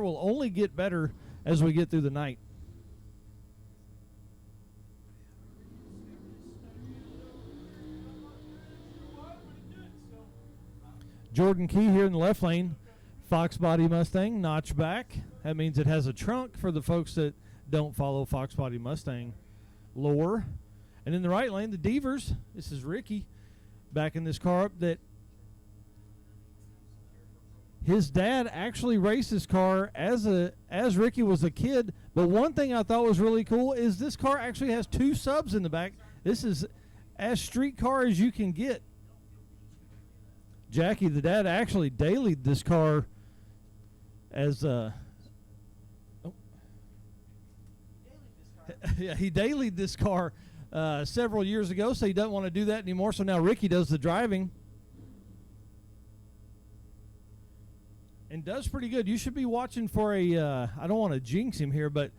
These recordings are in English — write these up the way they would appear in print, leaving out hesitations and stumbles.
will only get better as we get through the night. Jordan Key here in the left lane. Fox Body Mustang, notchback. That means it has a trunk for the folks that don't follow Fox Body Mustang lore. And in the right lane, the Devers. This is Ricky backing this car up that his dad actually raced this car as Ricky was a kid. But one thing I thought was really cool is this car actually has 2 subs in the back. This is as street car as you can get. Jackie, the dad, actually dailied this car as yeah, he dailied this car several years ago, so he doesn't want to do that anymore. So now Ricky does the driving and does pretty good. You should be watching for a I don't want to jinx him here, but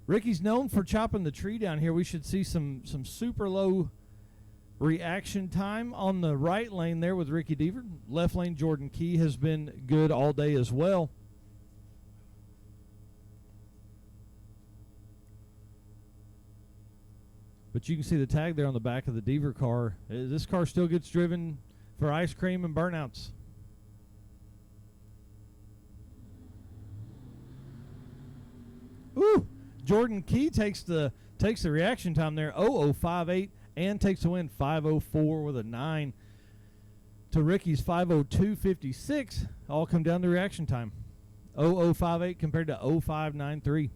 Ricky's known for chopping the tree down here. We should see some super low reaction time on the right lane there with Ricky Deaver. Left lane, Jordan Key has been good all day as well. But you can see the tag there on the back of the Deaver car. This car still gets driven for ice cream and burnouts. Ooh! Jordan Key takes the reaction time there, 0058, and takes the win 504 with a 9 to Ricky's 502.56. All come down to reaction time. 0058 compared to 0593.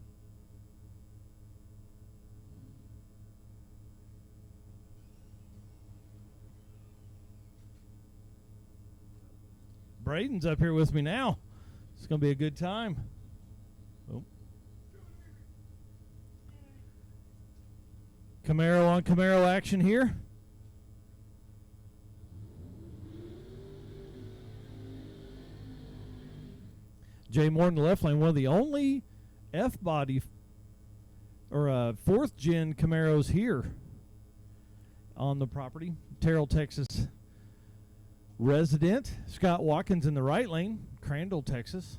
Braden's up here with me now. It's going to be a good time. Oh. Camaro on Camaro action here. Jay Moore in the left lane, one of the only F-body or 4th gen Camaros here on the property. Terrell, Texas resident. Scott Watkins in the right lane, Crandall, Texas.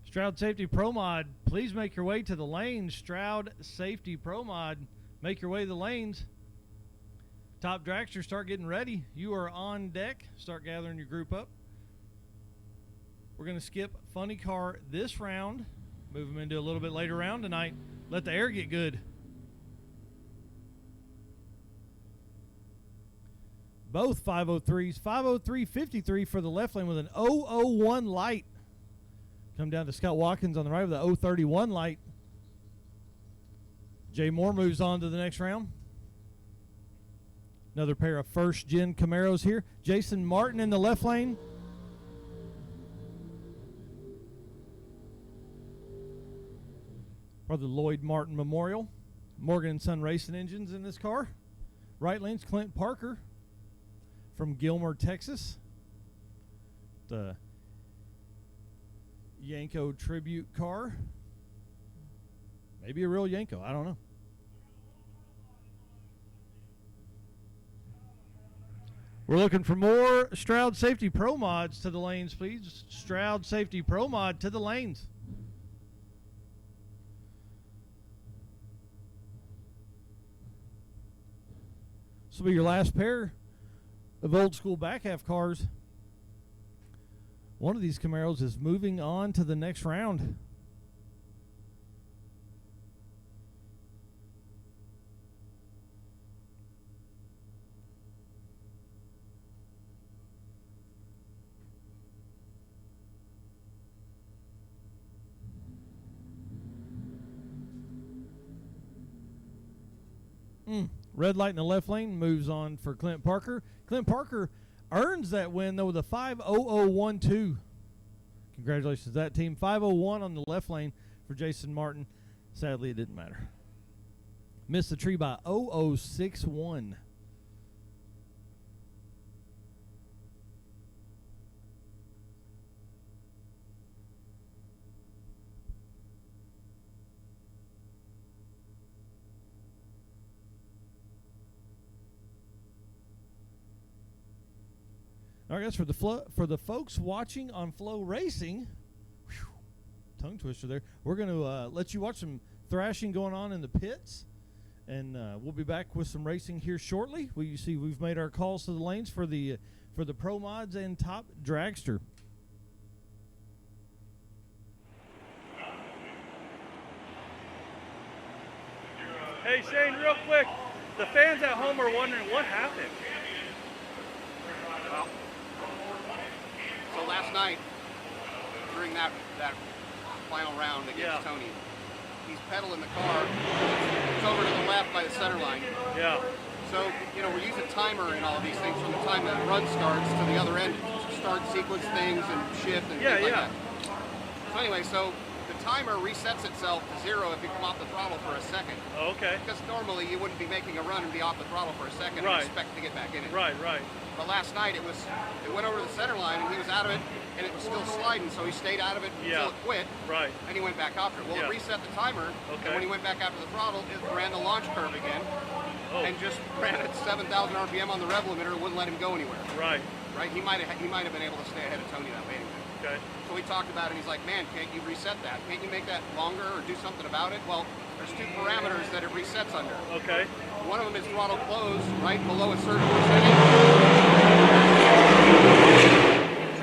Stroud Safety Pro Mod, please make your way to the lanes. Stroud Safety Pro Mod, make your way to the lanes. Top Dragster, start getting ready. You are on deck. Start gathering your group up. We're going to skip Funny Car this round. Move them into a little bit later round tonight. Let the air get good. Both 503s. 503.53 for the left lane with an 001 light. Come down to Scott Watkins on the right with the 031 light. Jay Moore moves on to the next round. Another pair of 1st gen Camaros here. Jason Martin in the left lane. For the Lloyd Martin Memorial. Morgan & Son Racing Engines in this car. Right lane's Clint Parker from Gilmer, Texas. The Yanko tribute car. Maybe a real Yanko, I don't know. We're looking for more Stroud Safety Pro Mods to the lanes, please. Stroud Safety Pro Mod to the lanes. This will be your last pair of old school back half cars. One of these Camaros is moving on to the next round. Red light in the left lane, moves on for Clint Parker. Clint Parker earns that win, though, with a 5.0012. Congratulations to that team. 5.01 on the left lane for Jason Martin. Sadly, it didn't matter. Missed the tree by 0.061. All right, guys, for the folks watching on Flow Racing, tongue twister there, we're going to let you watch some thrashing going on in the pits, and we'll be back with some racing here shortly. You see we've made our calls to the lanes for the Pro Mods and Top Dragster. Hey, Shane, real quick, the fans at home are wondering what happened. Well, so last night, during that final round against Tony, he's pedaling the car. It's over to the left by the center line. Yeah. So, we're using timer and all of these things from the time that run starts to the other end. Start sequence things and shift and things like that. So anyway, the timer resets itself to 0 if you come off the throttle for a second. Oh, okay. Because normally you wouldn't be making a run and be off the throttle for a second and expect to get back in it. Right. But last night it went over the center line and he was out of it and it was still sliding, so he stayed out of it until it quit. Right. And he went back after it. Well, it reset the timer, and when he went back after the throttle, it ran the launch curve again and just ran at 7,000 RPM on the rev limiter and wouldn't let him go anywhere. Right. He might have been able to stay ahead of Tony that way anyway. Okay. So we talked about it, and he's like, man, can't you reset that? Can't you make that longer or do something about it? Well, there's 2 parameters that it resets under. Okay. One of them is throttle close right below a certain percentage.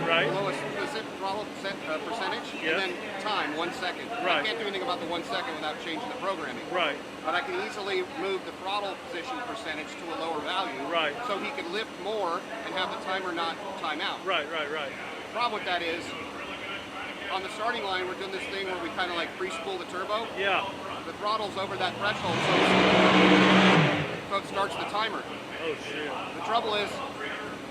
Right. Below a specific throttle percentage, and then time, 1 second. Right. I can't do anything about the 1 second without changing the programming. Right. But I can easily move the throttle position percentage to a lower value. Right. So he can lift more and have the timer not time out. Right. The problem with that is, on the starting line, we're doing this thing where we kind of like pre-spool the turbo. Yeah. The throttle's over that threshold, so it starts the timer. Oh, shit. The trouble is,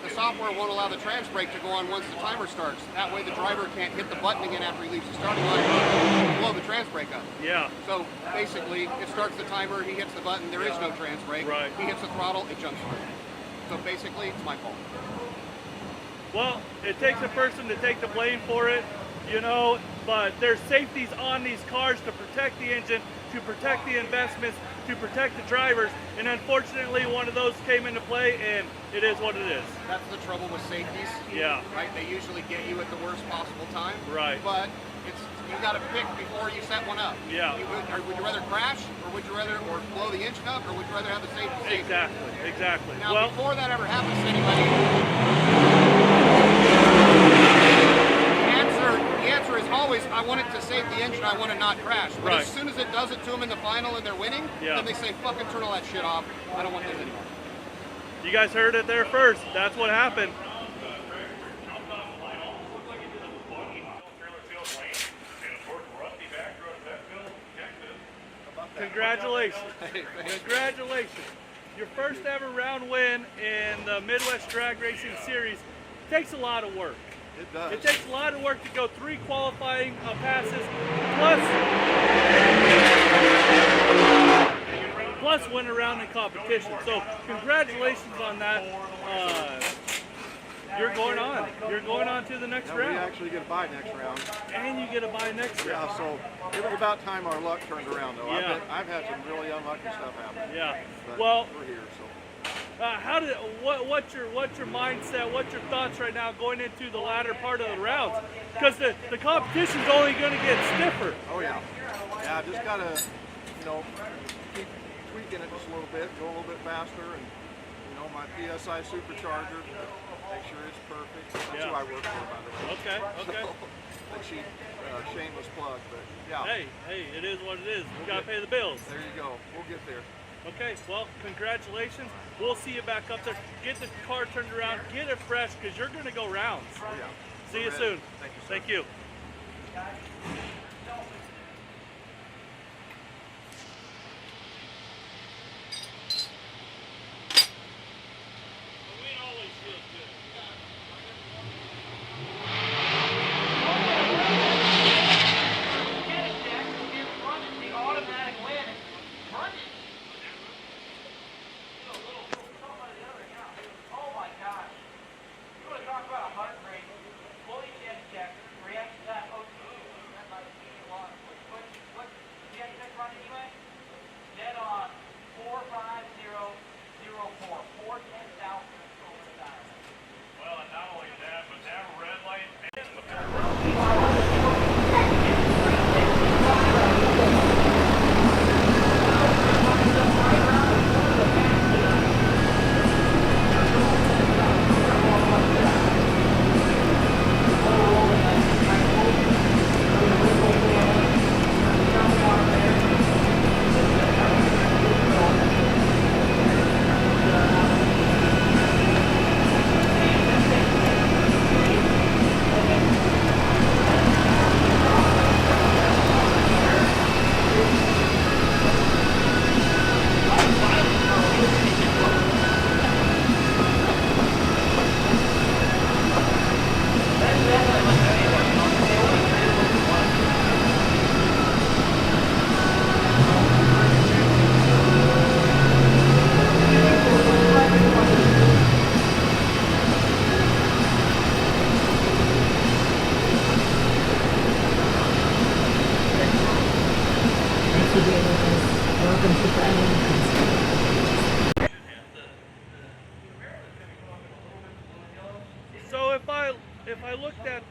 the software won't allow the trans brake to go on once the timer starts. That way the driver can't hit the button again after he leaves the starting line and blow the trans brake up. Yeah. So basically, it starts the timer, he hits the button, there is no trans brake. Right. He hits the throttle, it jumps on. So basically, it's my fault. Well, it takes a person to take the blame for it, but there's safeties on these cars to protect the engine, to protect the investments, to protect the drivers, and unfortunately one of those came into play, and it is what it is. That's the trouble with safeties. Yeah. Right? They usually get you at the worst possible time. Right. But you got to pick before you set one up. Yeah. Would you rather crash, or would you rather blow the engine up, or would you rather have the safety? Exactly. Now, before that ever happens to anybody, the answer is always, I want it to save the engine, I want to not crash. But as soon as it does it to them in the final and they're winning, then they say, fucking turn all that shit off. I don't want this anymore. You guys heard it there first. That's what happened. Congratulations. Congratulations. Your first ever round win in the Midwest Drag Racing Series takes a lot of work. It does. It takes a lot of work to go 3 qualifying passes, plus win a round in competition. So congratulations on that. You're going on. You're going on to the next round. We actually get a bye next round. And you get a bye next round. Yeah, so it was about time our luck turned around, though. Yeah. I've had some really unlucky stuff happen. Yeah. But Well, we're here, so. What's your mindset? What's your thoughts right now going into the latter part of the rounds? Because the competition's only going to get stiffer. Oh yeah, yeah. Just gotta, keep tweaking it just a little bit, go a little bit faster, and my PSI supercharger, make sure it's perfect. That's who I work for, by the way. Okay. So, a cheap, shameless plug, but yeah. Hey, it is what it is. We gotta pay the bills. There you go. We'll get there. Okay, well, congratulations. We'll see you back up there. Get the car turned around, get it fresh, because you're going to go rounds. Oh, yeah. See you soon. Thank you, sir. Thank you.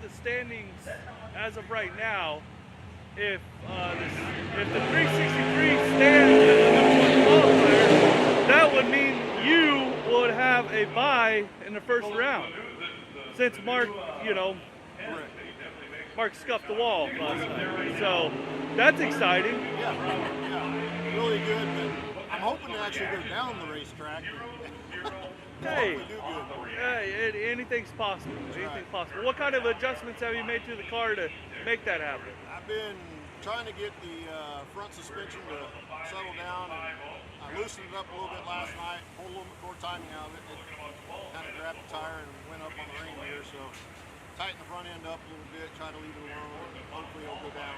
the standings as of right now, if the 363 stands as the number 1 qualifier, that would mean you would have a bye in the first round. Since Mark, Mark scuffed the wall last night. So that's exciting. Yeah, really good. But I'm hoping to actually go down the racetrack. Hey, do good. hey, anything's possible. Anything's possible. What kind of adjustments have you made to the car to make that happen? I've been trying to get the front suspension to settle down. I loosened it up a little bit last night, pulled a little bit more timing out of it. It kind of grabbed the tire and went up on the ring gear, so tighten the front end up a little bit, try to leave it alone, and hopefully it'll go down.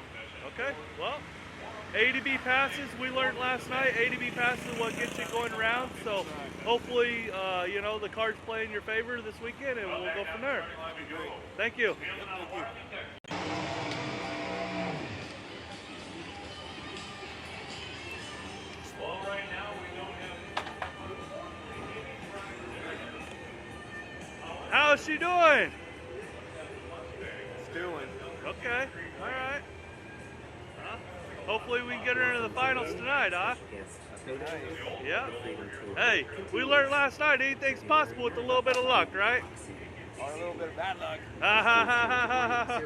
Okay, well, A to B passes, we learned last night, A to B passes is what gets you going around, so hopefully, the cards play in your favor this weekend, and we'll go from there. That'd be great. Thank you. Thank you. How's she doing? Doing. Okay, all right. Hopefully we can get her into the finals tonight, huh? Yeah. Hey, we learned last night anything's possible with a little bit of luck, right? Or a little bit of bad luck. Ha ha ha ha ha ha.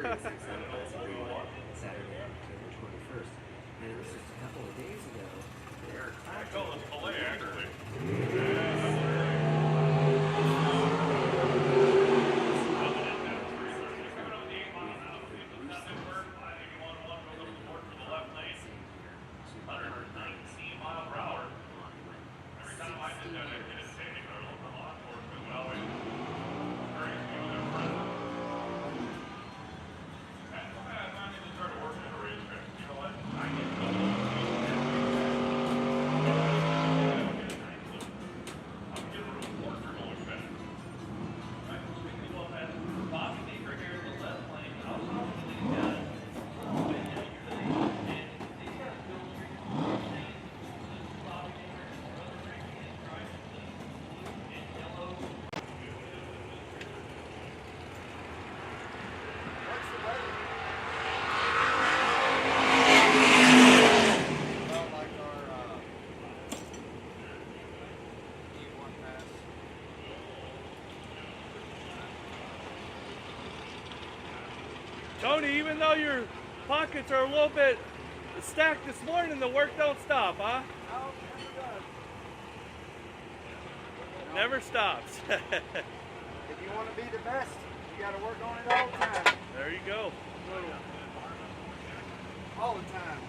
Saturday, October 21st. And it was just a couple of days ago that Eric Tony, even though your pockets are a little bit stacked this morning, the work don't stop, huh? Never stops. If you want to be the best, you got to work on it all the time. There you go. All the time.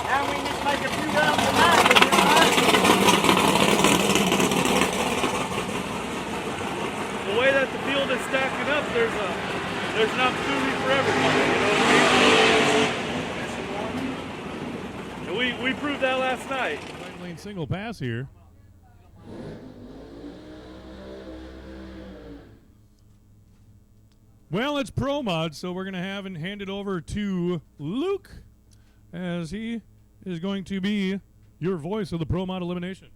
Now we just make a few rounds a night. The way that the field is stacking up, there's an opportunity for everybody. You know what I mean? And we proved that last night. Lane single pass here. Well, it's Pro Mod, so we're going to hand it over to Luke, as he is going to be your voice of the Pro Mod elimination.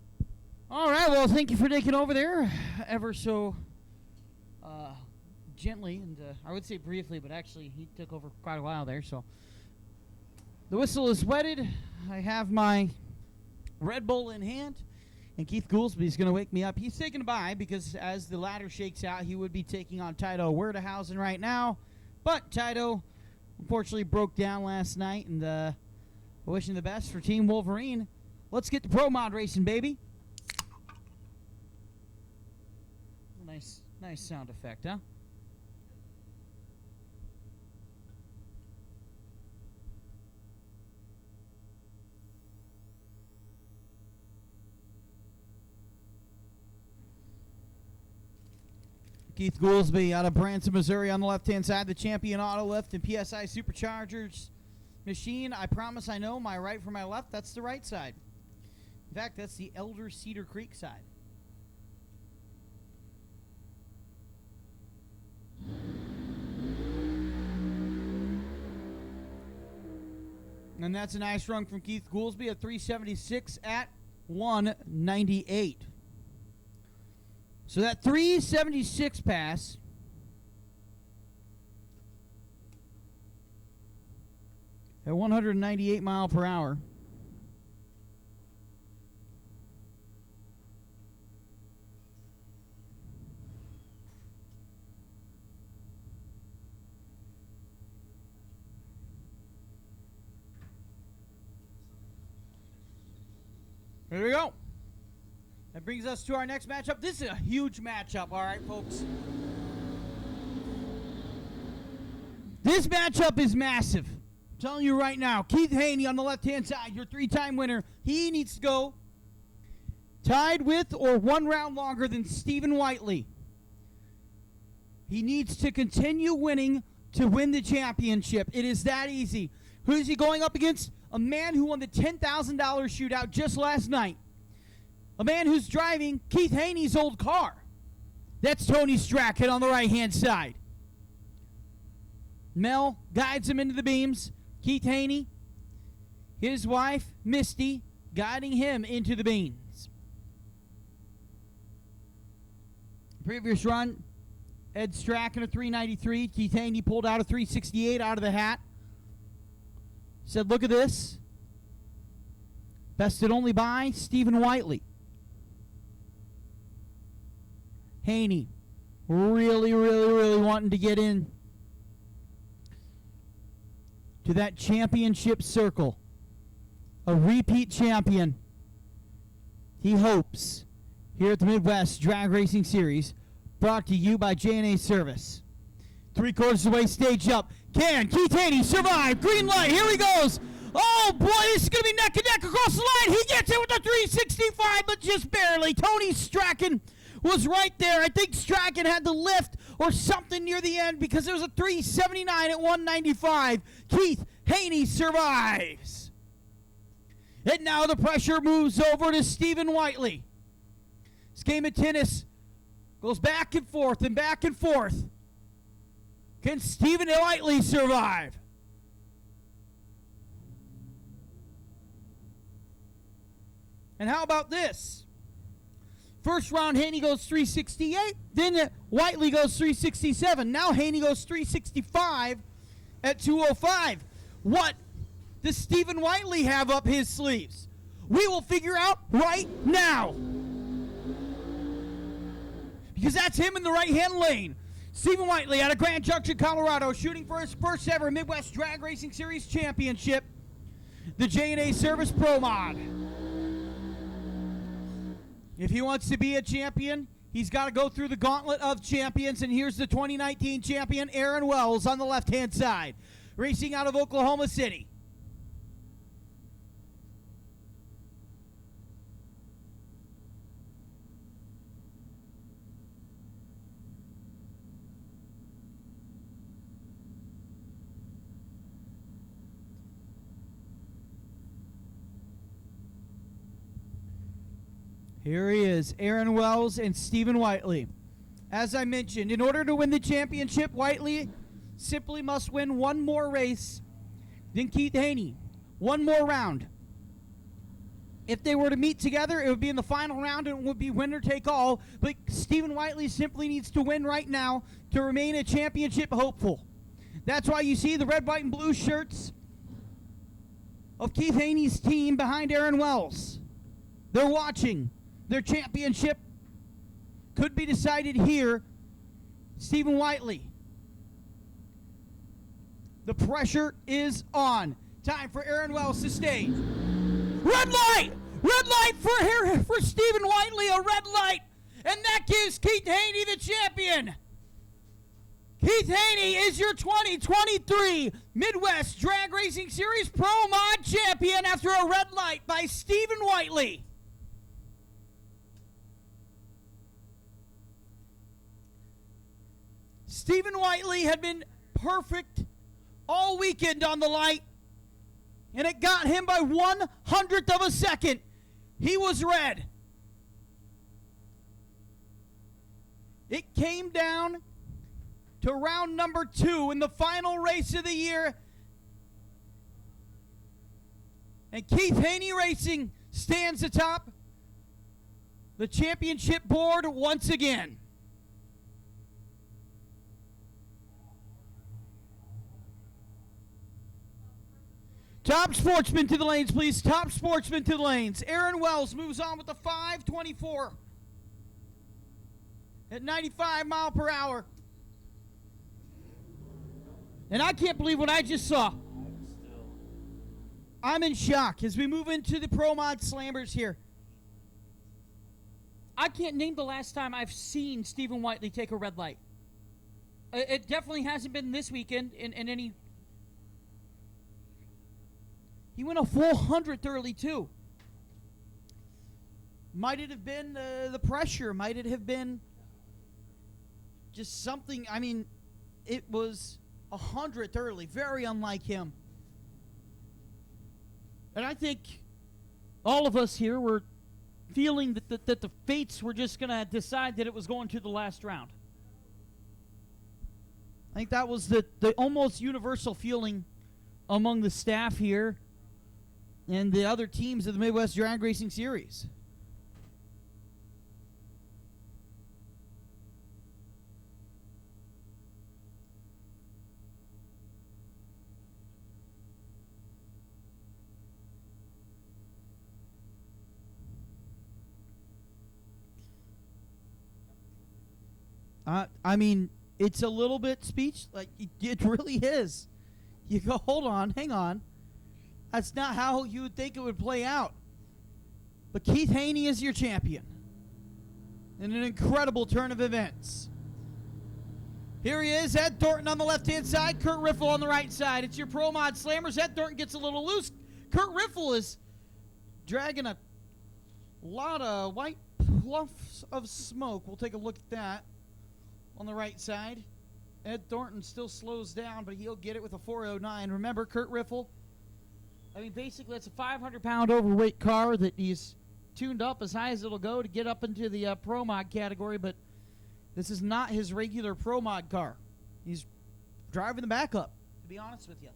All right, well, thank you for taking over there ever so gently, and I would say briefly, but actually he took over quite a while there. So the whistle is wetted. I have my Red Bull in hand, and Keith Goolsby is going to wake me up. He's taking a bye because as the ladder shakes out, he would be taking on Tito Werdehausen right now. But Tito unfortunately broke down last night, and wishing the best for Team Wolverine. Let's get the Pro Mod racing, baby. Nice sound effect, huh? Keith Goolsby out of Branson, Missouri on the left-hand side, the champion auto lift and PSI Superchargers machine. I promise I know my right from my left. That's the right side. In fact, that's the Elder Cedar Creek side. And that's a nice run from Keith Goolsby, a 376 at 198. So that 376 pass at 198 mile per hour. There we go. That brings us to our next matchup. This is a huge matchup, all right, folks. This matchup is massive. I'm telling you right now. Keith Haney on the left-hand side, your 3-time winner. He needs to go tied with or 1 round longer than Stephen Whiteley. He needs to continue winning to win the championship. It is that easy. Who is he going up against? A man who won the $10,000 shootout just last night. A man who's driving Keith Haney's old car. That's Tony Strachan on the right-hand side. Mel guides him into the beams. Keith Haney, his wife, Misty, guiding him into the beams. Previous run, Ed Strachan a 393. Keith Haney pulled out a 368 out of the hat. Said, look at this. Bested only by Stephen Whiteley. Haney really wanting to get in to that championship circle. A repeat champion. He hopes here at the Midwest Drag Racing Series, brought to you by J&A Service. 3/4 of the way, stage up. Can Keith Haney survive? Green light, here he goes. Oh boy, this is going to be neck and neck across the line. He gets it with the 365, but just barely. Tony Strachan was right there. I think Strachan had the lift or something near the end because there was a 379 at 195. Keith Haney survives. And now the pressure moves over to Stephen Whiteley. This game of tennis goes back and forth and back and forth. Can Stephen Whiteley survive? And how about this? First round, Haney goes 368. Then Whiteley goes 367. Now Haney goes 365 at 205. What does Stephen Whiteley have up his sleeves? We will figure out right now. Because that's him in the right-hand lane. Stephen Whiteley out of Grand Junction, Colorado, shooting for his first ever Midwest Drag Racing Series championship, the J&A Service Pro Mod. If he wants to be a champion, he's got to go through the gauntlet of champions, and here's the 2019 champion, Aaron Wells, on the left-hand side, racing out of Oklahoma City. Here he is, Aaron Wells and Stephen Whiteley. As I mentioned, in order to win the championship, Whiteley simply must win one more race than Keith Haney. One more round. If they were to meet together, it would be in the final round and it would be winner take all. But Stephen Whiteley simply needs to win right now to remain a championship hopeful. That's why you see the red, white, and blue shirts of Keith Haney's team behind Aaron Wells. They're watching. Their championship could be decided here. Stephen Whiteley. The pressure is on. Time for Aaron Wells to stage. Red light! Red light for Stephen Whiteley, a red light. And that gives Keith Haney the champion. Keith Haney is your 2023 Midwest Drag Racing Series Pro Mod champion after a red light by Stephen Whiteley. Stephen Whiteley had been perfect all weekend on the light, and it got him by 1/100th of a second. He was red. It came down to round number 2 in the final race of the year, and Keith Haney Racing stands atop the championship board once again. Top Sportsman to the lanes, please. Top Sportsman to the lanes. Aaron Wells moves on with the 524 at 95 mile per hour. And I can't believe what I just saw. I'm in shock as we move into the Pro Mod Slammers here. I can't name the last time I've seen Stephen Whiteley take a red light. It definitely hasn't been this weekend in any... He went a full 100th early, too. Might it have been the pressure? Might it have been just something? I mean, it was 100th early. Very unlike him. And I think all of us here were feeling that the fates were just going to decide that it was going to the last round. I think that was the almost universal feeling among the staff here and the other teams of the Midwest Drag Racing Series. I mean, it's a little bit it really is. You go, hold on, hang on. That's not how you would think it would play out. But Keith Haney is your champion in an incredible turn of events. Here he is, Ed Thornton on the left-hand side, Kurt Riffle on the right side. It's your Pro Mod Slammers. Ed Thornton gets a little loose. Kurt Riffle is dragging a lot of white puffs of smoke. We'll take a look at that on the right side. Ed Thornton still slows down, but he'll get it with a 409. Remember, Kurt Riffle, I mean, basically that's a 500-pound overweight car that he's tuned up as high as it'll go to get up into the Pro Mod category, but this is not his regular Pro Mod car. He's driving the backup, to be honest with you.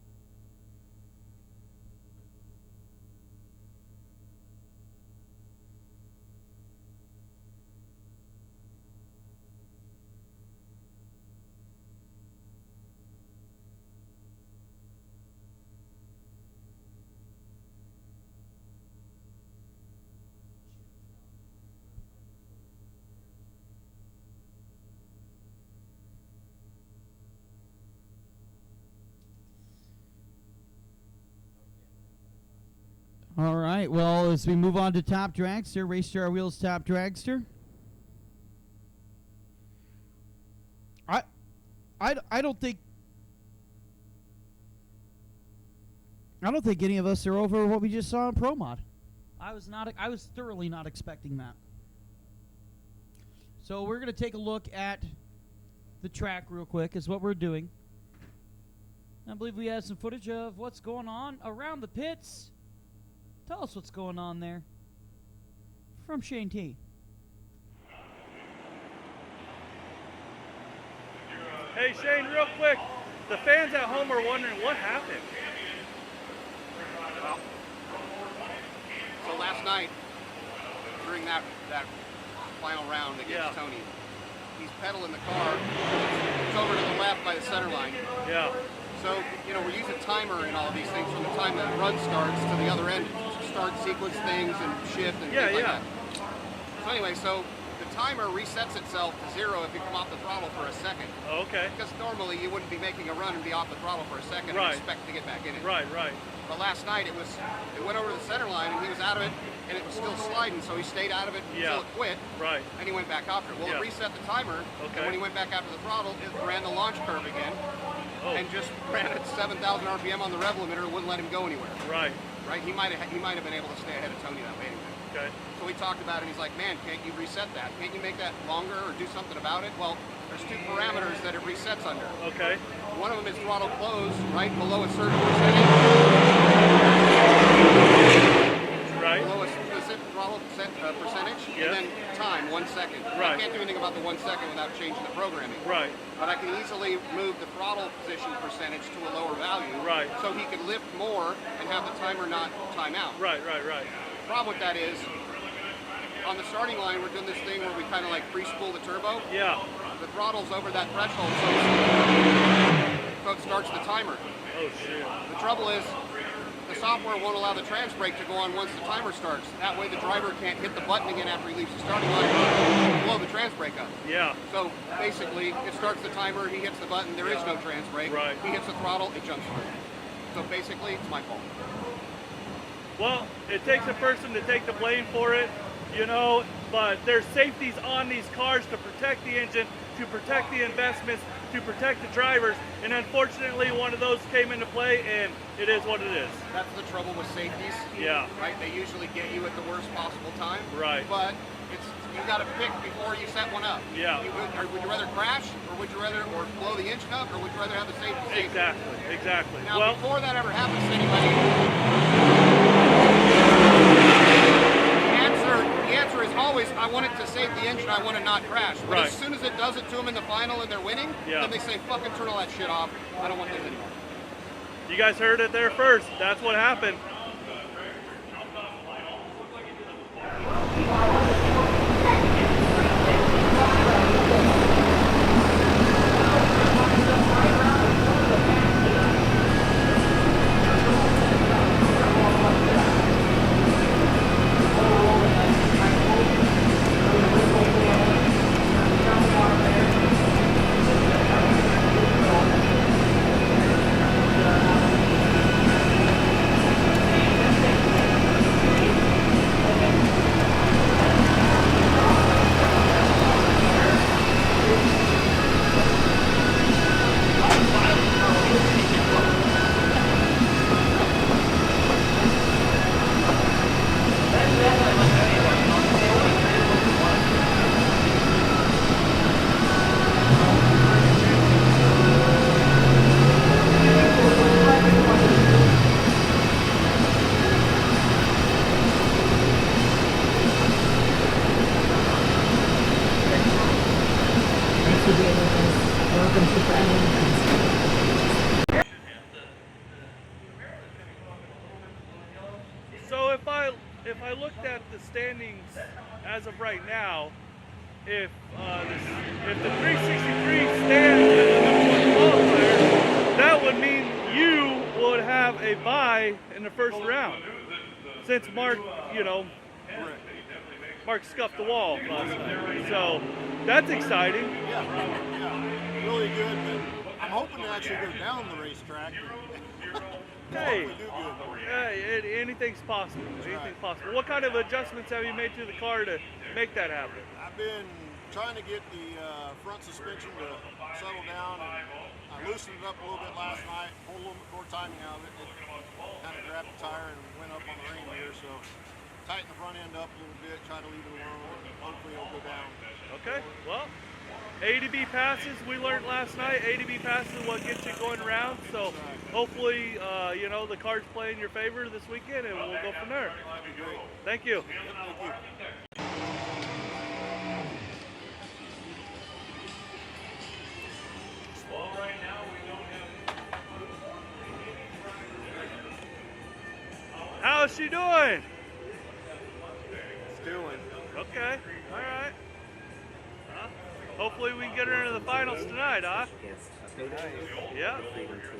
All right, well, as we move on to Top Dragster, Race to Our Wheels Top Dragster. I don't think any of us are over what we just saw in Pro Mod. I was thoroughly not expecting that. So we're going to take a look at the track real quick is what we're doing. I believe we have some footage of what's going on around the pits. Tell us what's going on there from Shane T. Hey Shane, real quick, the fans at home are wondering what happened. Well, so last night, during that final round against Tony, he's pedaling the car. It's over to the left by the center line. Yeah. So, you know, we're using timer and all of these things from the time that run starts to the other end. Start sequence things and shift and things like that. So anyway, so the timer resets itself to 0 if you come off the throttle for a second. Oh, okay. Because normally you wouldn't be making a run and be off the throttle for a second and expect to get back in it. Right. But last night it went over to the center line and he was out of it and it was still sliding, so he stayed out of it until it quit. Right. And he went back after it. Well, it reset the timer, and when he went back after the throttle, it ran the launch curve again. And just ran at 7,000 RPM on the rev limiter, wouldn't let him go anywhere. Right. He might have been able to stay ahead of Tony that way anyway. Okay. So we talked about it, and he's like, man, can't you reset that? Can't you make that longer or do something about it? Well, there's 2 parameters that it resets under. Okay. One of them is throttle close, right below a certain percentage. Right. Below a specific throttle percentage, and then time, 1 second. I can't do anything about the 1 second without changing the programming. Right. But I can easily move the throttle position percentage to a lower value. Right. So he could lift more and have the timer not time out. Right. The problem with that is on the starting line, we're doing this thing where we kind of like pre-spool the turbo. Yeah. The throttle's over that threshold, so it starts the timer. Oh shit. The trouble is, the software won't allow the trans brake to go on once the timer starts. That way the driver can't hit the button again after he leaves the starting line and blow the trans brake up. Yeah. So basically, it starts the timer, he hits the button, there is no trans brake. Right. He hits the throttle, it jumps through. So basically, it's my fault. Well, it takes a person to take the blame for it, you know, but there's safeties on these cars to protect the engine, to protect the investments, to protect the drivers, and unfortunately one of those came into play, and it is what it is. That's the trouble with safeties. Yeah. Right? They usually get you at the worst possible time. Right. But you got to pick before you set one up. Yeah. Would you rather crash, or would you rather blow the engine up, or would you rather have the safety? Exactly. Now, Well, before that ever happens to anybody, the answer is always, I want it to save the engine, I want to not crash. But Right. as soon as it does it to them in the final and they're winning, then they say, fucking turn all that shit off. I don't want this anymore. you guys heard it there first. That's what happened. So if I looked at the standings as of right now, if the 363 stands as the number one qualifier, that would mean you would have a bye in the first round. Since Mark, Mark scuffed the wall last night. So that's exciting. Yeah, really good. But I'm hoping to actually go down the racetrack. Hey, Do good. hey, anything's possible. Anything's possible. What kind of adjustments have you made to the car to make that happen? I've been trying to get the front suspension to settle down. And I loosened it up a little bit last night, pulled a little bit more timing out of it. It kind of grabbed the tire and went up on the ring here, so tighten the front end up a little bit, try to leave it alone, and hopefully it'll go down. Okay, well, A to B passes, we learned last night, A to B passes is what gets you going around, so hopefully, the cards play in your favor this weekend, and we'll go from there. That'd be great. Thank you. Yep, thank you. How's she doing? Doing. Okay, all right. Hopefully we can get her into the finals tonight, huh? Yeah.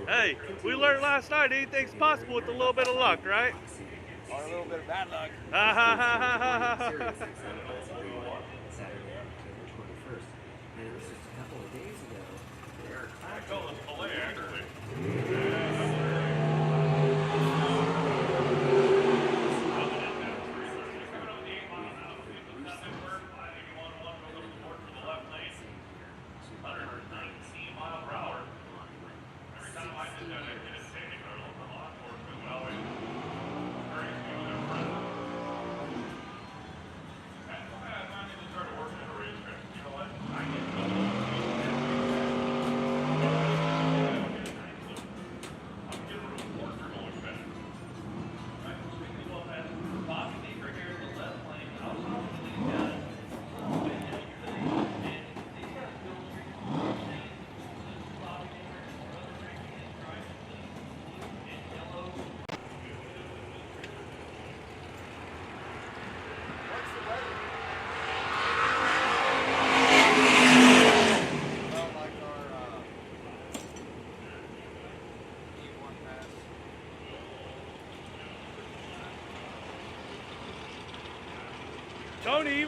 Hey, we learned last night anything's possible with a little bit of luck, right? Or a little bit of bad luck. Ha ha ha ha ha ha. Saturday, October 21st. And it was just a couple of days ago. There are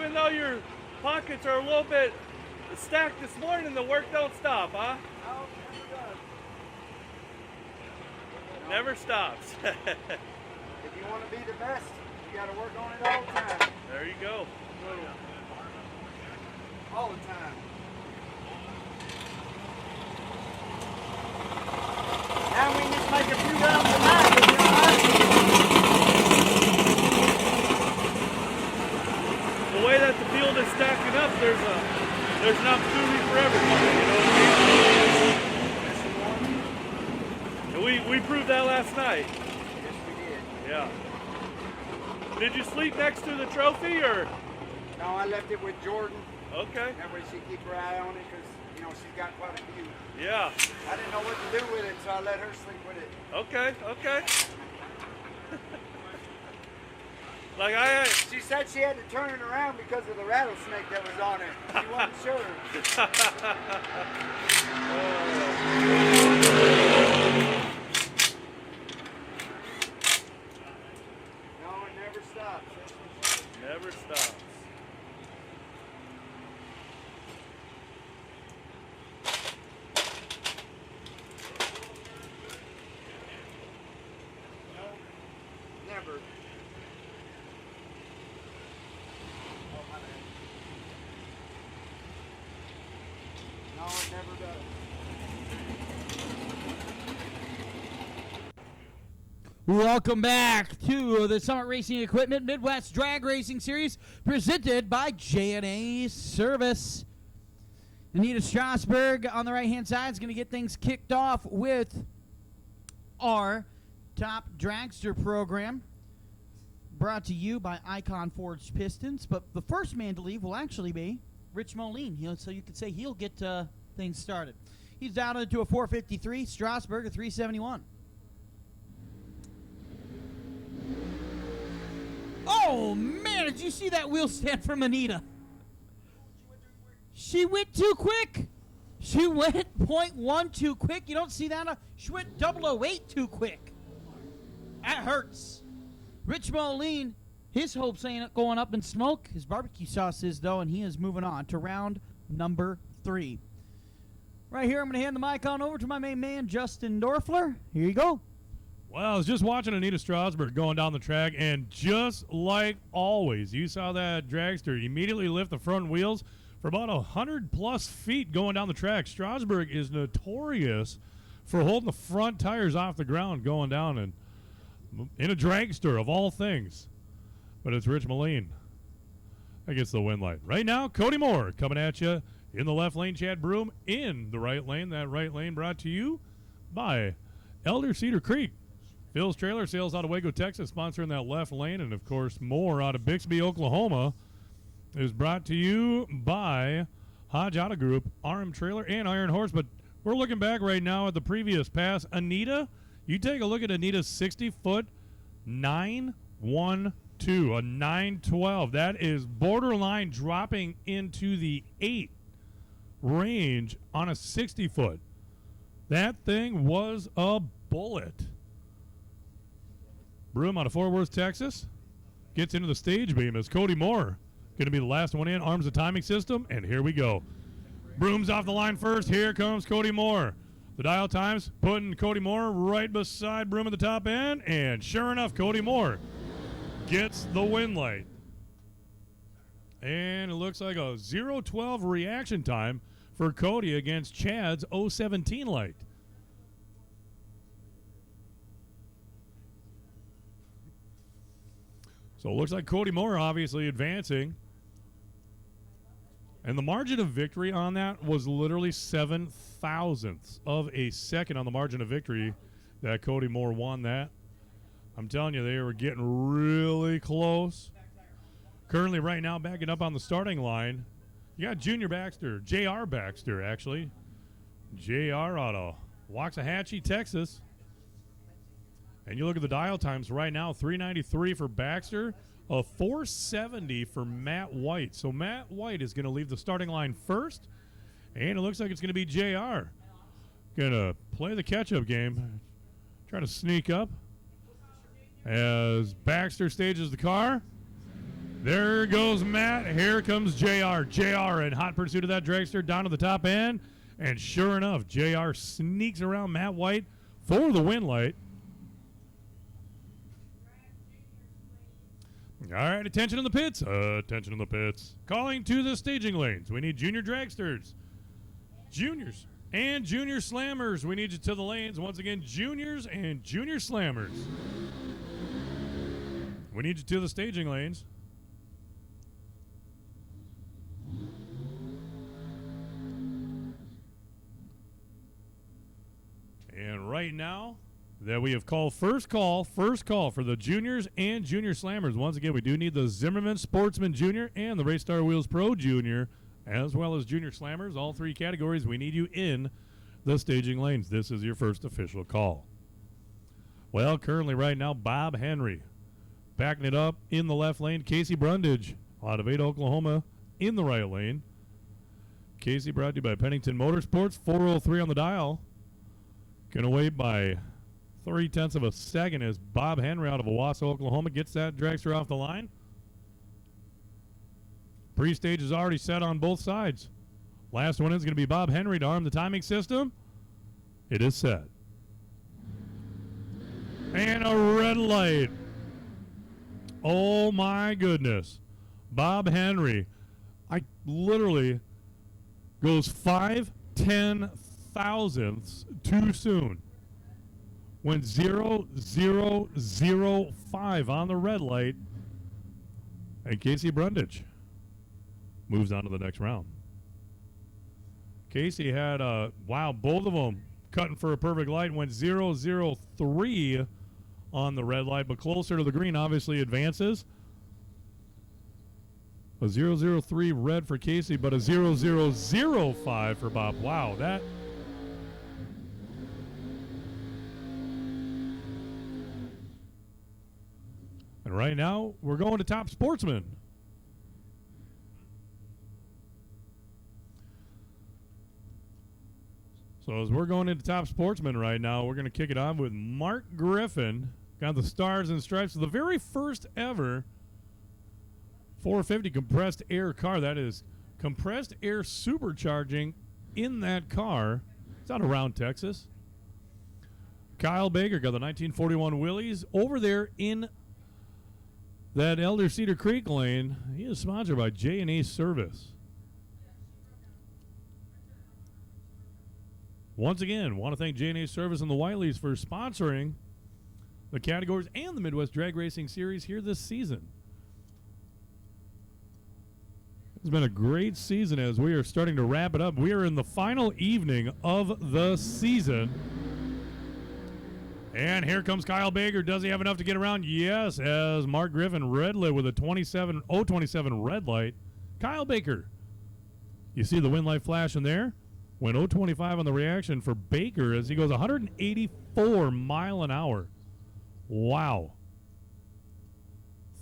even though your pockets are a little bit stacked this morning, the work don't stop, huh? No, never does. Never stops. If you want to be the best, you got to work on it all the time. There you go. All the time. Now we just make a few rounds a night. The way that the field is stacking up, there's an opportunity for everybody. You know what I mean? And we proved that last night. Yes, we did. Yeah. Did you sleep next to the trophy or? No, I left it with Jordan. Okay. That way she keep her eye on it because, you know, she's got quite a few. Yeah. I didn't know what to do with it, so I let her sleep with it. Okay. Okay. She said she had to turn it around because of the rattlesnake that was on it. She wasn't sure. No, it never stops. Never stops. Never. No, it never does. Welcome back to the Summit Racing Equipment Midwest Drag Racing Series presented by J&A Service. Anita Strasberg on the right-hand side is going to get things kicked off with our top dragster program brought to you by Icon Forged Pistons. But the first man to leave will actually be Rich Moline, so you could say he'll get things started. He's down into a 453, Strasberg a 371. Oh, man, did you see that wheel stand from Anita? She went too quick. She went 0.1 too quick. You don't see that? She went 008 too quick. That hurts. Rich Moline, his hopes ain't going up in smoke. His barbecue sauce is, though, and he is moving on to round number 3. Right here, I'm going to hand the mic on over to my main man, Justin Dorfler. Here you go. Well, I was just watching Anita Strasberg going down the track, and just like always, you saw that dragster immediately lift the front wheels for about 100-plus feet going down the track. Strasberg is notorious for holding the front tires off the ground going down and in a dragster of all things. But it's Rich Moline that gets the win light. Right now, Cody Moore coming at you in the left lane, Chad Broom in the right lane. That right lane brought to you by Elder Cedar Creek. Phil's Trailer Sales out of Waco, Texas, sponsoring that left lane. And, of course, Moore out of Bixby, Oklahoma, is brought to you by Hodge Auto Group, RM Trailer, and Iron Horse. But we're looking back right now at the previous pass. Anita, you take a look at Anita's 60-foot 912, a 912. That is borderline dropping into the 8 range on a 60-foot. That thing was a bullet. Broom out of Fort Worth, Texas, gets into the stage beam as Cody Moore going to be the last one in, arms the timing system, and here we go. Broom's off the line first. Here comes Cody Moore. The dial times putting Cody Moore right beside Broom at the top end, and sure enough, Cody Moore gets the win light. And it looks like a 0-12 reaction time for Cody against Chad's 0-17 light. So it looks like Cody Moore obviously advancing. And the margin of victory on that was literally 7 thousandths of a second on the margin of victory that Cody Moore won that. I'm telling you, they were getting really close. Currently right now backing up on the starting line, you got Junior Baxter, J.R. Baxter actually. J.R. out of Waxahachie, Texas. And you look at the dial times right now, 393 for Baxter, a 470 for Matt White. So Matt White is going to leave the starting line first, and it looks like it's going to be JR. Going to play the catch-up game, try to sneak up as Baxter stages the car. There goes Matt. Here comes JR. JR in hot pursuit of that dragster down to the top end. And sure enough, JR sneaks around Matt White for the win light. All right, attention in the pits. Attention in the pits. Calling to the staging lanes. We need junior dragsters, juniors, and junior slammers. We need you to the lanes. Once again, juniors and junior slammers. We need you to the staging lanes. And right now that we have called first call for the juniors and junior slammers. Once again, we do need the Zimmerman Sportsman Junior and the Race Star Wheels Pro Junior, as well as junior slammers. All three categories, we need you in the staging lanes. This is your first official call. Well, currently right now, Bob Henry backing it up in the left lane. Casey Brundage out of Ada, Oklahoma in the right lane. Casey brought to you by Pennington Motorsports. 403 on the dial. Going away by 0.3 of a second as Bob Henry out of Owasso, Oklahoma gets that dragster off the line. Pre-stage is already set on both sides. Last one is going to be Bob Henry to arm the timing system. It is set. And a red light. Oh my goodness. Bob Henry, I literally goes 5/10 thousandths too soon. Went 0.005 on the red light. And Casey Brundage moves on to the next round. Casey had both of them cutting for a perfect light. Went 0.003 on the red light, but closer to the green obviously advances. A 0.003 red for Casey, but a 0.005 for Bob. Wow, that. And right now, we're going to Top Sportsman. So as we're going into Top Sportsman right now, we're going to kick it off with Mark Griffin. Got the stars and stripes of the very first ever 450 compressed air car. That is compressed air supercharging in that car. It's out of Round, Texas. Kyle Baker got the 1941 Whittys over there in that Elder Cedar Creek lane. He is sponsored by J&A Service. Once again, want to thank J&A Service and the Wileys for sponsoring the categories and the Midwest Drag Racing Series here this season. It's been a great season as we are starting to wrap it up. We are in the final evening of the season. And here comes Kyle Baker. Does he have enough to get around? Yes, as Mark Griffin red lit with a 027 red light. Kyle Baker. You see the win light flashing there? Went 025 on the reaction for Baker as he goes 184 mile an hour. Wow.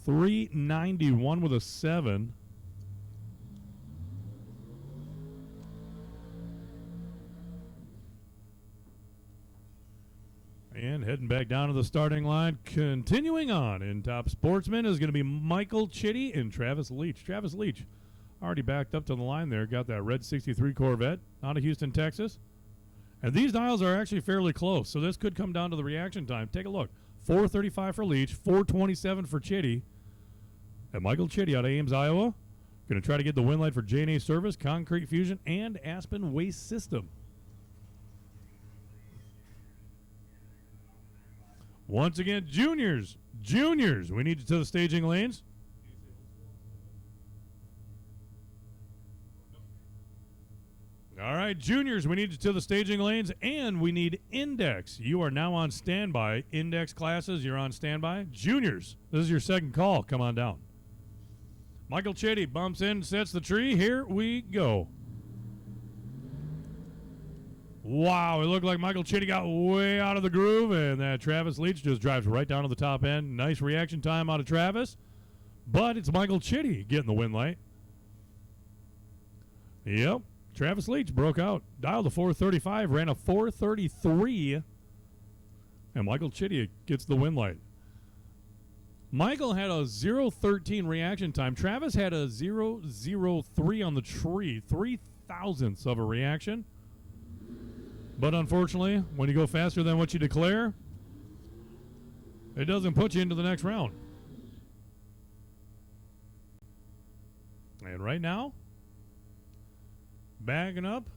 391 with a 7. And heading back down to the starting line, continuing on in Top Sportsman is going to be Michael Chitty and Travis Leach. Travis Leach already backed up to the line there, got that red 63 Corvette out of Houston, Texas. And these dials are actually fairly close, so this could come down to the reaction time. Take a look. 435 for Leach, 427 for Chitty. And Michael Chitty out of Ames, Iowa. Going to try to get the win light for J&A Service, Concrete Fusion, and Aspen Waste System. Once again, juniors, we need you to the staging lanes. All right, juniors, we need you to the staging lanes, and we need index. You are now on standby. Index classes, you're on standby. Juniors, this is your second call. Come on down. Michael Chitty bumps in, sets the tree. Here we go. Wow, it looked like Michael Chitty got way out of the groove, and that Travis Leach just drives right down to the top end. Nice reaction time out of Travis, but it's Michael Chitty getting the win light. Yep, Travis Leach broke out. Dialed a 435, ran a 433, and Michael Chitty gets the win light. Michael had a 0.13 reaction time. Travis had a 0.03 on the tree, 0.003 of a reaction. But unfortunately, when you go faster than what you declare, it doesn't put you into the next round. And right now, bagging up,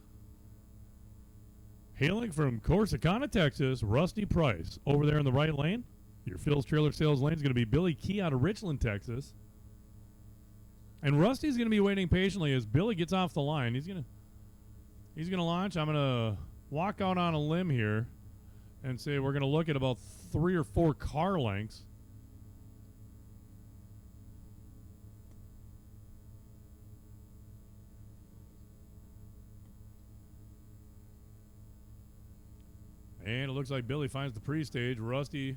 hailing from Corsicana, Texas, Rusty Price. Over there in the right lane, your Phil's Trailer Sales lane is going to be Billy Key out of Richland, Texas. And Rusty's going to be waiting patiently as Billy gets off the line. He's going to launch. I'm going to walk out on a limb here and say we're going to look at about 3 or 4 car lengths. And it looks like Billy finds the pre-stage. Rusty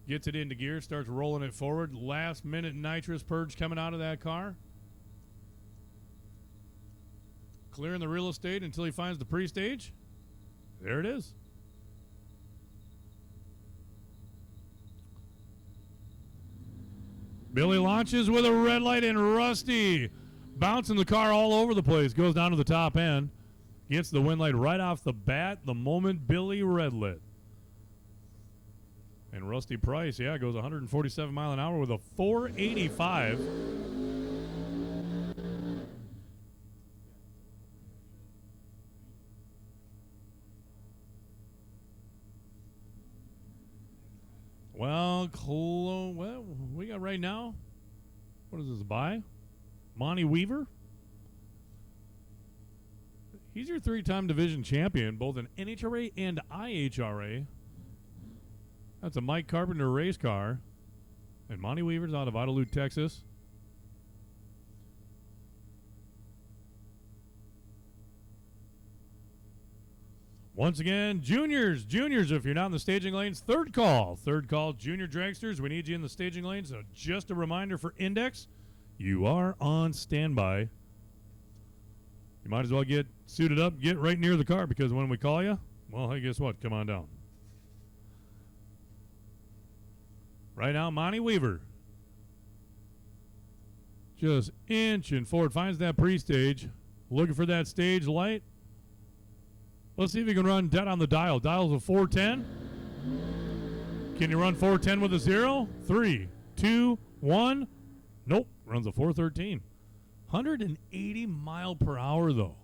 gets it into gear, starts rolling it forward. Last minute nitrous purge coming out of that car. Clearing the real estate until he finds the pre-stage. There it is. Billy launches with a red light, and Rusty bouncing the car all over the place. Goes down to the top end. Gets the wind light right off the bat the moment Billy red lit. And Rusty Price, yeah, goes 147 mile an hour with a 485. Well, we got right now, what is this, by Monty Weaver? He's your 3-time division champion, both in NHRA and IHRA. That's a Mike Carpenter race car. And Monty Weaver's out of Idlewood, Texas. Once again, juniors, if you're not in the staging lanes, third call, junior dragsters, we need you in the staging lanes. So just a reminder for Index, you are on standby. You might as well get suited up, get right near the car, because when we call you, well, hey, guess what? Come on down. Right now, Monty Weaver just inching forward, finds that pre-stage, looking for that stage light. Let's see if you can run dead on the dial. Dial's a 410. Can you run 410 with a 0? 3, 2, 1. Nope, runs a 413. 180 mile per hour, though.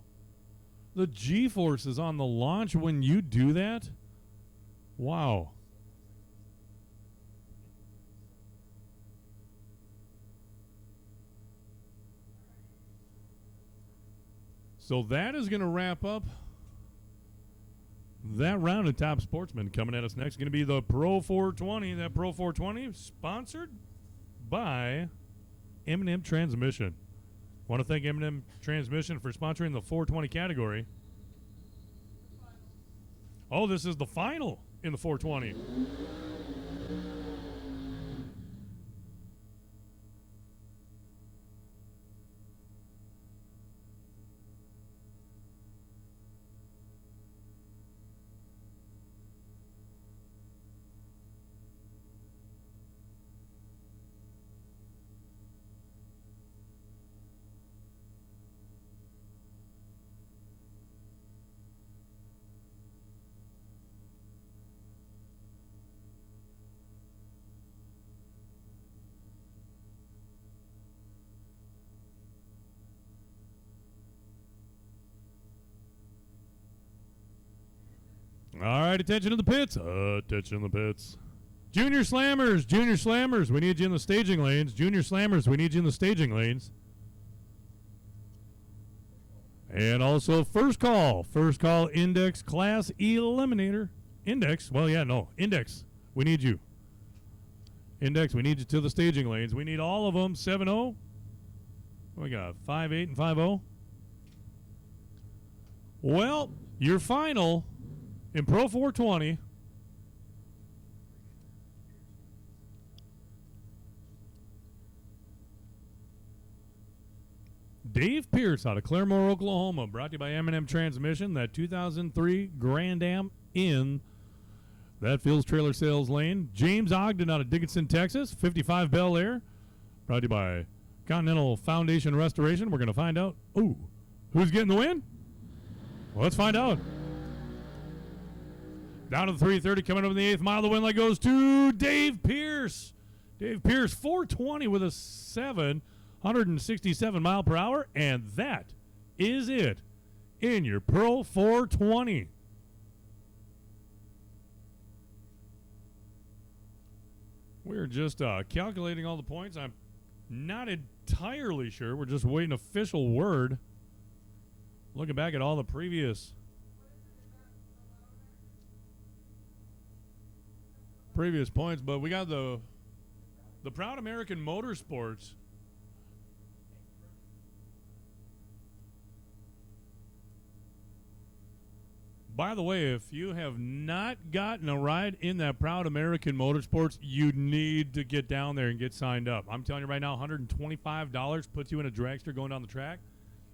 The G-forces on the launch when you do that. Wow. So that is going to wrap up that round of Top Sportsman. Coming at us next going to be the Pro 420. That Pro 420 sponsored by M&M Transmission. Want to thank M&M Transmission for sponsoring the 420 category. Oh, this is the final in the 420. All right, attention to the pits. Attention to the pits. Junior Slammers, we need you in the staging lanes. Junior Slammers, we need you in the staging lanes. And also first call Index Class Eliminator. Index, Index, we need you. Index, we need you to the staging lanes. We need all of them, 7-0. We got 5-8 and 5-0. Well, your final in Pro 420, Dave Pierce out of Claremore, Oklahoma, brought to you by M&M Transmission, that 2003 Grand Am in That Phil's Trailer Sales Lane. James Ogden out of Dickinson, Texas. 55 Bel Air. Brought to you by Continental Foundation Restoration. We're going to find out. Ooh, who's getting the win? Well, let's find out. Down to the 330, coming up in the 8th mile. The win leg goes to Dave Pierce. Dave Pierce, 420 with a 767 mile per hour. And that is it in your Pro 420. We're just calculating all the points. I'm not entirely sure. We're just waiting official word. Looking back at all the previous points, but we got the Proud American Motorsports. By the way, if you have not gotten a ride in that Proud American Motorsports, you need to get down there and get signed up. I'm telling you right now, $125 puts you in a dragster going down the track.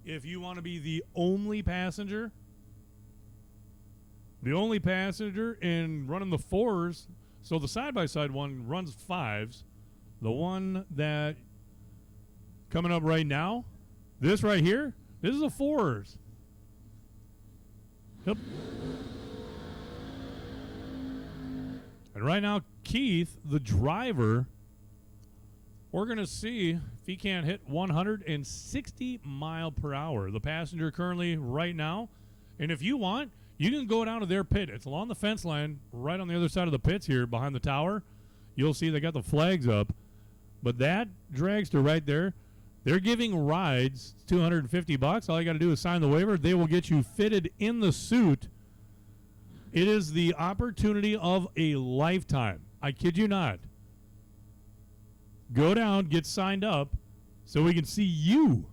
If you want to be the only passenger in running the 4s, so the side-by-side one runs 5s. The one that coming up right now, this right here, this is a 4s. Yep. And right now, Keith, the driver, we're going to see if he can't hit 160 mile per hour. The passenger currently right now. And if you want, you can go down to their pit. It's along the fence line right on the other side of the pits here behind the tower. You'll see they got the flags up. But that dragster right there, they're giving rides $250. All you got to do is sign the waiver. They will get you fitted in the suit. It is the opportunity of a lifetime. I kid you not. Go down, get signed up, so we can see you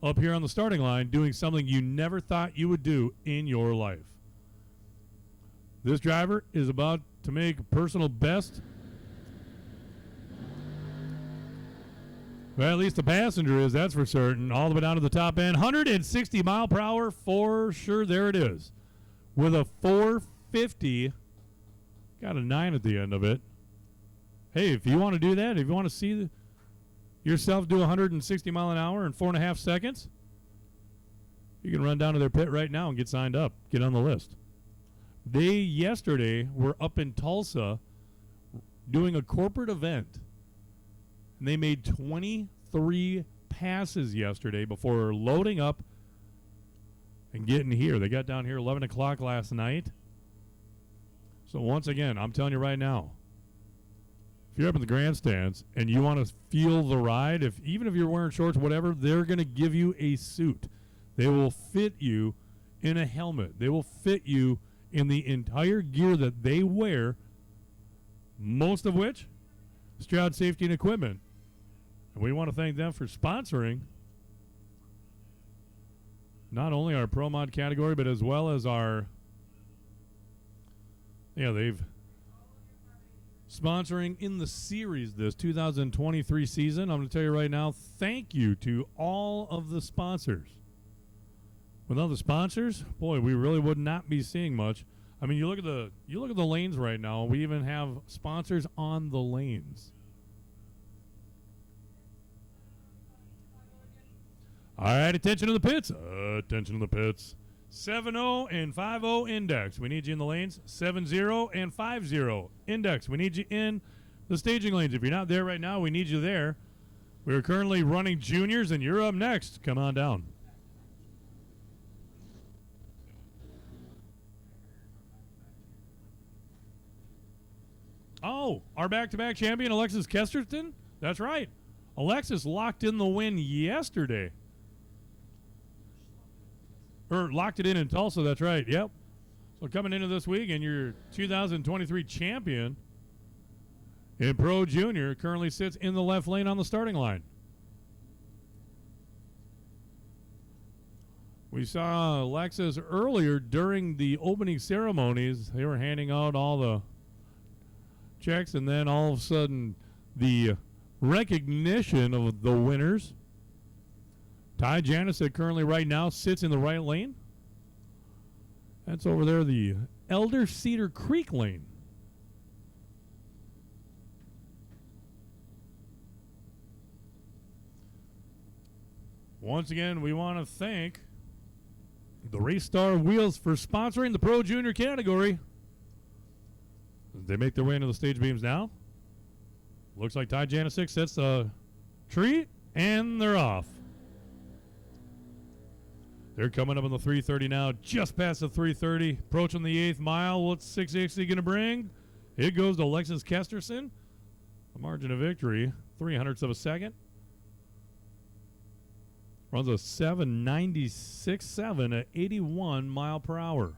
up here on the starting line doing something you never thought you would do in your life. This driver is about to make a personal best. Well, at least the passenger is, that's for certain. All the way down to the top end. 160 mile per hour for sure. There it is. With a 450. Got a 9 at the end of it. Hey, if you want to do that, if you want to see yourself do 160 mile an hour in 4.5 seconds, you can run down to their pit right now and get signed up. Get on the list. They yesterday were up in Tulsa doing a corporate event. And they made 23 passes yesterday before loading up and getting here. They got down here 11 o'clock last night. So once again, I'm telling you right now, if you're up in the grandstands and you want to feel the ride, even if you're wearing shorts, whatever, they're going to give you a suit. They will fit you in a helmet. They will fit you in the entire gear that they wear, most of which Stroud Safety and Equipment. And we want to thank them for sponsoring not only our Pro Mod category, but as well as our, they've sponsoring in the series this 2023 season. I'm going to tell you right now, thank you to all of the sponsors. Without the sponsors, boy, we really would not be seeing much. I mean, you look at the lanes right now. We even have sponsors on the lanes. All right, attention to the pits. Attention to the pits. 7-0 and 5-0 index. We need you in the lanes. 7-0 and 5-0 index. We need you in the staging lanes. If you're not there right now, we need you there. We're currently running juniors, and you're up next. Come on down. Oh, our back-to-back champion, Alexis Kesterton? That's right. Alexis locked in the win yesterday. Or locked it in Tulsa, that's right, yep. So coming into this week, and your 2023 champion in Pro Junior currently sits in the left lane on the starting line. We saw Alexis earlier during the opening ceremonies. They were handing out all the checks, and then all of a sudden the recognition of the winners. Ty Janis, that currently right now sits in the right lane. That's over there, the Elder Cedar Creek lane. Once again, we want to thank the Race Star Wheels for sponsoring the Pro Junior category. They make their way into the stage beams now. Looks like Ty Janisic sets the tree, and they're off. They're coming up on the 330 now, just past the 330, approaching the 8th mile. What's 660 going to bring? It goes to Alexis Kesterson. A margin of victory, 0.03 of a second. Runs a 7.96.7 at 81 mile per hour.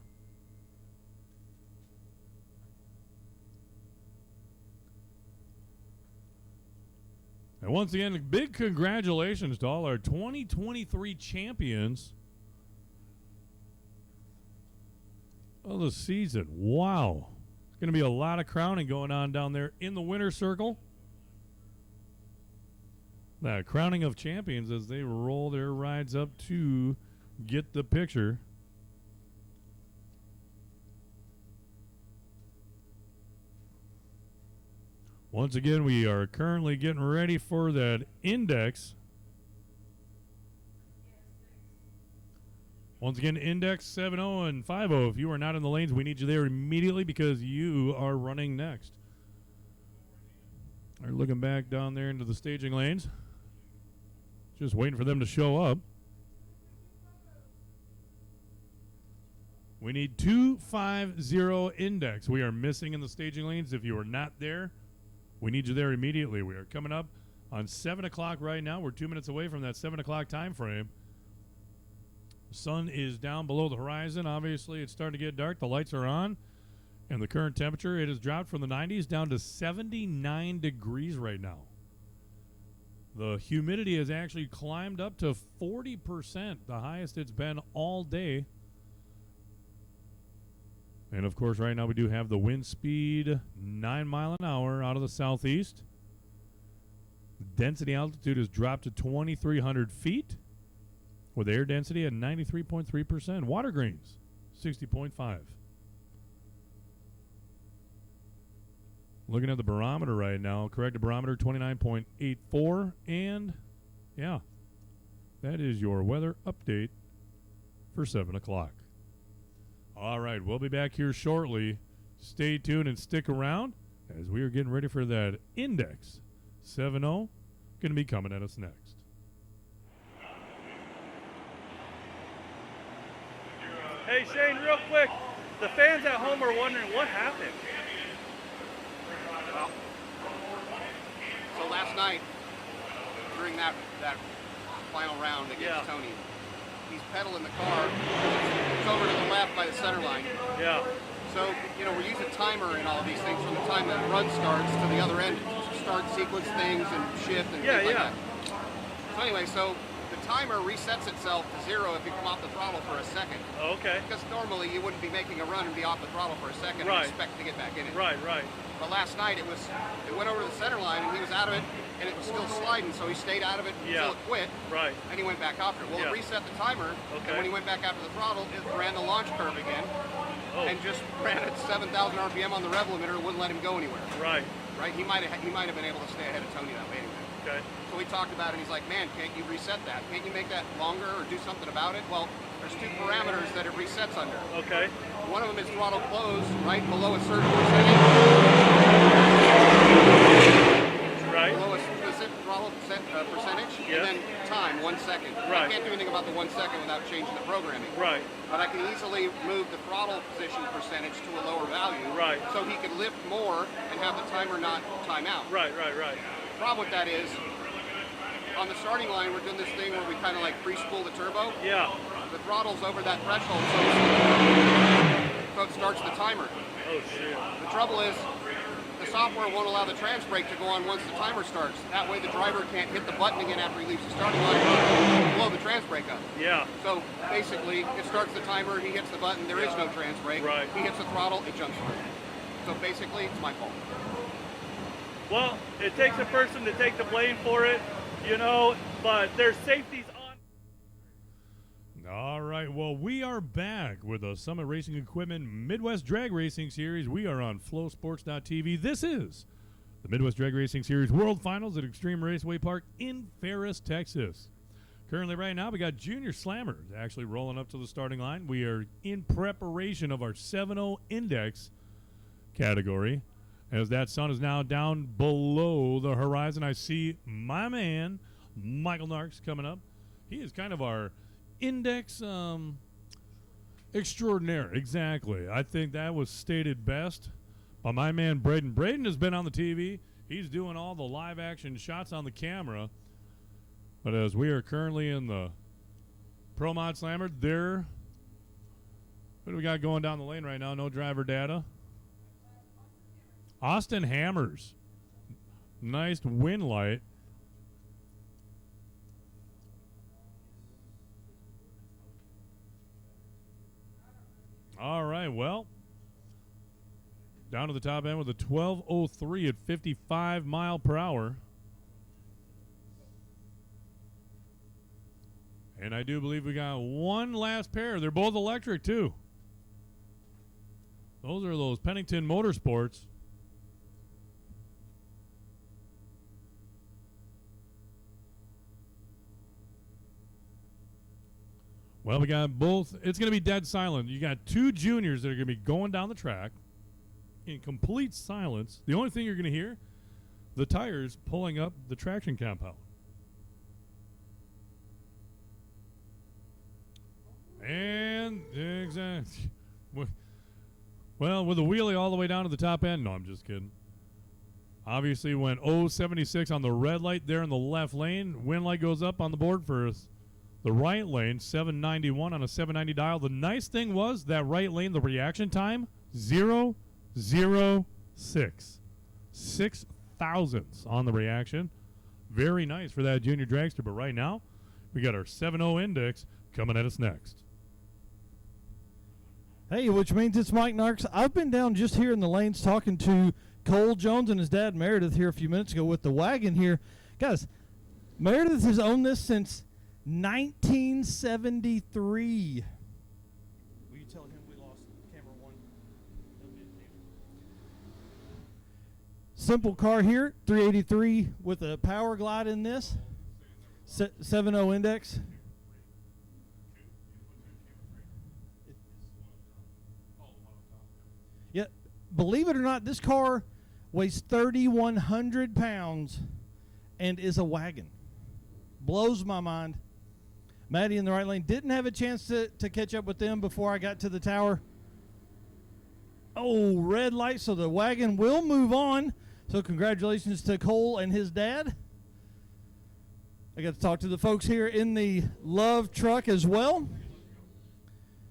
And once again, big congratulations to all our 2023 champions of the season. Wow. It's going to be a lot of crowning going on down there in the winner's circle. That crowning of champions as they roll their rides up to get the picture. Once again, we are currently getting ready for that index. Once again, index 7-0 and 5-0. If you are not in the lanes, we need you there immediately because you are running next. They're looking back down there into the staging lanes. Just waiting for them to show up. We need 250 index. We are missing in the staging lanes. If you are not there, we need you there immediately. We are coming up on 7 o'clock right now. We're 2 minutes away from that 7 o'clock time frame. Sun is down below the horizon. Obviously, it's starting to get dark. The lights are on. And the current temperature, it has dropped from the 90s down to 79 degrees right now. The humidity has actually climbed up to 40%, the highest it's been all day. And, of course, right now we do have the wind speed 9 mile an hour out of the southeast. Density altitude has dropped to 2,300 feet with air density at 93.3%. Water grains, 60.5. Looking at the barometer right now, corrected barometer 29.84. And, yeah, that is your weather update for 7 o'clock. All right, we'll be back here shortly. Stay tuned and stick around as we are getting ready for that index 7-0. Going to be coming at us next. Hey, Shane, real quick. The fans at home are wondering what happened. Well, so last night, during that final round against Tony, he's pedaling the car. It's over to the left by the center line. Yeah. So, you know, we're using timer and all of these things from the time that run starts to the other end. Start sequence things and shift and things like that. So anyway, so the timer resets itself to 0 if you come off the throttle for a second. Oh, okay. Because normally you wouldn't be making a run and be off the throttle for a second and expect to get back in it. Right. But last night it went over to the center line and he was out of it and it was still sliding, so he stayed out of it until it quit. Right. And he went back after it. Well, it reset the timer, and when he went back after the throttle, it ran the launch curve again and just ran at 7,000 RPM on the rev limiter. It wouldn't let him go anywhere. Right. He might have been able to stay ahead of Tony that way anyway. Okay. So we talked about it, and he's like, man, can't you reset that? Can't you make that longer or do something about it? Well, there's 2 parameters that it resets under. Okay. One of them is throttle close, right below a certain percentage. Right. Below a specific throttle percentage, and then time, 1 second. I can't do anything about the 1 second without changing the programming. Right. But I can easily move the throttle position percentage to a lower value. Right. So he could lift more and have the timer not time out. Right. The problem with that is, on the starting line, we're doing this thing where we kind of like pre-spool the turbo. Yeah. The throttle's over that threshold, so it starts the timer. Oh, shit. The trouble is, the software won't allow the trans brake to go on once the timer starts. That way the driver can't hit the button again after he leaves the starting line and blow the trans brake up. Yeah. So basically, it starts the timer, he hits the button, there is no trans brake. Right. He hits the throttle, it jumps through. So basically, it's my fault. Well, it takes a person to take the blame for it, you know, but there's safeties on. All right, well, we are back with the Summit Racing Equipment Midwest Drag Racing Series. We are on flowsports.tv. This is the Midwest Drag Racing Series World Finals at Extreme Raceway Park in Ferris, Texas. Currently, right now, we got Junior Slammers actually rolling up to the starting line. We are in preparation of our 7-0 Index category. As that sun is now down below the horizon, I see my man, Michael Narks, coming up. He is kind of our Index extraordinaire. Exactly. I think that was stated best by my man Braden. Braden has been on the TV. He's doing all the live action shots on the camera. But as we are currently in the Pro Mod Slammer, what do we got going down the lane right now? No driver data. Austin Hammers. Nice wind light. All right, well, down to the top end with a 12:03 at 55 mile per hour. And I do believe we got one last pair. They're both electric, too. Those are those Pennington Motorsports. Well, we got both. It's going to be dead silent. You got two juniors that are going to be going down the track in complete silence. The only thing you're going to hear, the tires pulling up the traction compound. And exactly. Well, with a wheelie all the way down to the top end. No, I'm just kidding. Obviously went 0.76 on the red light there in the left lane. Wind light goes up on the board for the right lane, 791 on a 790 dial. The nice thing was that right lane, the reaction time, 0.006. 6 thousandths on the reaction. Very nice for that junior dragster. But right now, we got our 7-0 Index coming at us next. Hey, which means it's Mike Narks. I've been down just here in the lanes talking to Cole Jones and his dad Meredith here a few minutes ago with the wagon here. Guys, Meredith has owned this since 1973. Will you tell him we lost camera one? Simple car here, 383 with a power glide in this. 7.0 Index. Yeah, believe it or not, this car weighs 3,100 pounds and is a wagon. Blows my mind. Maddie in the right lane didn't have a chance to catch up with them before I got to the tower. Oh, red light, so the wagon will move on. So congratulations to Cole and his dad. I got to talk to the folks here in the Love truck as well.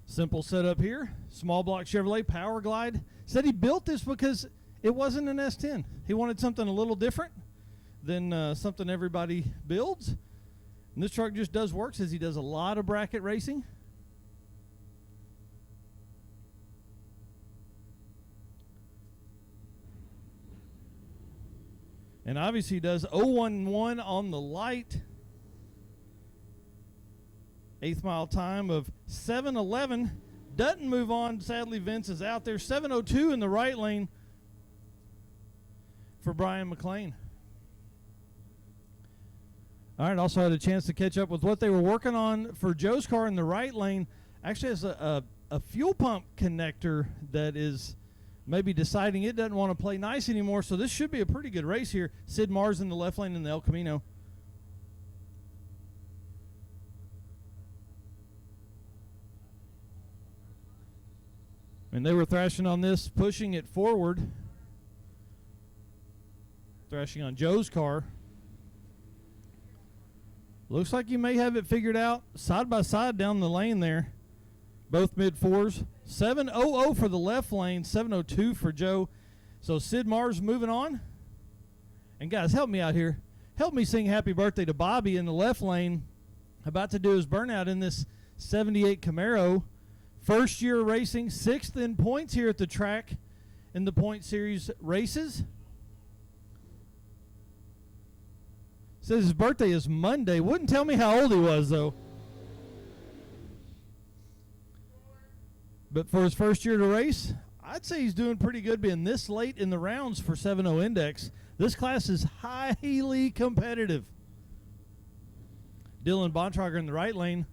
Simple setup here. Small block Chevrolet Power Glide. Said he built this because it wasn't an S10. He wanted something a little different than something everybody builds. And this truck just does work, says he does a lot of bracket racing. And obviously he does 011 on the light. 8th mile time of 7:11. Doesn't move on. Sadly, Vince is out there. 7:02 in the right lane for Brian McLean. All right, also had a chance to catch up with what they were working on for Joe's car in the right lane. Actually has a fuel pump connector that is maybe deciding it doesn't want to play nice anymore, so this should be a pretty good race here. Sid Mars in the left lane in the El Camino. And they were thrashing on this, pushing it forward. Thrashing on Joe's car. Looks like you may have it figured out side by side down the lane there. Both mid-4s. 7:00 for the left lane, 7:02 for Joe. So Sid Mars moving on. And guys, help me out here. Help me sing happy birthday to Bobby in the left lane. About to do his burnout in this 78 Camaro. First year racing, 6th in points here at the track in the Point Series races. Says his birthday is Monday. Wouldn't tell me how old he was, though. But for his first year to race, I'd say he's doing pretty good being this late in the rounds for 7.0 Index. This class is highly competitive. Dylan Bontrager in the right lane.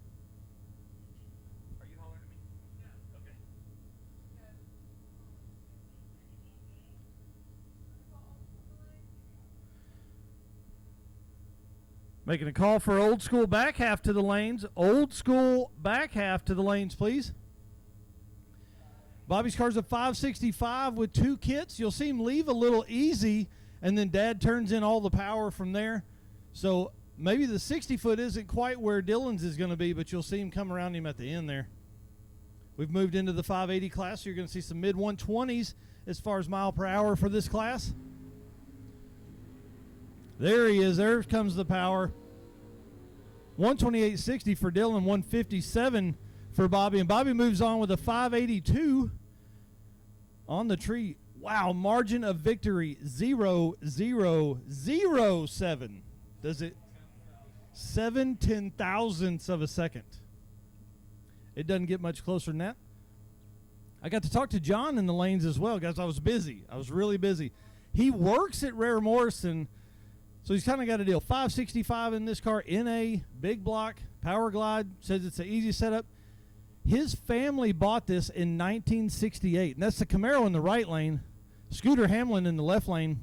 Are you hollering at me? Yeah. Okay. Making a call for old school back half to the lanes. Old school back half to the lanes, please. Bobby's car's a 565 with 2 kits. You'll see him leave a little easy, and then Dad turns in all the power from there. So maybe the 60-foot isn't quite where Dylan's is going to be, but you'll see him come around him at the end there. We've moved into the 580 class, so you're going to see some mid-120s as far as mile per hour for this class. There he is. There comes the power. 128.60 for Dylan, 157 for Bobby. And Bobby moves on with a 582 on the tree. Wow, margin of victory, 0.0007. Does it? 7/10,000ths of a second. It doesn't get much closer than that. I got to talk to John in the lanes as well, guys. I was busy. I was really busy. He works at Rare Morrison, so he's kind of got a deal. 565 in this car, NA, big block, power glide, says it's an easy setup. His family bought this in 1968, and that's the Camaro in the right lane. Scooter Hamlin in the left lane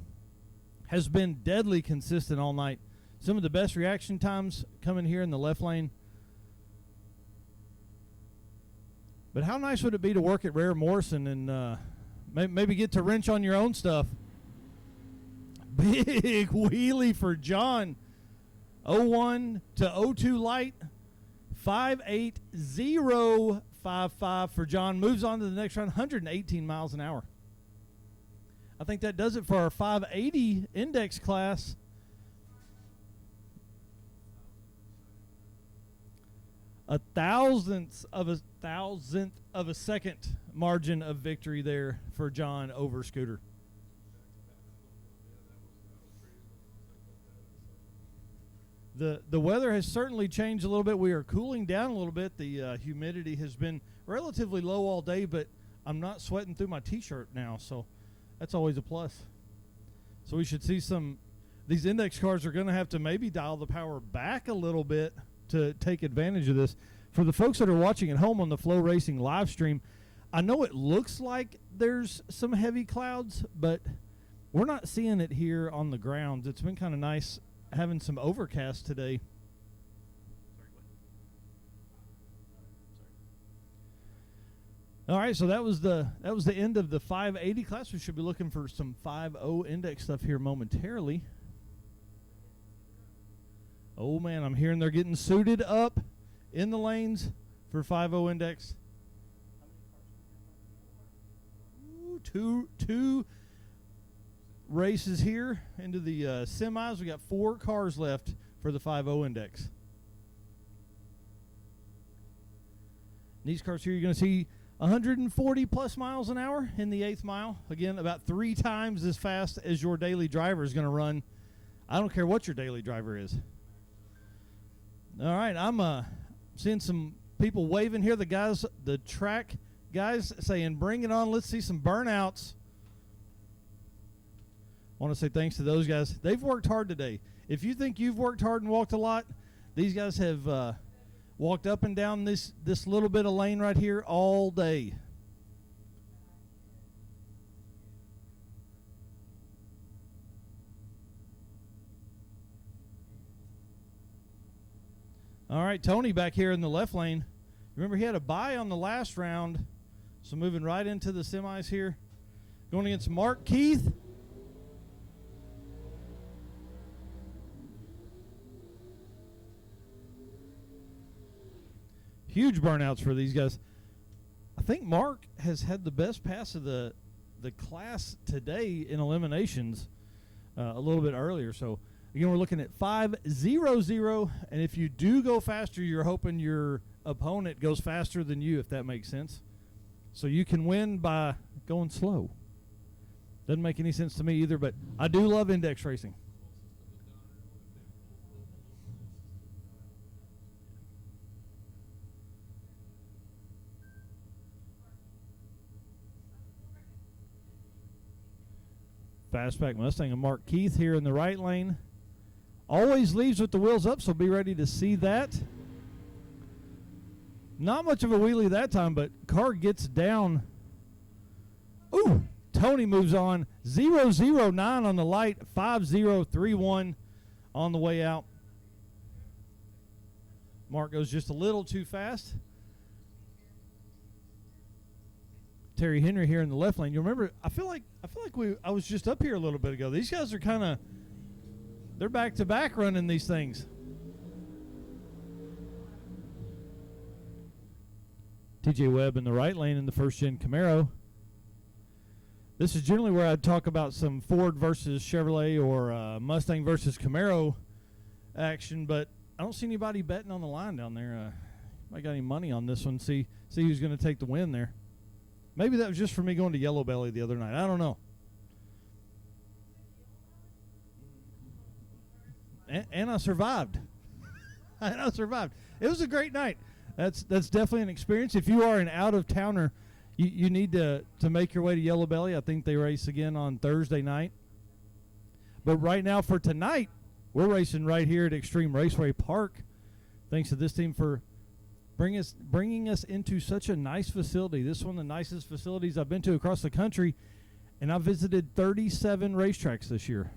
has been deadly consistent all night. Some of the best reaction times coming here in the left lane. But how nice would it be to work at Rare Morrison and maybe get to wrench on your own stuff? Big wheelie for John. 01 to 02 light. 58055 for John. Moves on to the next round, 118 miles an hour. I think that does it for our 580 Index class. A thousandth of a second margin of victory there for John over Scooter. The weather has certainly changed a little bit. We are cooling down a little bit. The humidity has been relatively low all day, but I'm not sweating through my t-shirt now, so that's always a plus. So we should see these Index cars are going to have to maybe dial the power back a little bit to take advantage of this. For the folks that are watching at home on the Flow Racing live stream, I know it looks like there's some heavy clouds, but we're not seeing it here on the grounds. It's been kind of nice having some overcast today. All right, so that was the end of the 580 class. We should be looking for some 5.0 Index stuff here momentarily. Oh, man, I'm hearing they're getting suited up in the lanes for 5.0 Index. Ooh, two races here into the semis. We got 4 cars left for the 5.0 Index. These cars here, you're going to see 140 plus miles an hour in the 8th mile. Again, about 3 times as fast as your daily driver is going to run. I don't care what your daily driver is. All right, I'm seeing some people waving here. The track guys saying, bring it on. Let's see some burnouts. I want to say thanks to those guys. They've worked hard today. If you think you've worked hard and walked a lot, these guys have walked up and down this little bit of lane right here all day. All right, Tony back here in the left lane. Remember, he had a bye on the last round, so moving right into the semis here. Going against Mark Keith. Huge burnouts for these guys. I think Mark has had the best pass of the class today in eliminations a little bit earlier. So, again, we're looking at 5.00, and if you do go faster, you're hoping your opponent goes faster than you, if that makes sense. So you can win by going slow. Doesn't make any sense to me either, but I do love Index racing. Fastback Mustang and Mark Keith here in the right lane. Always leaves with the wheels up, so be ready to see that. Not much of a wheelie that time, but car gets down. Ooh, Tony moves on. 009 on the light, 5031 on the way out. Mark goes just a little too fast. Terry Henry here in the left lane. You remember? I feel like I was just up here a little bit ago. These guys are kind of, they're back to back running these things. TJ Webb in the right lane in the first gen Camaro. This is generally where I'd talk about some Ford versus Chevrolet or Mustang versus Camaro action, but I don't see anybody betting on the line down there. I got any money on this one? See who's going to take the win there. Maybe that was just for me going to Yellow Belly the other night. I don't know. And I survived. I survived. It was a great night. That's definitely an experience. If you are an out-of-towner, you need to make your way to Yellow Belly. I think they race again on Thursday night. But right now for tonight, we're racing right here at Extreme Raceway Park. Thanks to this team for bringing us into such a nice facility. This is one of the nicest facilities I've been to across the country, and I've visited 37 racetracks this year.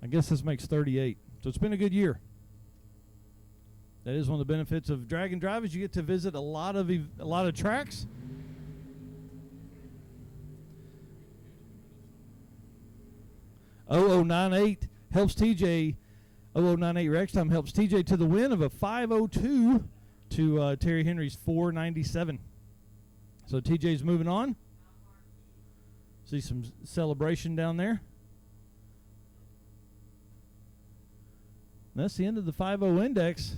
I guess this makes 38. So it's been a good year. That is one of the benefits of Drag and Drive is you get to visit a lot of tracks. .0098 helps TJ. 0098 Rex time helps TJ to the win of a 502 to Terry Henry's 497. So TJ's moving on. See some celebration down there. And that's the end of the 5-0 index.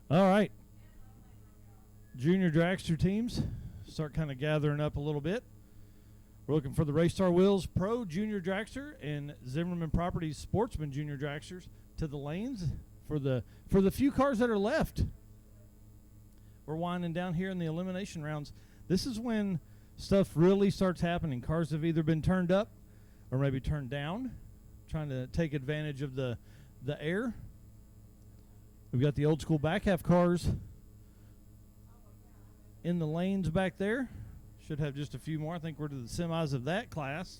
All right. Junior Dragster teams start kind of gathering up a little bit. We're looking for the Raystar Wheels Pro Junior Dragster and Zimmerman Properties Sportsman Junior Dragsters to the lanes for the few cars that are left. We're winding down here in the elimination rounds. This is when stuff really starts happening. Cars have either been turned up or maybe turned down, trying to take advantage of the air. We've got the old school back half cars in the lanes back there. Should have just a few more. I think we're to the semis of that class.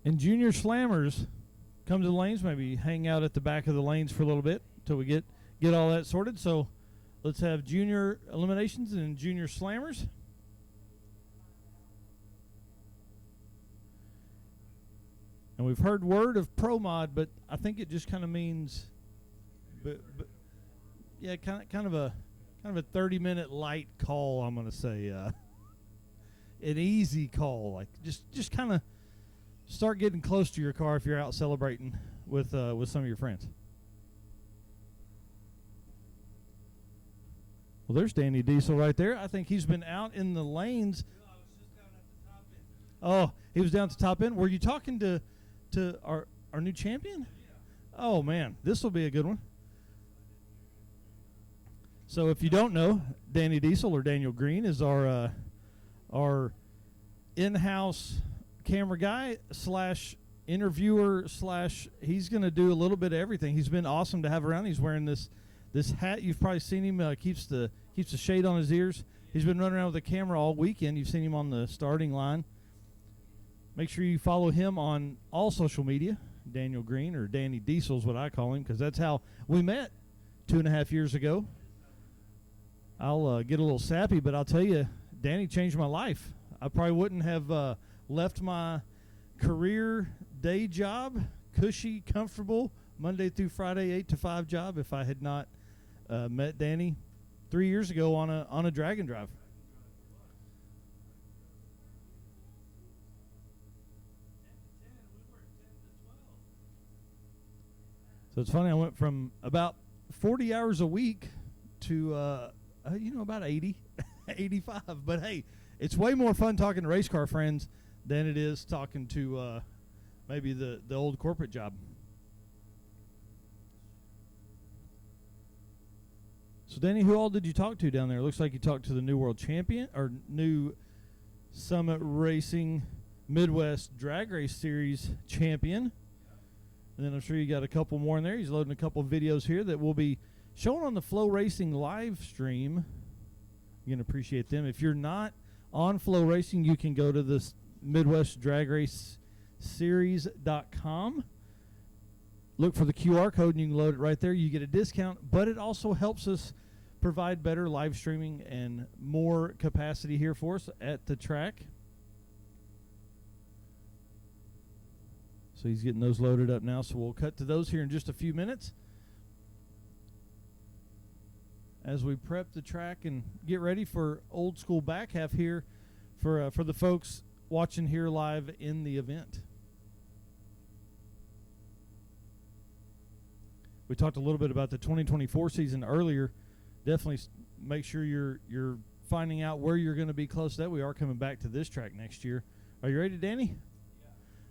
And junior slammers come to the lanes, maybe hang out at the back of the lanes for a little bit until we get all that sorted. So let's have junior eliminations and junior slammers. And we've heard word of Pro Mod, but I think it just kind of means, yeah, kind of a 30-minute light call. I'm gonna say, an easy call, like just kind of start getting close to your car if you're out celebrating with some of your friends. Well, there's Danny Diesel right there. I think he's been out in the lanes. No, I was just down at the top end. Oh, he was down at the top end. Were you talking to our new champion? Yeah. Oh man, this will be a good one. So if you don't know, Danny Diesel or Daniel Green is our in-house camera guy / interviewer / he's going to do a little bit of everything. He's been awesome to have around. He's wearing this hat. You've probably seen him. Keeps the shade on his ears. He's been running around with a camera all weekend. You've seen him on the starting line. Make sure you follow him on all social media. Daniel Green, or Danny Diesel is what I call him, because that's how we met 2.5 years ago. I'll get a little sappy, but I'll tell you, Danny changed my life. I probably wouldn't have left my career day job, cushy, comfortable, Monday through Friday, 8 to 5 job if I had not Met Danny 3 years ago on a drag and drive. So it's funny, I went from about 40 hours a week to, about 80, 85. But, hey, it's way more fun talking to race car friends than it is talking to maybe the old corporate job. So, Danny, who all did you talk to down there? It looks like you talked to the new world champion or new Summit Racing Midwest Drag Race Series champion. And then I'm sure you got a couple more in there. He's loading a couple of videos here that will be shown on the Flow Racing live stream. You're going to appreciate them. If you're not on Flow Racing, you can go to this Midwest Drag Race Series.com. Look for the QR code and you can load it right there. You get a discount, but it also helps us provide better live streaming and more capacity here for us at the track. So he's getting those loaded up now, so we'll cut to those here in just a few minutes as we prep the track and get ready for old school back half here for the folks watching here live in the event. We talked a little bit about the 2024 season earlier. Definitely make sure you're finding out where you're going to be close to that. We are coming back to this track next year. Are you ready, Danny?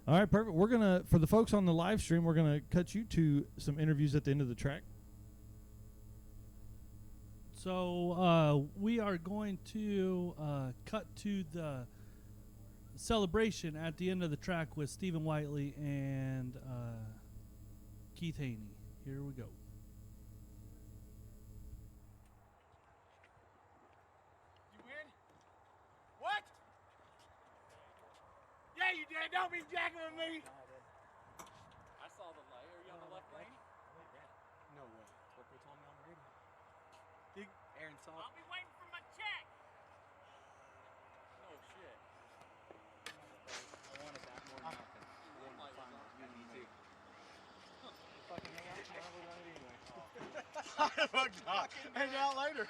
All right, perfect. We're going to, for the folks on the live stream, we're going to cut you to some interviews at the end of the track. So we are going to cut to the celebration at the end of the track with Stephen Whiteley and Keith Haney. Here we go. You win? What? Yeah, you did. Don't be jacking with me. I saw the light. Are you on the left lane? No way. What they told me on the radio. Aaron saw it. I'll be waiting for my check. No shit. I wanted that more than nothing. Me too. Fucking hang out tomorrow. We're done it anyway. Hang out later.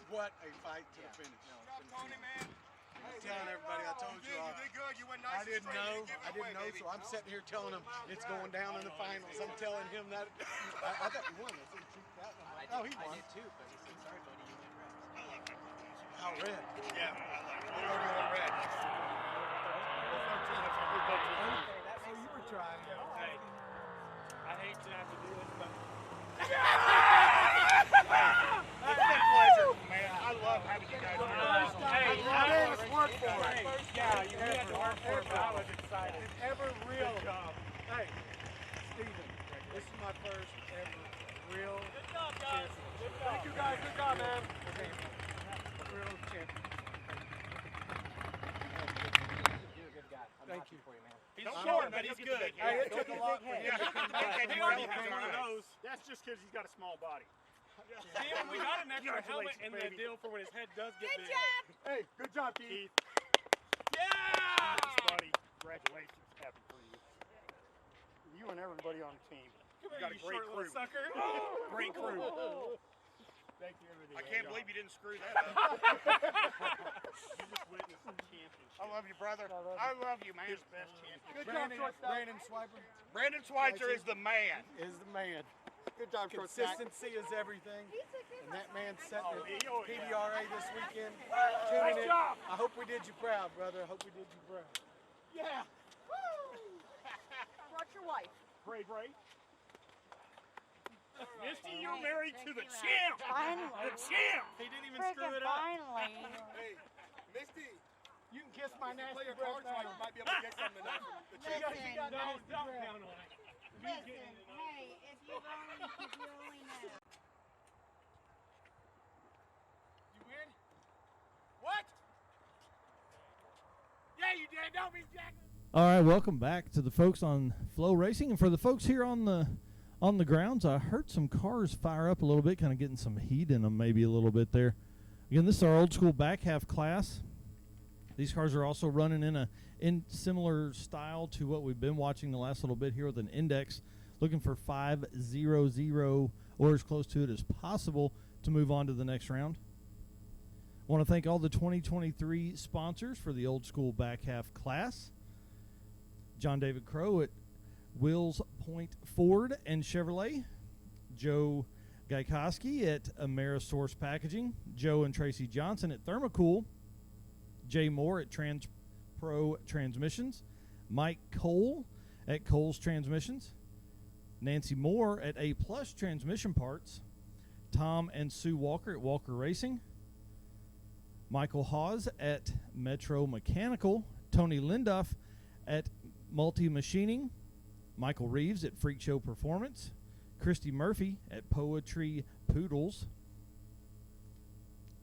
What a fight to the finish. Tony, man. Telling everybody I told you. You did good. You went nice. I didn't know, so I'm sitting here telling him it's going down in the finals. I'm telling him that. I thought you won. I said, shoot that one. Oh, he won. I did too, but he said, sorry, buddy, you went red. Oh, red. Yeah. I went red. So you were trying. Hey, I hate to have to do this, but. It's been a pleasure, man. I love having you guys here. Hey, I had to work for it. Yeah, you had to work for it, but I was excited. Ever real job. Hey, Steven, this is my first ever real championship. Thank you guys. Good job, man. Real champion. You're a good guy. Thank you. He's short, but he's good. Hey, it took a lot for him. That's just because he's got a small body. Steven, we got an extra helmet in the deal for when his head does get big. Good job! Hey, good job, Keith. Yeah! Thanks, buddy. Congratulations. Happy for you. You and everybody on the team. You got a great crew. Sucker. Great crew. Thank you, everything. I can't believe you didn't screw that up. You just witnessed the championship. I love you, brother. I love you, man. His best champion. Good job, Brandon Swiper. Brandon Schweitzer is the man. Is the man. Good job, consistency is everything. And that man set the PDRA this weekend. Nice job. I hope we did you proud, brother. I hope we did you proud. Yeah. Woo! Brought your wife. Brave, right? Misty, you're married to the champ. Finally. The champ. He didn't even screw it up. Finally. Hey, Misty, you can kiss my nasty breath now. You might be able to get something tonight from the champ. Don't count on it. Listen, hey, if you only know. You win? What? Yeah, you did. Don't be jacking. All right, welcome back to the folks on Flow Racing, and for the folks here on the grounds, I heard some cars fire up a little bit, kind of getting some heat in them, maybe a little bit there. Again, this is our old school back half class. These cars are also running in similar style to what we've been watching the last little bit here with an index. looking for 500 or as close to it as possible to move on to the next round. I want to thank all the 2023 sponsors for the old school back half class. John David Crow at Wills Point Ford and Chevrolet. Joe Gaikoski at Amerisource Packaging. Joe and Tracy Johnson at Thermocool. Jay Moore at TransPro Transmissions. Mike Cole at Cole's Transmissions. Nancy Moore at A Plus Transmission Parts. Tom and Sue Walker at Walker Racing. Michael Hawes at Metro Mechanical. Tony Linduff at Multi Machining. Michael Reeves at Freak Show Performance. Christy Murphy at Poetry Poodles.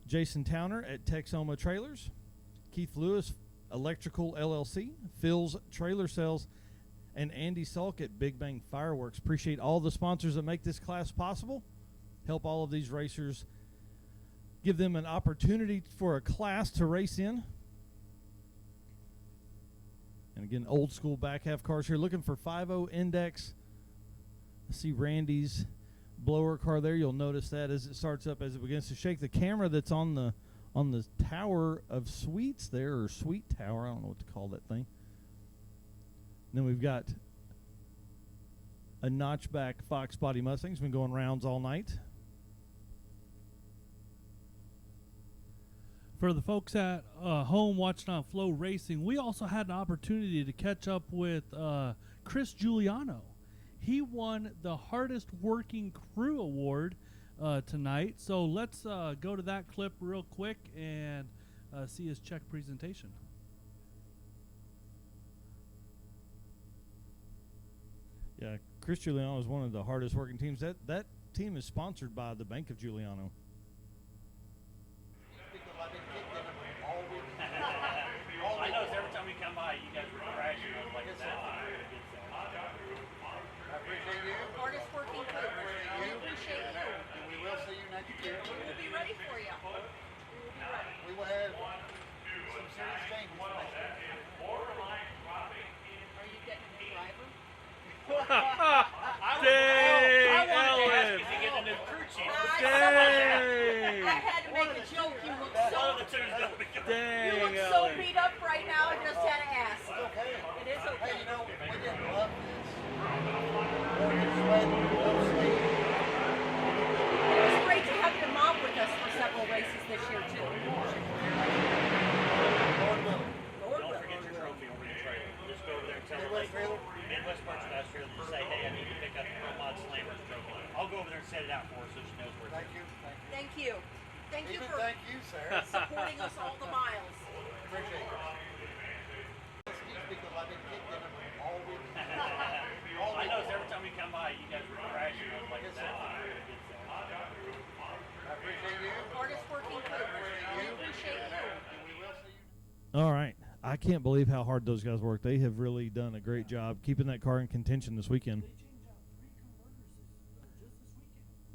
Jason Towner at Texoma Trailers. Keith Lewis, Electrical LLC. Phil's Trailer Sales. And Andy Salk at Big Bang Fireworks. Appreciate all the sponsors that make this class possible. Help all of these racers. Give them an opportunity for a class to race in. And again, old school back half cars here. Looking for 5.0 index. I see Randy's blower car there. You'll notice that as it starts up, as it begins to shake. The camera that's on the tower of suites there, or suite tower, I don't know what to call that thing. And then we've got a notchback Fox body Mustang. It's been going rounds all night. For the folks at home watching on Flow Racing, we also had an opportunity to catch up with Chris Giuliano. He won the hardest working crew award tonight. So let's go to that clip real quick and see his check presentation. Yeah, Chris Giuliano is one of the hardest working teams. That team is sponsored by the Bank of Giuliano. I notice every time we come by, you guys were crashing. I was like, that's I appreciate you. Hardest working crew. We appreciate you. And we will see you next year. We'll be ready for you. We will be ready. We will have some serious changes next year. Are you getting a new driver? Dang, Ellen. Is he getting a new crew chief? Dang. I had to make a joke. You look so Dang, you look so beat up right now. I just had to ask. It's okay. It is okay. Hey, you know, we didn't love this. It's sweat, no sleep. It was great to have your mom with us for several races this year too. Lord willing. Don't forget your trophy over the trailer. Just go over there and tell them, like, Midwest Merchandise Trailer, just say, hey, I need to pick up the Pro Mod Slammers trophy. I'll go over there and set it out for her so she knows where it's at. Thank you. Thank you for Thank you, Sarah. supporting us all the miles. Appreciate it. Excuse me, because I've been kicked in them all week. I notice every time we come by, you guys were crashing. I was like, that's I appreciate you. Hardest working crew. We appreciate you. And we will see you. All right. I can't believe how hard those guys work. They have really done a great job keeping that car in contention this weekend.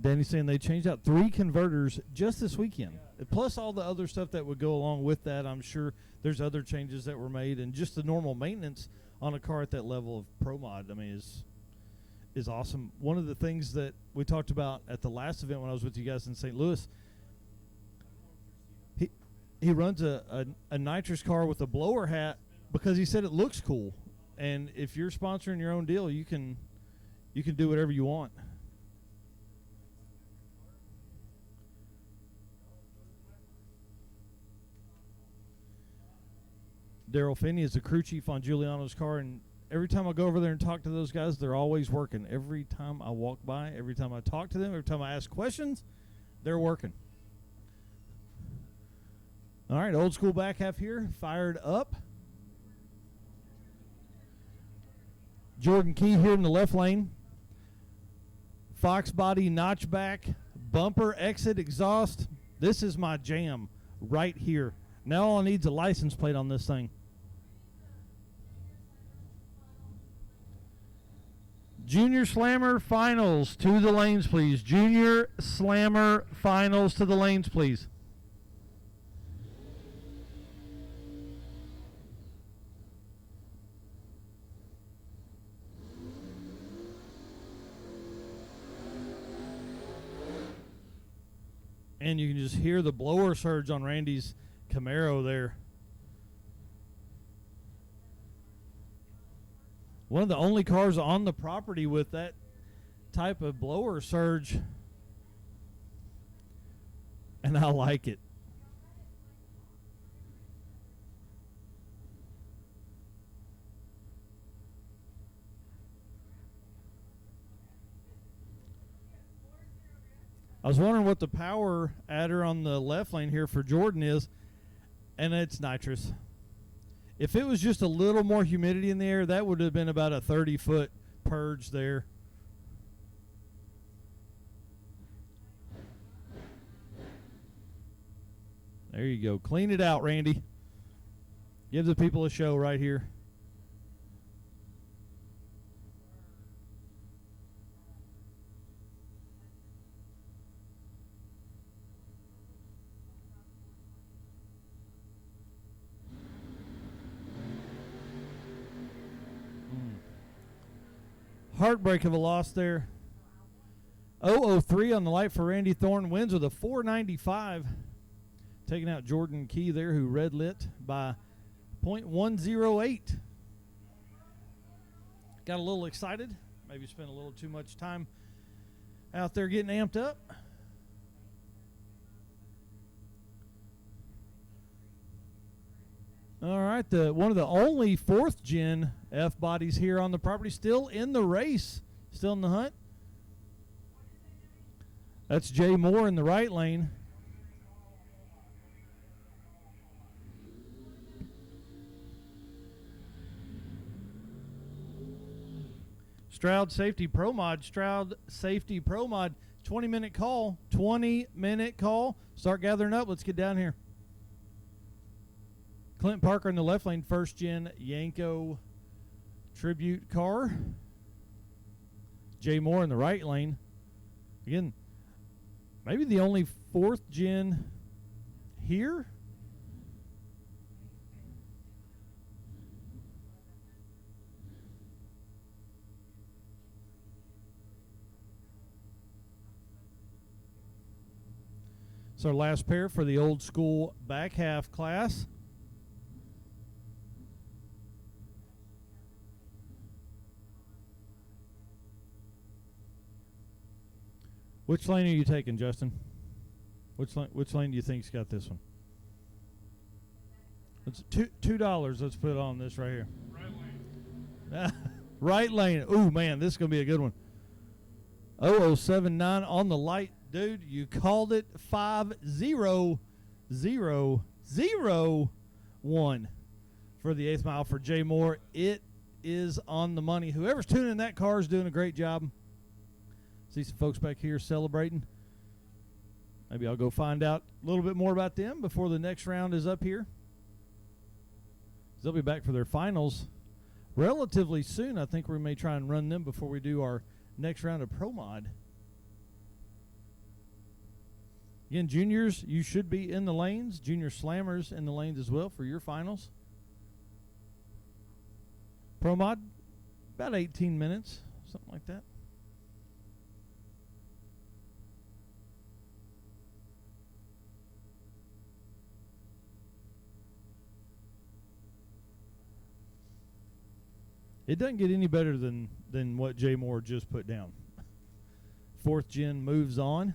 Danny's saying they changed out 3 converters just this weekend. Plus all the other stuff that would go along with that. I'm sure there's other changes that were made, and just the normal maintenance on a car at that level of Pro Mod, I mean, is awesome. One of the things that we talked about at the last event when I was with you guys in St. Louis, he runs a nitrous car with a blower hat because he said it looks cool. And if you're sponsoring your own deal, you can do whatever you want. Daryl Finney is the crew chief on Giuliano's car, and every time I go over there and talk to those guys, they're always working. Every time I walk by, every time I talk to them, every time I ask questions, they're working. All right, old school back half here, fired up. Jordan Key here in the left lane. Fox body, notchback, bumper, exit, exhaust. This is my jam right here. Now all I need is a license plate on this thing. Junior Slammer Finals to the lanes, please. Junior Slammer Finals to the lanes, please. And you can just hear the blower surge on Randy's Camaro there. One of the only cars on the property with that type of blower surge. And I like it. I was wondering what the power adder on the left lane here for Jordan is, and it's nitrous. If it was just a little more humidity in the air, that would have been about a 30-foot purge there. There you go. Clean it out, Randy. Give the people a show right here. Heartbreak of a loss there. 003 on the light for Randy Thorne. Wins with a 495. Taking out Jordan Key there, who red lit by .108. Got a little excited. Maybe spent a little too much time out there getting amped up. All right, one of the only 4th gen F bodies here on the property, still in the race, still in the hunt. That's Jay Moore in the right lane. Stroud Safety Pro Mod, 20-minute call, 20-minute call. Start gathering up. Let's get down here. Clint Parker in the left lane, 1st gen Yanko Tribute car. Jay Moore in the right lane. Again, maybe the only 4th gen here. It's our last pair for the old school back half class. Which lane are you taking, Justin? Which lane do you think's got this one? It's $2. Let's put it on this right here. Right lane. Right lane. Ooh, man, this is going to be a good one. 0079 on the light. Dude, you called it. 5001 for the 8th mile for Jay Moore. It is on the money. Whoever's tuning that car is doing a great job. See some folks back here celebrating. Maybe I'll go find out a little bit more about them before the next round is up here. They'll be back for their finals relatively soon. I think we may try and run them before we do our next round of Pro Mod. Again, juniors, you should be in the lanes. Junior slammers in the lanes as well for your finals. Pro Mod, about 18 minutes, something like that. It doesn't get any better than what Jay Moore just put down. 4th gen moves on.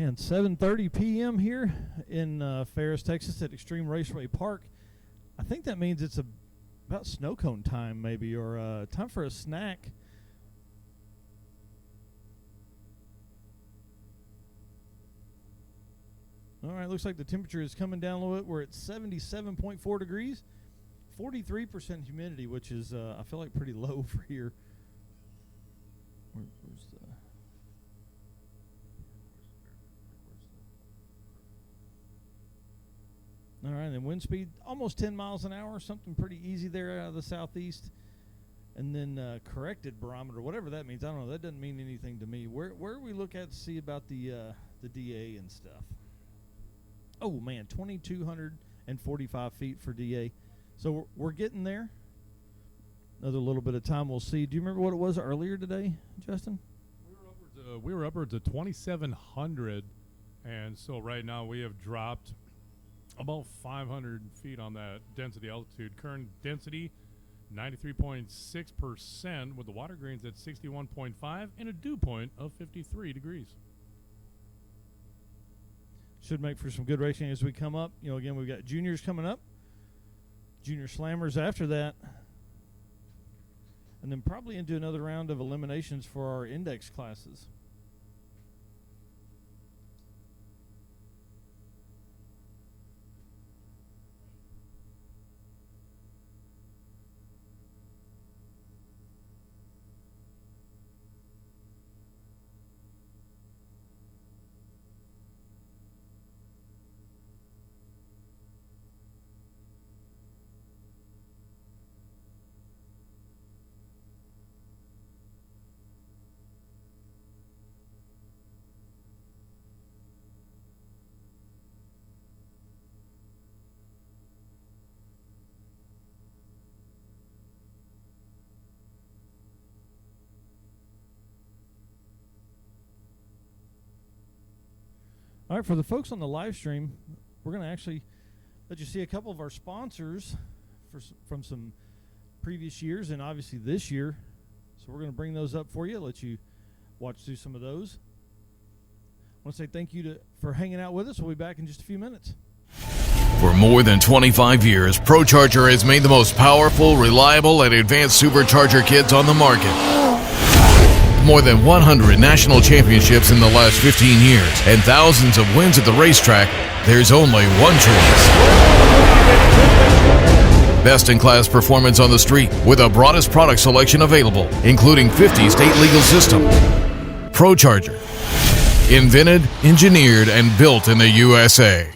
Man, 7:30 p.m. here in Ferris, Texas at Extreme Raceway Park. I think that means it's about snow cone time maybe, or time for a snack. All right, looks like the temperature is coming down a little bit. We're at 77.4 degrees, 43% humidity, which is, I feel like, pretty low for here. Where's the... All right, and wind speed almost 10 miles an hour, something pretty easy there out of the southeast. And then corrected barometer, whatever that means. I don't know. That doesn't mean anything to me. Where we look at to see about the DA and stuff? Oh, man, 2,245 feet for DA. So we're getting there. Another little bit of time we'll see. Do you remember what it was earlier today, Justin? We were upwards of 2,700, and so right now we have dropped about 500 feet on that density altitude. Current density 93.6% with the water grains at 61.5 and a dew point of 53 degrees. Should make for some good racing as we come up. You know, again, we've got juniors coming up, junior slammers after that, and then probably into another round of eliminations for our index classes. All right, for the folks on the live stream, we're going to actually let you see a couple of our sponsors from some previous years and obviously this year. So we're going to bring those up for you, let you watch through some of those. I want to say thank you for hanging out with us. We'll be back in just a few minutes. For more than 25 years, ProCharger has made the most powerful, reliable, and advanced supercharger kits on the market. More than 100 national championships in the last 15 years and thousands of wins at the racetrack, there's only one choice. Best-in-class performance on the street with the broadest product selection available, including 50 state legal system. ProCharger. Invented, engineered, and built in the USA.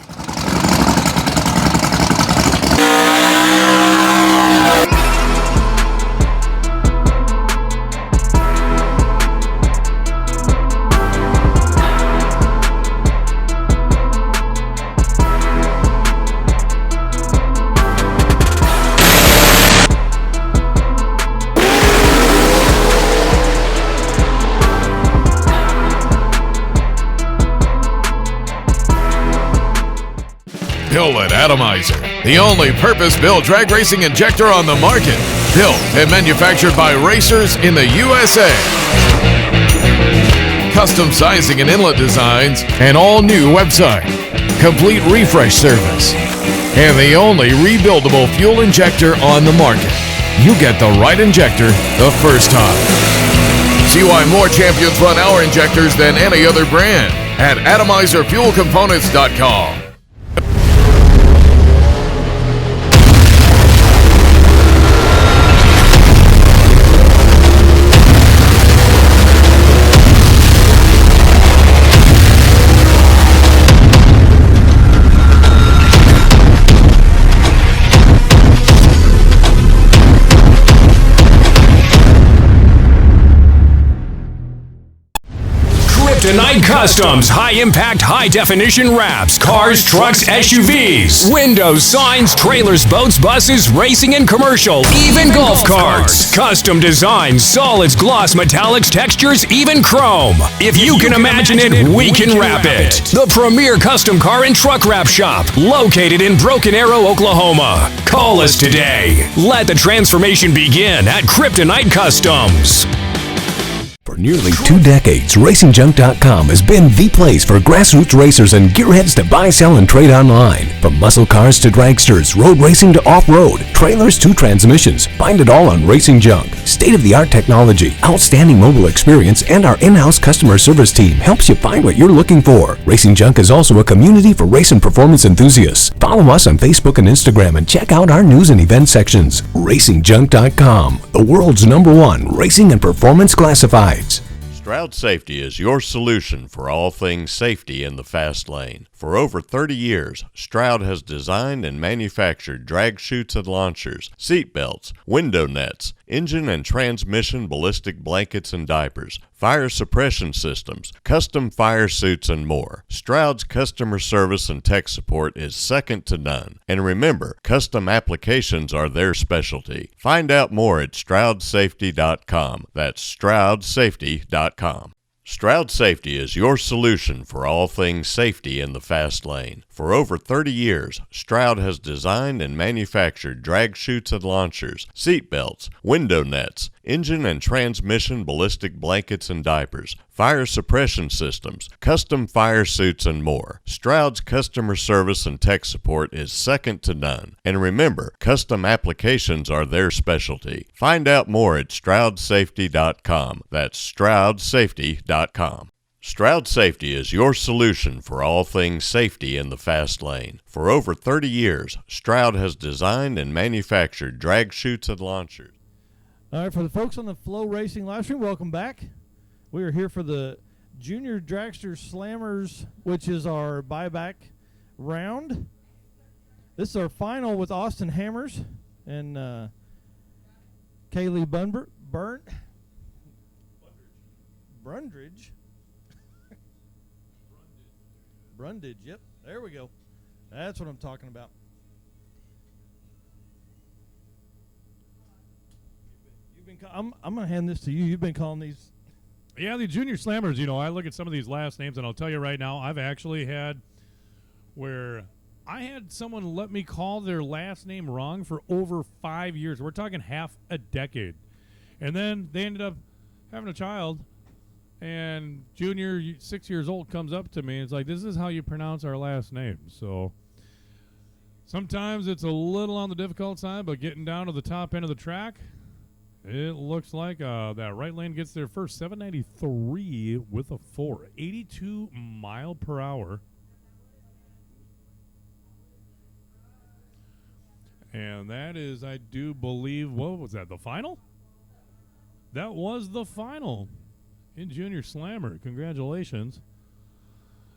Built Atomizer, the only purpose-built drag racing injector on the market. Built and manufactured by racers in the USA. Custom sizing and inlet designs, an all-new website, complete refresh service, and the only rebuildable fuel injector on the market. You get the right injector the first time. See why more champions run our injectors than any other brand at atomizerfuelcomponents.com. Kryptonite Customs, high-impact, high-definition wraps, cars, trucks, SUVs, windows, signs, trailers, boats, buses, racing and commercial, even golf carts. Custom designs, solids, gloss, metallics, textures, even chrome. If you can imagine it, we can wrap it. The premier custom car and truck wrap shop, located in Broken Arrow, Oklahoma. Call us today. Let the transformation begin at Kryptonite Customs. For For nearly 2 decades, RacingJunk.com has been the place for grassroots racers and gearheads to buy, sell, and trade online. From muscle cars to dragsters, road racing to off-road, trailers to transmissions, find it all on Racing Junk. State-of-the-art technology, outstanding mobile experience, and our in-house customer service team helps you find what you're looking for. Racing Junk is also a community for race and performance enthusiasts. Follow us on Facebook and Instagram and check out our news and event sections. RacingJunk.com, the world's #1 racing and performance classifieds. Stroud Safety is your solution for all things safety in the fast lane. For over 30 years, Stroud has designed and manufactured drag chutes and launchers, seat belts, window nets, engine and transmission ballistic blankets and diapers, fire suppression systems, custom fire suits, and more. Stroud's customer service and tech support is second to none. And remember, custom applications are their specialty. Find out more at StroudSafety.com. That's StroudSafety.com. Stroud Safety is your solution for all things safety in the fast lane. For over 30 years, Stroud has designed and manufactured drag chutes and launchers, seat belts, window nets, engine and transmission ballistic blankets and diapers, fire suppression systems, custom fire suits, and more. Stroud's customer service and tech support is second to none. And remember, custom applications are their specialty. Find out more at StroudSafety.com. That's StroudSafety.com. Stroud Safety is your solution for all things safety in the fast lane. For over 30 years, Stroud has designed and manufactured drag chutes and launchers. All right, for the folks on the Flow Racing live stream, welcome back. We are here for the Junior Dragster Slammers, which is our buyback round. This is our final with Austin Hammers and Kaylee Brundridge. Brundage, yep. There we go. That's what I'm talking about. I'm going to hand this to you. You've been calling these. Yeah, the Junior Slammers, you know, I look at some of these last names, and I'll tell you right now, I've actually had where I had someone let me call their last name wrong for over 5 years. We're talking half a decade. And then they ended up having a child. And Junior, 6 years old, comes up to me and it's like, this is how you pronounce our last name. So sometimes it's a little on the difficult side, but getting down to the top end of the track, it looks like that right lane gets there first. 793 with a 4. 82 mile per hour. And that is, I do believe, what was that, the final? That was the final. In Junior Slammer. Congratulations.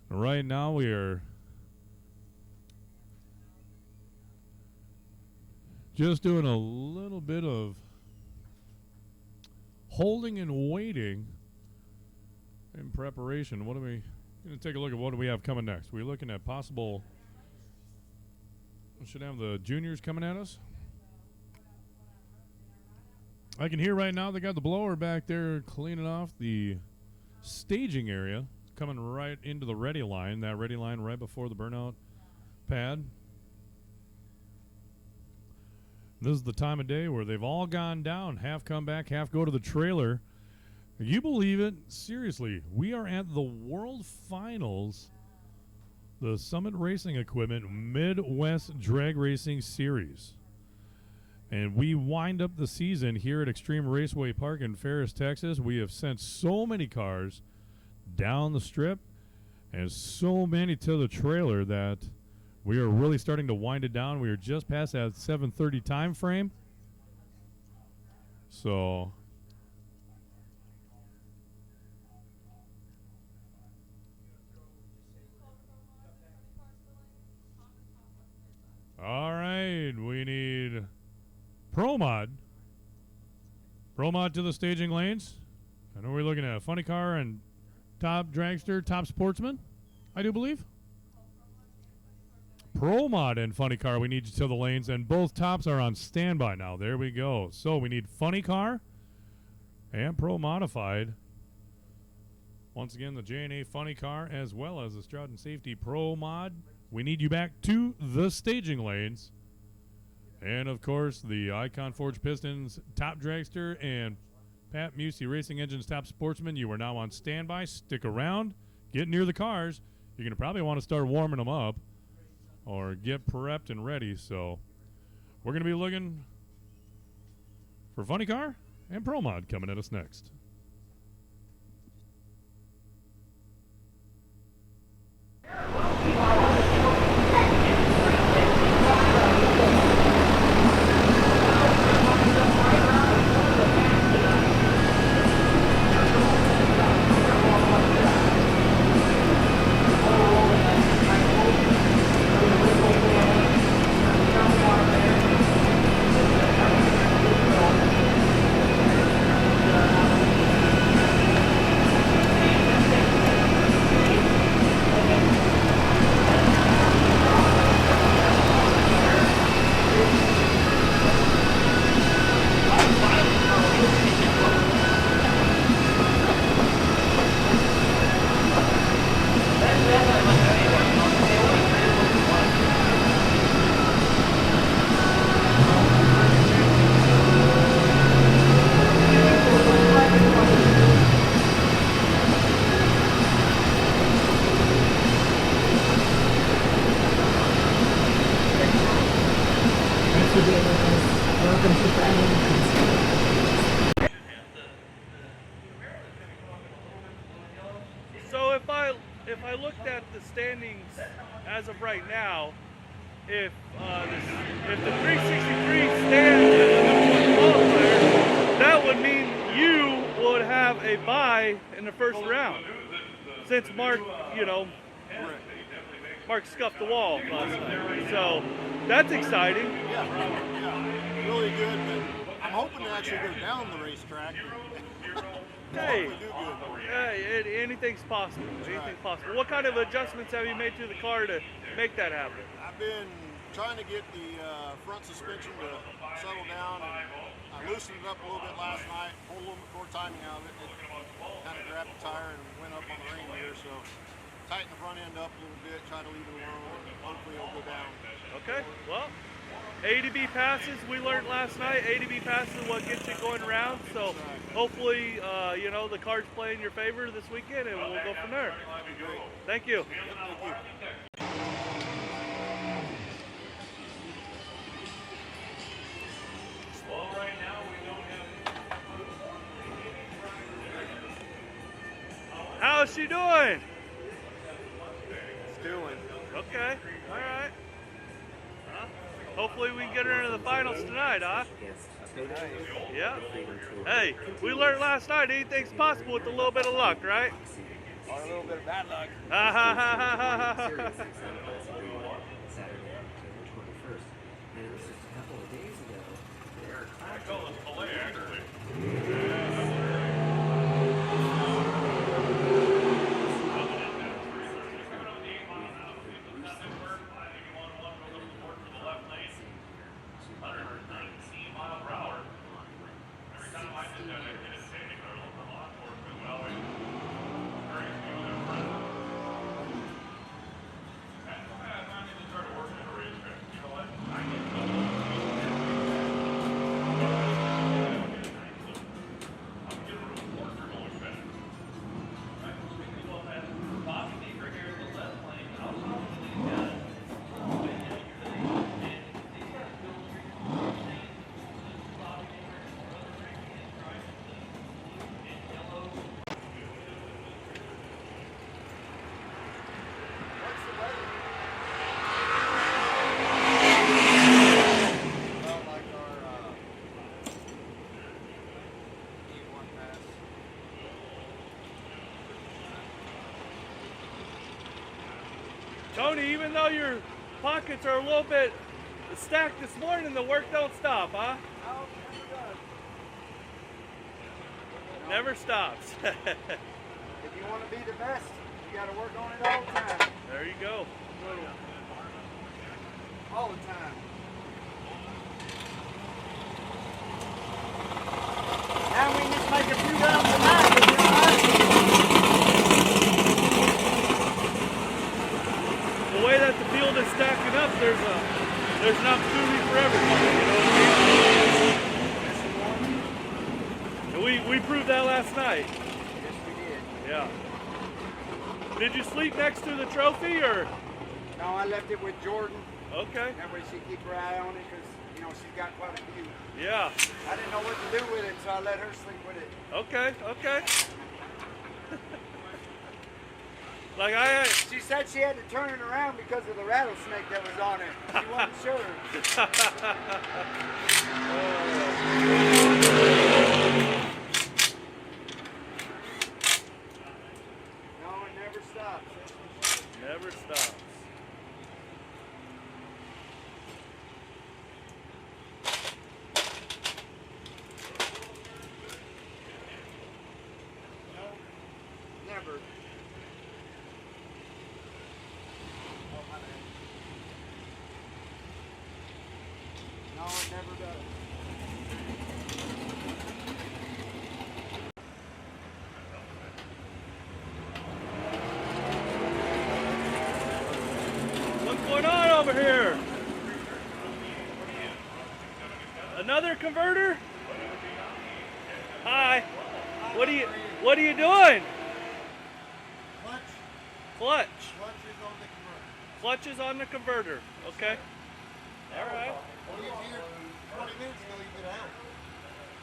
Right now we are just doing a little bit of holding and waiting in preparation. What are we going to take a look at? What do we have coming next? We're looking at possible. We should have the juniors coming at us. I can hear right now they got the blower back there cleaning off the staging area, coming right into the ready line, that ready line right before the burnout pad. This is the time of day where they've all gone down, half come back, half go to the trailer. You believe it? Seriously, we are at the World Finals, the Summit Racing Equipment Midwest Drag Racing Series. And we wind up the season here at Extreme Raceway Park in Ferris, Texas. We have sent so many cars down the strip and so many to the trailer that we are really starting to wind it down. We are just past that 7:30 time frame. So all right, we need Pro Mod to the staging lanes. I know we're looking at a funny car and top dragster, top sportsman, I do believe. Pro Mod and funny car, we need you to the lanes, and both tops are on standby now. There we go. So we need funny car and Pro Modified. Once again, the J&A funny car as well as the Stroud and Safety Pro Mod. We need you back to the staging lanes. And, of course, the Icon Forge Pistons, Top Dragster, and Pat Musey, Racing Engines Top Sportsman. You are now on standby. Stick around. Get near the cars. You're going to probably want to start warming them up or get prepped and ready. So we're going to be looking for Funny Car and Pro Mod coming at us next. So if I looked at the standings as of right now, if the 363 stands as the number one qualifier, that would mean you would have a bye in the first round. Since Mark, Mark scuffed the wall last night. So that's exciting. Yeah, really good. But I'm hoping to actually go down the racetrack. Hey, anything's possible. Anything's possible. What kind of adjustments have you made to the car to make that happen? I've been trying to get the front suspension to settle down, and I loosened it up a little bit last night, pulled a little bit more timing out of it. It kind of grabbed the tire and went up on the ring here, so tighten the front end up a little bit, try to leave it alone, and hopefully it'll go down. Okay, well, A to B passes, we learned last night, A to B passes is what gets it going around, so hopefully, the cards play in your favor this weekend, and we'll go from there. Thank you. Thank you. How's she doing? Doing. Okay, all right. Hopefully we can get her into the finals tonight, huh? Yeah. Hey, we learned last night anything's possible with a little bit of luck, right? Or a little bit of bad luck. Ha ha ha ha ha ha. Saturday, October 21st. And it was just a couple of days ago that Eric Tony, even though your pockets are a little bit stacked this morning, the work don't stop, huh? Never stops. If you want to be the best, you got to work on it all the time. There you go. All the time. Now we just make a few rounds tonight. The way that the field is stacking up, there's an opportunity for everybody. You know what I mean? And we night? Yes, we did. Yeah. Did you sleep next to the trophy, or? No, I left it with Jordan. Okay. That way she keep her eye on it, because, you know, she's got quite a few. Yeah. I didn't know what to do with it, so I let her sleep with it. Okay, okay. Like She said she had to turn it around because of the rattlesnake that was on it. She wasn't sure. No, it never stops. Never stops. Never. No, it never does. What's going on over here? Another converter? Hi. What are you doing? Clutch. Clutch is on the converter. Okay. All right.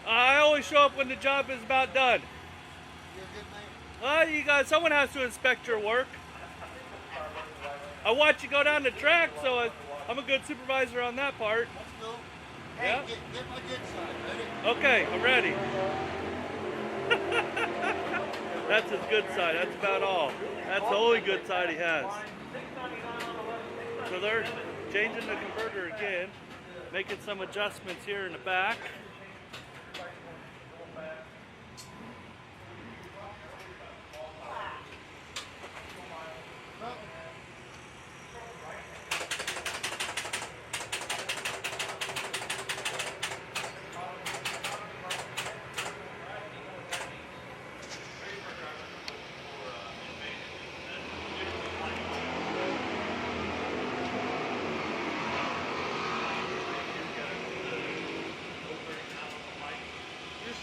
I always show up when the job is about done. You guys, someone has to inspect your work. I watch you go down the track, so I'm a good supervisor on that part. Yeah. Get my good side, ready? Okay, I'm ready. That's his good side. That's about all. That's the only good side he has. So they're changing the converter again, making some adjustments here in the back.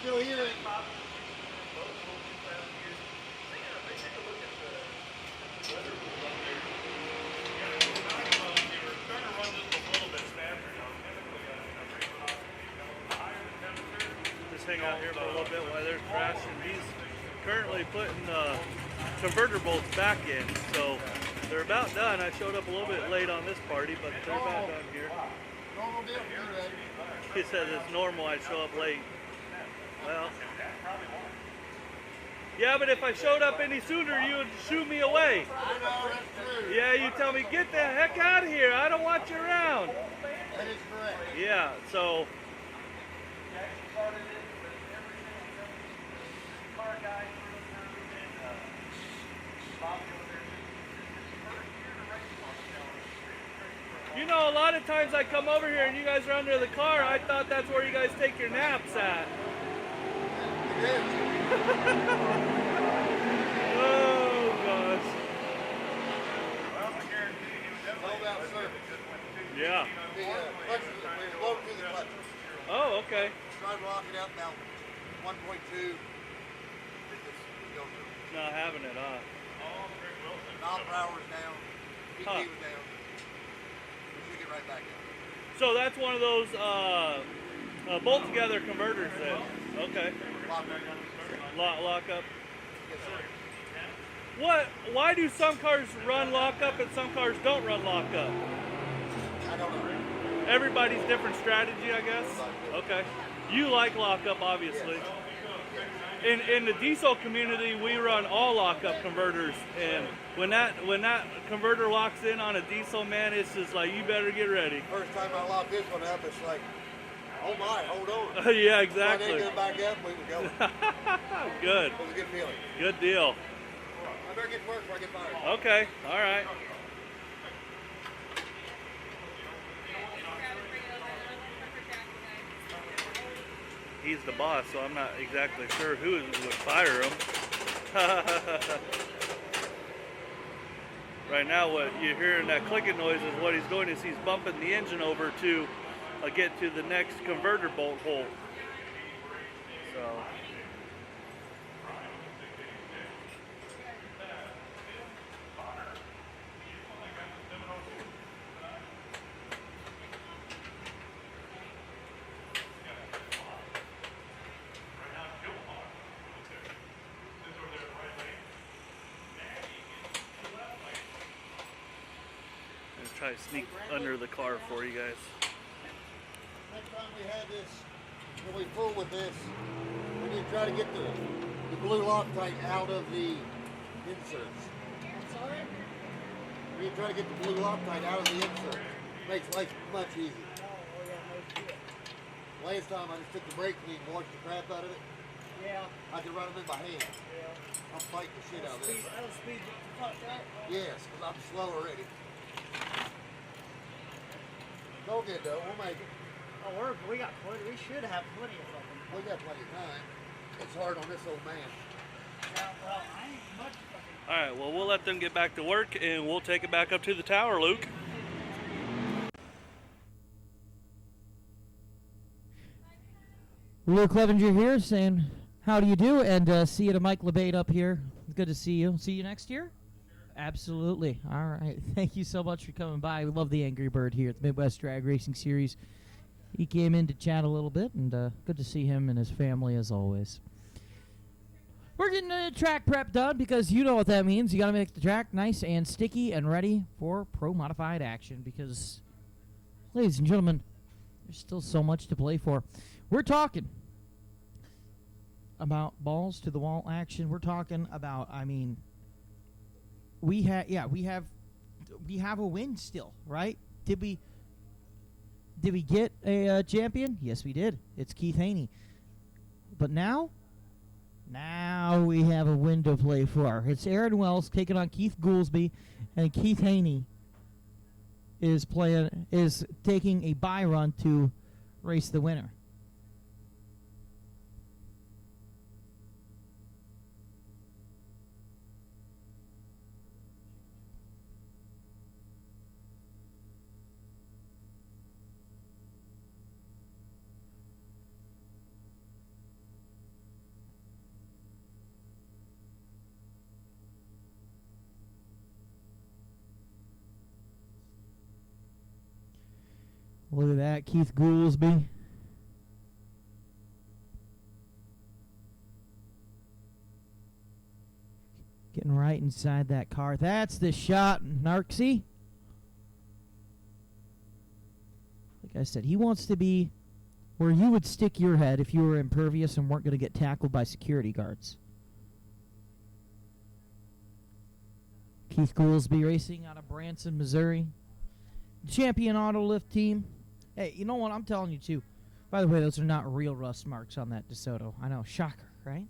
Still here. Just hang out here for a little bit while they're crashing. He's currently putting the converter bolts back in, so they're about done. I showed up a little bit late on this party, but they're about done here. He said it's normal I show up late. Well, yeah, but if I showed up any sooner, you would shoo me away. I know, that's true. Yeah, you tell me, get the heck out of here. I don't want you around. That is correct. Yeah, so. You know, a lot of times I come over here and you guys are under the car. I thought that's where you guys take your naps at. Oh, gosh. Well, I guarantee you, sold out service. Yeah. The clutches, we load through the clutches. Oh, okay. Try to lock it up now. 1.2. Not having it, huh? Mile per hour is down. PT Huh. was down. We should get right back in. So that's one of those bolt together converters then. Okay. Lock up. Yes, sir. Why do some cars run lock up and some cars don't run lock up? I don't know. Everybody's different strategy, I guess. Okay. You like lock up, obviously. In the diesel community, we run all lockup converters, and when that converter locks in on a diesel, man, it's just like you better get ready. First time I locked this one up, it's like, oh my, hold on. Yeah, exactly. So I didn't get back up, we would go. Good. It was a good feeling. Good deal. I better get to work before I get fired. Okay. All right. He's the boss, so I'm not exactly sure who would fire him. Right now, what you're hearing, that clicking noise, is what he's doing is he's bumping the engine over to get to the next converter bolt hole. So try to sneak under the car for you guys. Next time we have this, when we fool with this, we need to try to get the blue Loctite out of the inserts. I'm sorry? We need to try to get the blue Loctite out of the inserts. Makes life much easier. Last time I just took the brake clean and washed the crap out of it. Yeah. I could run them in my hand. I'm fighting the shit out of this. That'll speed the fuck out. Yes, because I'm slow already. Go good though, we'll make it. Oh, we got plenty. We should have plenty of fucking. We got plenty of time. It's hard on this old man. Yeah, well, I ain't much fucking. All right, well, we'll let them get back to work, and we'll take it back up to the tower, Luke. Luke Clevenger here saying, how do you do? And see you to Mike LeBate up here. Good to see you. See you next year? Absolutely. All right. Thank you so much for coming by. We love the Angry Bird here at the Midwest Drag Racing Series. He came in to chat a little bit, and good to see him and his family as always. We're getting the track prep done because you know what that means. You got to make the track nice and sticky and ready for pro modified action because, ladies and gentlemen, there's still so much to play for. We're talking about balls to the wall action. We're talking about, I mean, we have a win still, right? Did we get a champion? Yes, we did. It's Keith Haney. But now we have a win to play for. It's Aaron Wells taking on Keith Goolsby, and Keith Haney is taking a bye run to race the winner. Look at that, Keith Goolsby. Getting right inside that car. That's the shot, Narksy. Like I said, he wants to be where you would stick your head if you were impervious and weren't going to get tackled by security guards. Keith Goolsby racing out of Branson, Missouri. Champion Auto Lift team. Hey, you know what? I'm telling you, too. By the way, those are not real rust marks on that DeSoto. I know. Shocker, right?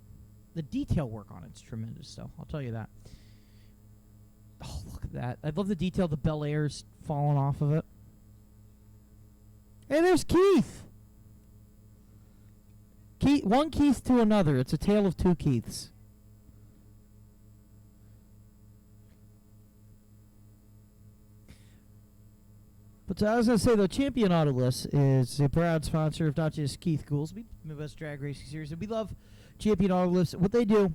The detail work on it's tremendous, though. I'll tell you that. Oh, look at that. I love the detail. The Bel Air's falling off of it. Hey, there's Keith. One Keith to another. It's a tale of two Keiths. But I was going to say, though, Champion Auto Lifts is a proud sponsor of not just Keith Goolsby, Midwest Drag Racing Series. And we love Champion Auto Lifts. What they do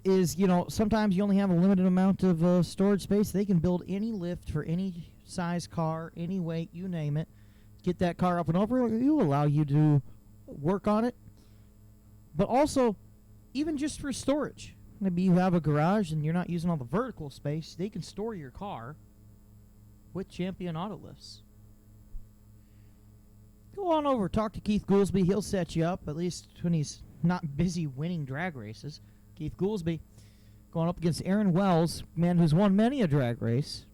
is, you know, sometimes you only have a limited amount of storage space. They can build any lift for any size car, any weight, you name it. Get that car up and over. It will allow you to work on it. But also, even just for storage. Maybe you have a garage and you're not using all the vertical space. They can store your car with Champion Auto Lifts. Go on over, talk to Keith Goolsby. He'll set you up, at least when he's not busy winning drag races. Keith Goolsby going up against Aaron Wells, man who's won many a drag race.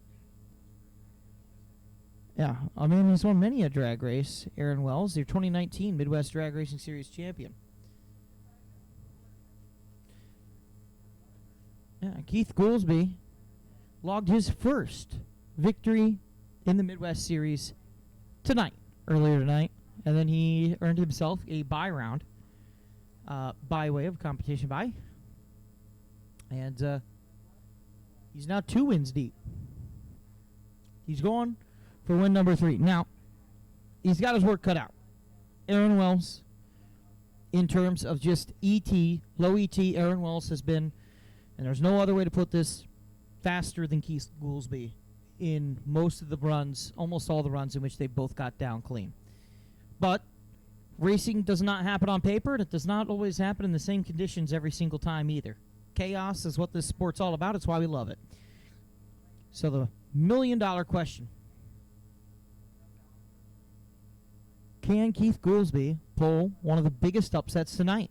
Yeah, a man who's won many a drag race. Aaron Wells, your 2019 Midwest Drag Racing Series champion. Yeah, Keith Goolsby logged his first victory in the Midwest Series earlier tonight, and then he earned himself a bye round by way of competition bye, and he's now 2 wins deep. He's going for win number 3. Now, he's got his work cut out. Aaron Wells, in terms of just ET, low ET, Aaron Wells has been, and there's no other way to put this, faster than Keith Goolsby in most of the runs, almost all the runs in which they both got down clean. But racing does not happen on paper, and it does not always happen in the same conditions every single time either. Chaos is what this sport's all about. It's why we love it. So the million question. Can Keith Goolsby pull one of the biggest upsets tonight?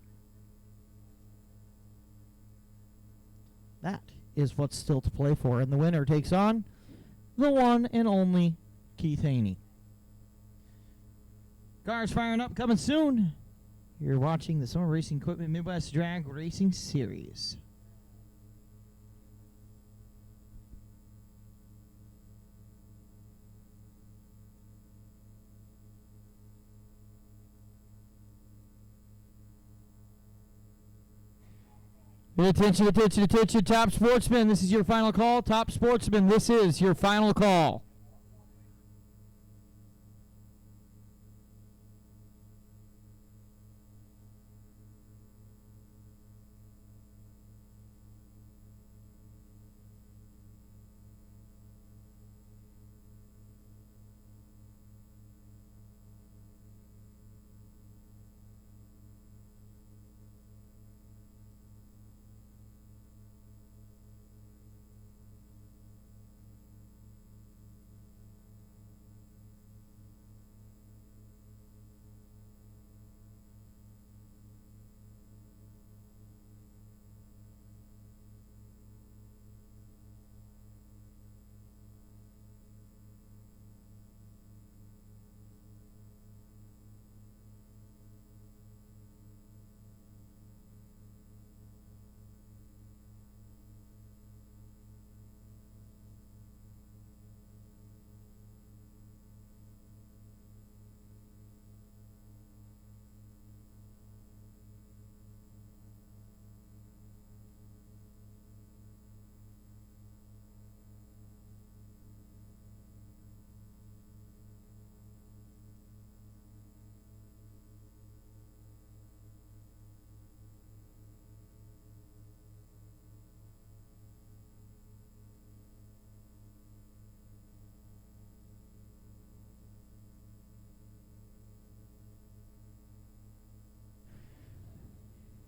That is what's still to play for. And the winner takes on the one and only Keith Haney. Cars firing up, coming soon. You're watching the Summer Racing Equipment Midwest Drag Racing Series. Attention, attention, attention, Top Sportsman. This is your final call. Top Sportsman, this is your final call.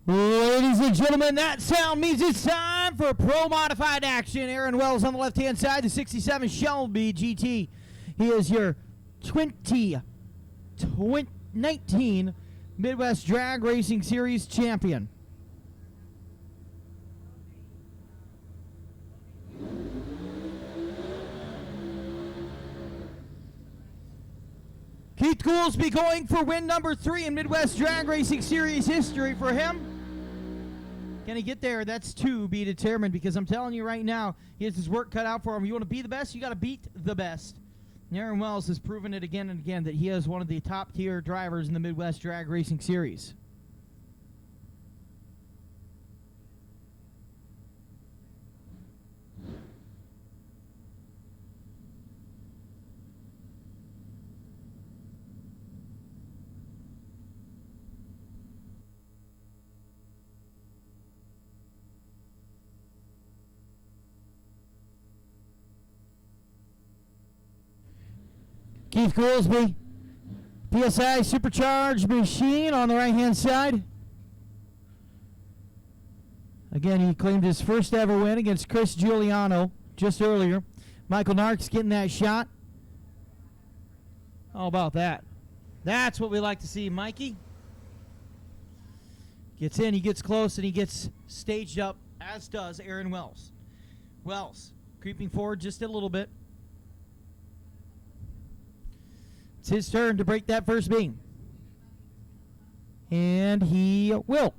Ladies and gentlemen, that sound means it's time for Pro Modified action. Aaron Wells on the left-hand side, the 67 Shelby GT. He is your 2019 Midwest Drag Racing Series champion. Keith Goolsby going for win number 3 in Midwest Drag Racing Series history for him. Can he get there? That's to be determined, because I'm telling you right now, he has his work cut out for him. You want to be the best, you got to beat the best. And Aaron Wells has proven it again and again that he is one of the top-tier drivers in the Midwest Drag Racing Series. Keith Goolsby, PSI supercharged machine on the right-hand side. Again, he claimed his first ever win against Chris Giuliano just earlier. Michael Narks getting that shot. How about that? That's what we like to see, Mikey. Gets in, he gets close, and he gets staged up, as does Aaron Wells. Wells creeping forward just a little bit. It's his turn to break that first beam. And he will.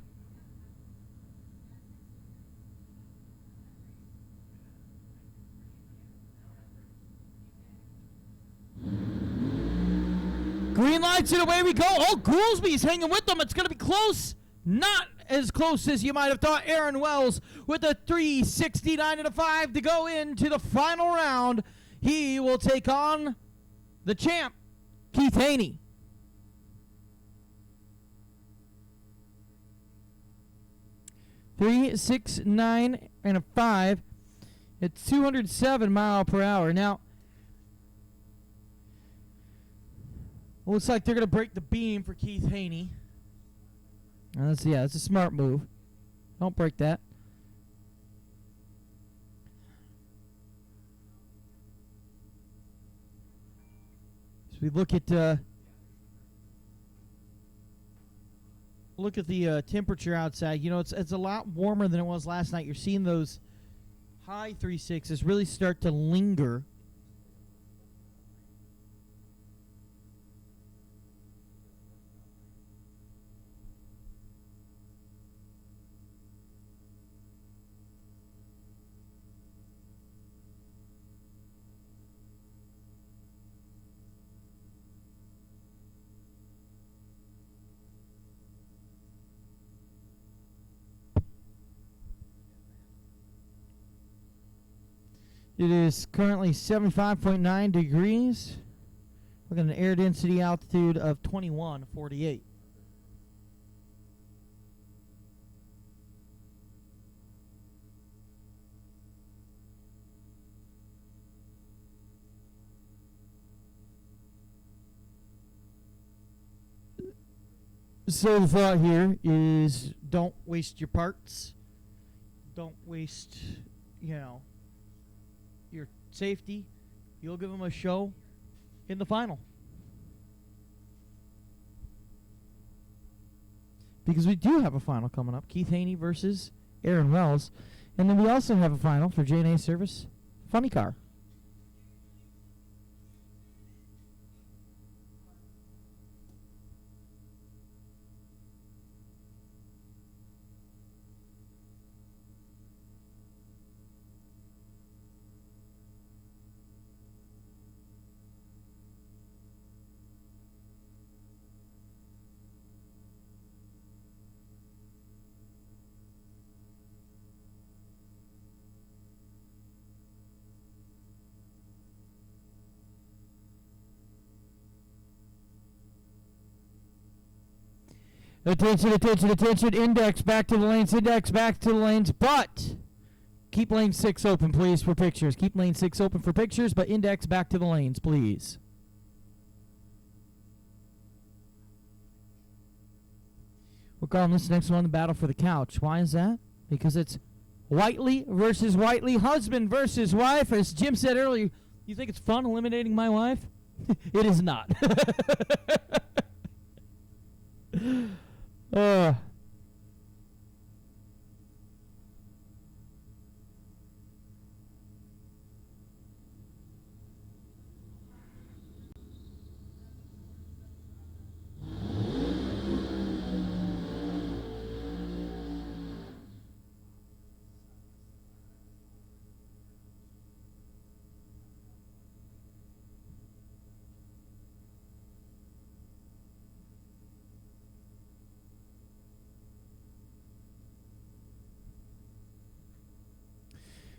Green lights and away we go. Oh, Goolsby's hanging with them. It's going to be close. Not as close as you might have thought. Aaron Wells with a 369 and a 5 to go into the final round. He will take on the champ, Keith Haney. Three, 6, 9, and a 5 at 207 mile per hour. Now, looks like they're going to break the beam for Keith Haney. That's a smart move. Don't break that. As we look at the temperature outside, you know, it's a lot warmer than it was last night. You're seeing those high 36s really start to linger. It is currently 75.9 degrees. We're at an air density altitude of 2148. So the thought here is don't waste your parts. Don't waste, you know, your safety. You'll give them a show in the final. Because we do have a final coming up. Keith Haney versus Aaron Wells. And then we also have a final for J&A Service Funny Car. Attention, attention, attention. Index back to the lanes. Index back to the lanes. But keep lane 6 open, please, for pictures. Keep lane 6 open for pictures, but index back to the lanes, please. We're calling this next one the battle for the couch. Why is that? Because it's Whiteley versus Whiteley, husband versus wife. As Jim said earlier, you think it's fun eliminating my wife? It is not.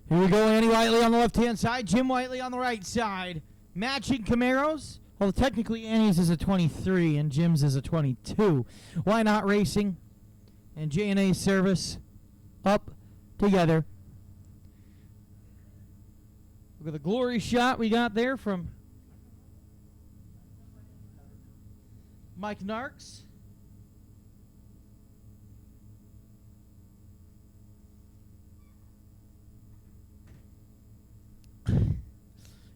Here we go, Andy Whiteley on the left-hand side, Jim Whiteley on the right side. Matching Camaros. Well, technically Annie's is a 23 and Jim's is a 22. Why not racing? And J&A Service up together. Look at the glory shot we got there from Mike Narks.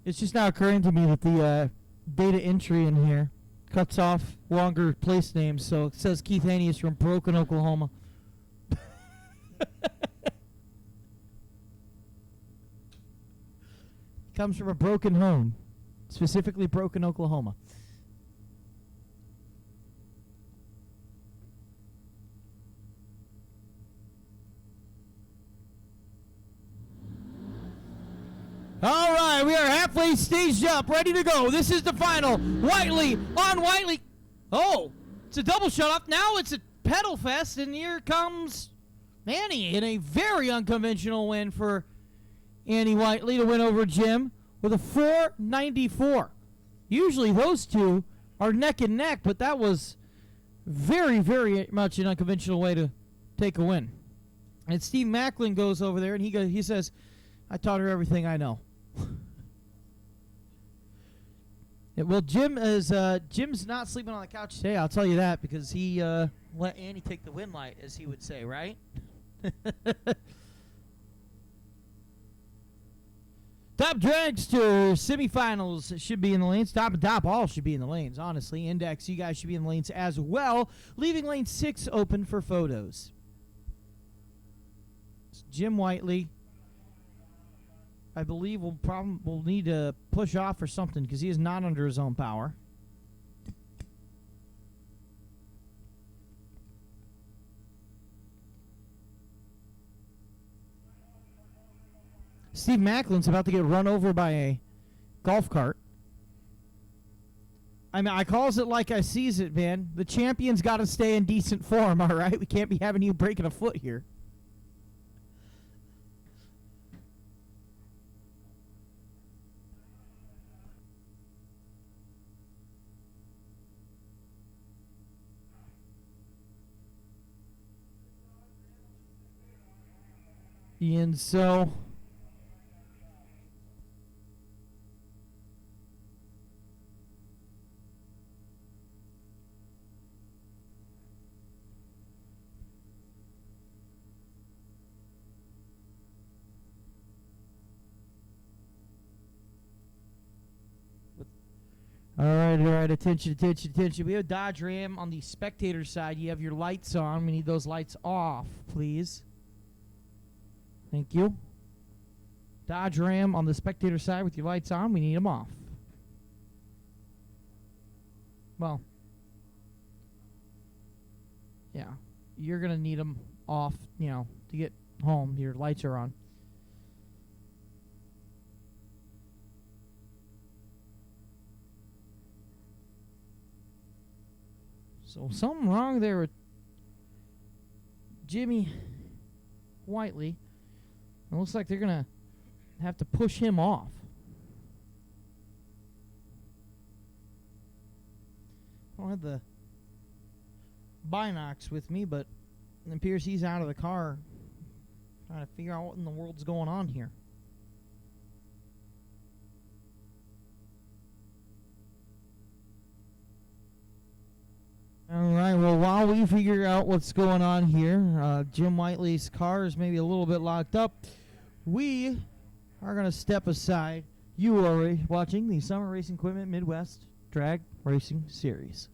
It's just now occurring to me that the data entry in here cuts off longer place names, so it says Keith Haney is from Broken, Oklahoma. Comes from a broken home, specifically Broken, Oklahoma. All right, we are halfway staged up, ready to go. This is the final. Whiteley on Whiteley. Oh, it's a double shut-off. Now it's a pedal fest, and here comes Annie in a very unconventional win for Annie Whiteley to win over Jim with a 494. Usually those two are neck and neck, but that was very, very much an unconventional way to take a win. And Steve Macklin goes over there, and he says, I taught her everything I know. Yeah, well, Jim's not sleeping on the couch today, I'll tell you that, because he let Annie take the win light, as he would say, right? Top Dragster semifinals should be in the lanes. Top and top all should be in the lanes, honestly. Index, you guys should be in the lanes as well. Leaving lane 6 open for photos. It's Jim Whiteley, I believe, will need to push off or something because he is not under his own power. Steve Macklin's about to get run over by a golf cart. I mean, I calls it like I sees it, man. The champion's got to stay in decent form, all right? We can't be having you breaking a foot here. And so... All right, attention. We have Dodge Ram on the spectator side. You have your lights on. We need those lights off, please. Thank you. Dodge Ram on the spectator side with your lights on. We need them off. Well, yeah, you're going to need them off, to get home. Your lights are on. So something wrong there with Jimmy Whiteley. It looks like they're going to have to push him off. I don't have the binocs with me, but it appears he's out of the car trying to figure out what in the world's going on here. All right, well, while we figure out what's going on here, Jim Whiteley's car is maybe a little bit locked up. We are going to step aside. You are watching the Summer Racing Equipment Midwest Drag Racing Series.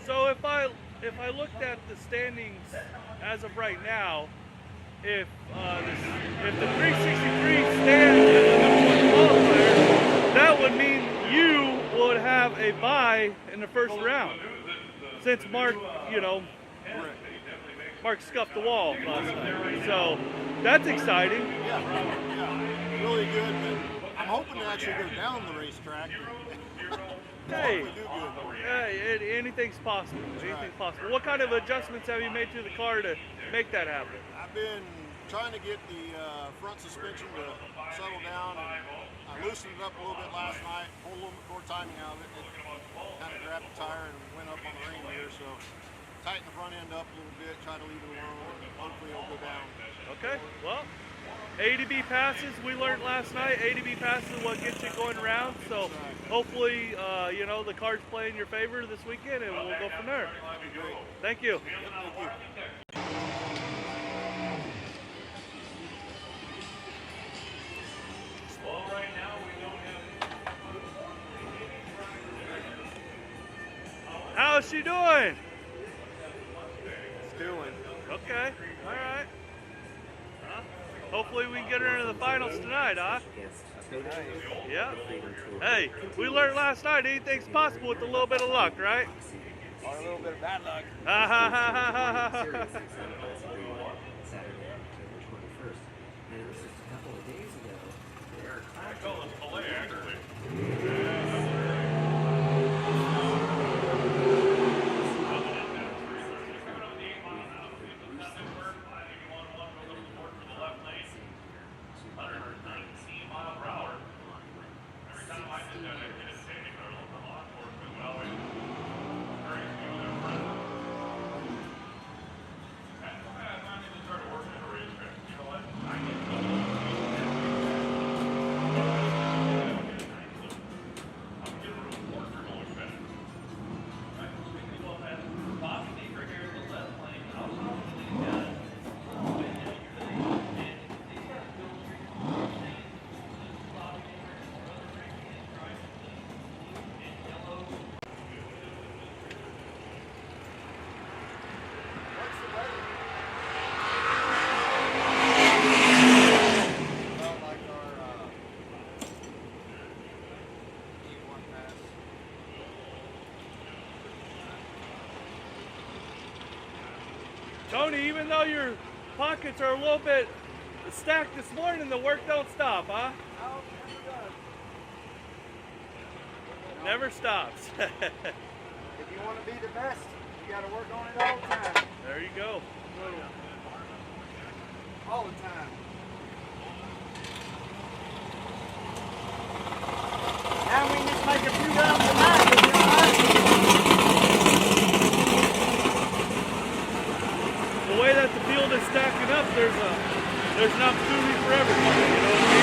So if I looked at the standings as of right now, if the 363 stands as the number 1 qualifier, that would mean you would have a bye in the first round. Since Mark, Mark scuffed the wall last night. So that's exciting. Yeah, really good. But I'm hoping to actually go down the racetrack. Hey, anything's possible. Anything's possible. What kind of adjustments have you made to the car to make that happen? I've been trying to get the front suspension to settle down. I loosened it up a little bit last night, pulled a little bit more timing out of it. It kind of grabbed the tire and went up on the ring here, so tighten the front end up a little bit, try to leave it alone, and hopefully it'll go down. Okay, well, A to B passes, we learned last night, A to B passes is what gets you going around, so hopefully, the cards play in your favor this weekend, and we'll go from there. Thank you. Thank you. How's she doing? Stewing. Okay, all right. Hopefully we can get her into the finals tonight, huh? Yeah. Hey, we learned last night anything's possible with a little bit of luck, right? Or a little bit of bad luck. Ha ha ha ha ha ha. Saturday, October 21st. And it was just a couple of days ago. There Tony, even though your pockets are a little bit stacked this morning, the work don't stop, huh? Oh, Never stops. if you want to be the best, you got to work on it all the time. There you go. All the time. Now we can just make a few rounds tonight. The way that the field is stacking up, there's an opportunity for everybody. You know what I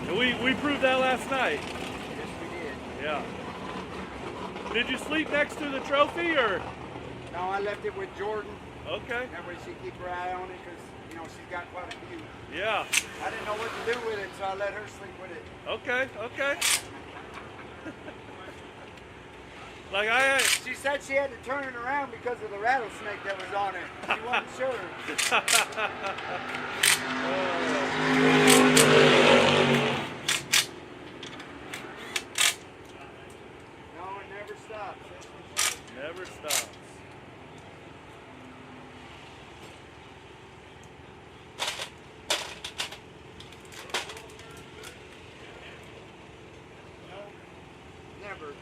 mean? And we proved that last night. Yes, we did. Yeah. Did you sleep next to the trophy, or? No, I left it with Jordan. Okay. Everybody should keep her eye on it because, you know, she's got quite a few. Yeah. I didn't know what to do with it, so I let her sleep with it. Okay, okay. She said she had to turn it around because of the rattlesnake that was on it. She wasn't sure. No, it never stops. Never stops. Never.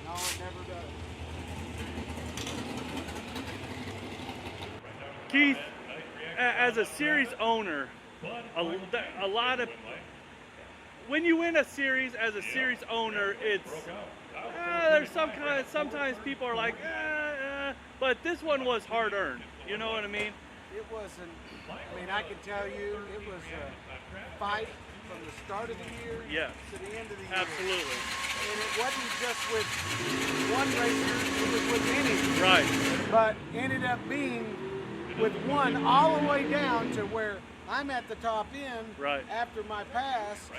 No, it never does. Keith, as a series owner, a lot of when you win a series as a series owner, it's there's sometimes people are like, but this one was hard earned. You know what I mean? It wasn't. I mean, I can tell you, it was a fight from the start of the year to the end of the year. Absolutely. And it wasn't just with one racer; it was with many. Right. But ended up being with one all the way down to where I'm at the top end. Right. After my pass,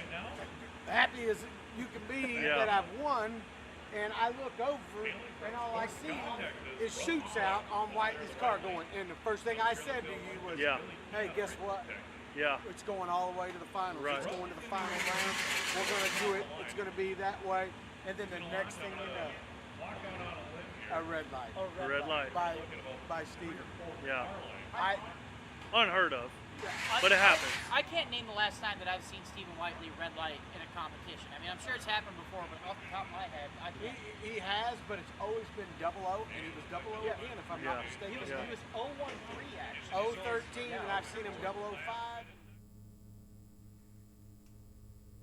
happy as you can be that I've won. And I look over, and all I see is shoots out on Whittys' car going. And the first thing I said to you was, hey, guess what? Yeah. It's going all the way to the finals. Right. It's going to the final round. We're going to do it. It's going to be that way. And then the next thing you know, a red light. A red light. By Steven. Yeah. Unheard of. But it happens. I can't name the last time that I've seen Stephen Whiteley red light in a competition. I mean, I'm sure it's happened before, but off the top of my head, I can't. He has, but it's always been 00, and he was 00 again, if I'm not mistaken. He was 013 actually. 013, and I've seen him 005.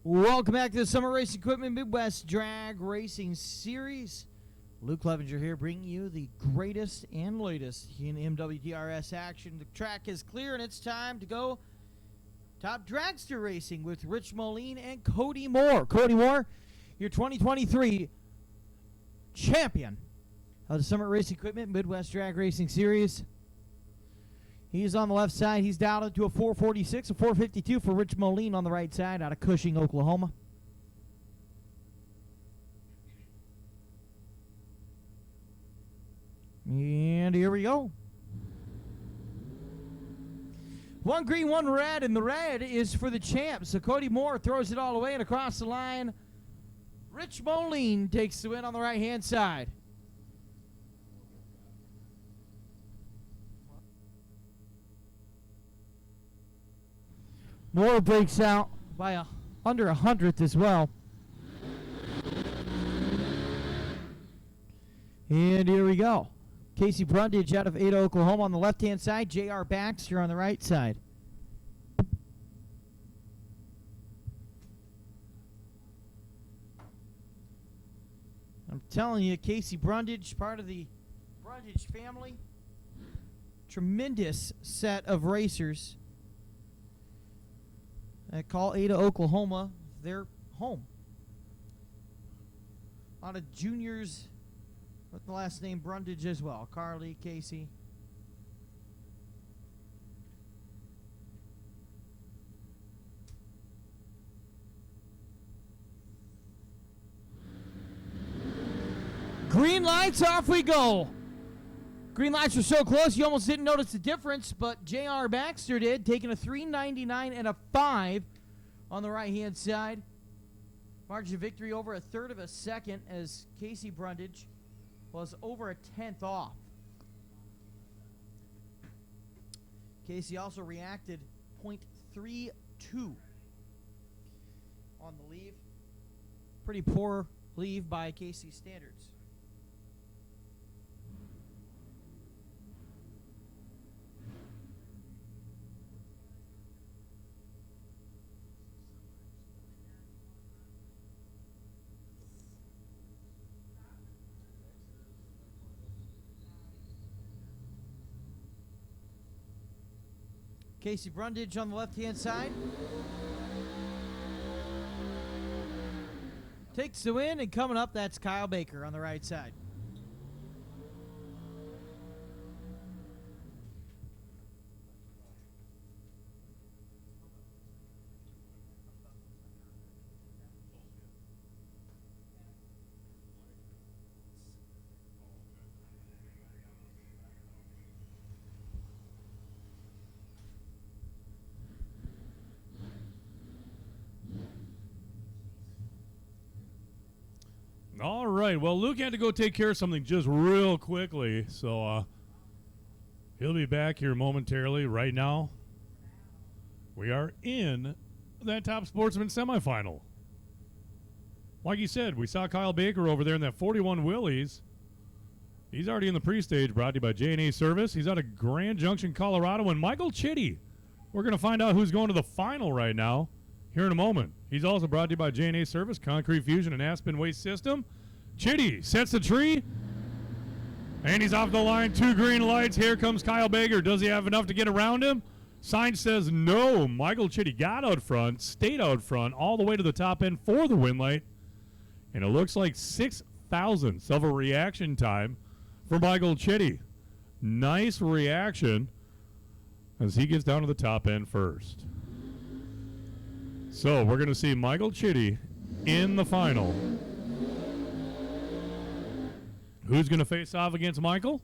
Welcome back to the Summer Race Equipment Midwest Drag Racing Series. Luke Clevenger here, bringing you the greatest and latest in MWDRS action. The track is clear, and it's time to go top dragster racing with Rich Moline and Cody Moore. Cody Moore, your 2023 champion of the Summer Race Equipment Midwest Drag Racing Series. He's on the left side. He's down into a 446, a 452 for Rich Moline on the right side out of Cushing, Oklahoma. And here we go. One green, one red, and the red is for the champ. So Cody Moore throws it all away and across the line. Rich Moline takes the win on the right-hand side. Moore breaks out by under 100th as well. And here we go. Casey Brundage out of Ada, Oklahoma on the left-hand side. J.R. Baxter on the right side. I'm telling you, Casey Brundage, part of the Brundage family. Tremendous set of racers that call Ada, Oklahoma their home. A lot of juniors with the last name Brundage as well. Carly, Casey. Green lights, off we go. Green lights were so close you almost didn't notice the difference, but J.R. Baxter did, taking a 3.99 and a 5 on the right-hand side. Margin of victory over a third of a second as Casey Brundage was over a tenth off. Casey also reacted 0.32 on the leave. Pretty poor leave by Casey standards. Casey Brundage on the left-hand side. Takes the win, and coming up, that's Kyle Baker on the right side. All right. Well, Luke had to go take care of something just real quickly, so he'll be back here momentarily. Right now, we are in that Top Sportsman semifinal. Like you said, we saw Kyle Baker over there in that 41 Whittys. He's already in the pre-stage, brought to you by J&A Service. He's out of Grand Junction, Colorado. And Michael Chitty, we're going to find out who's going to the final right now here in a moment. He's also brought to you by J&A Service, Concrete Fusion, and Aspen Waste System. Chitty sets the tree, and he's off the line. 2 green lights. Here comes Kyle Baker. Does he have enough to get around him? Sign says no. Michael Chitty got out front, stayed out front, all the way to the top end for the win light. And it looks like 6 thousandths of a reaction time for Michael Chitty. Nice reaction as he gets down to the top end first. So we're going to see Michael Chitty in the final. Who's going to face off against Michael?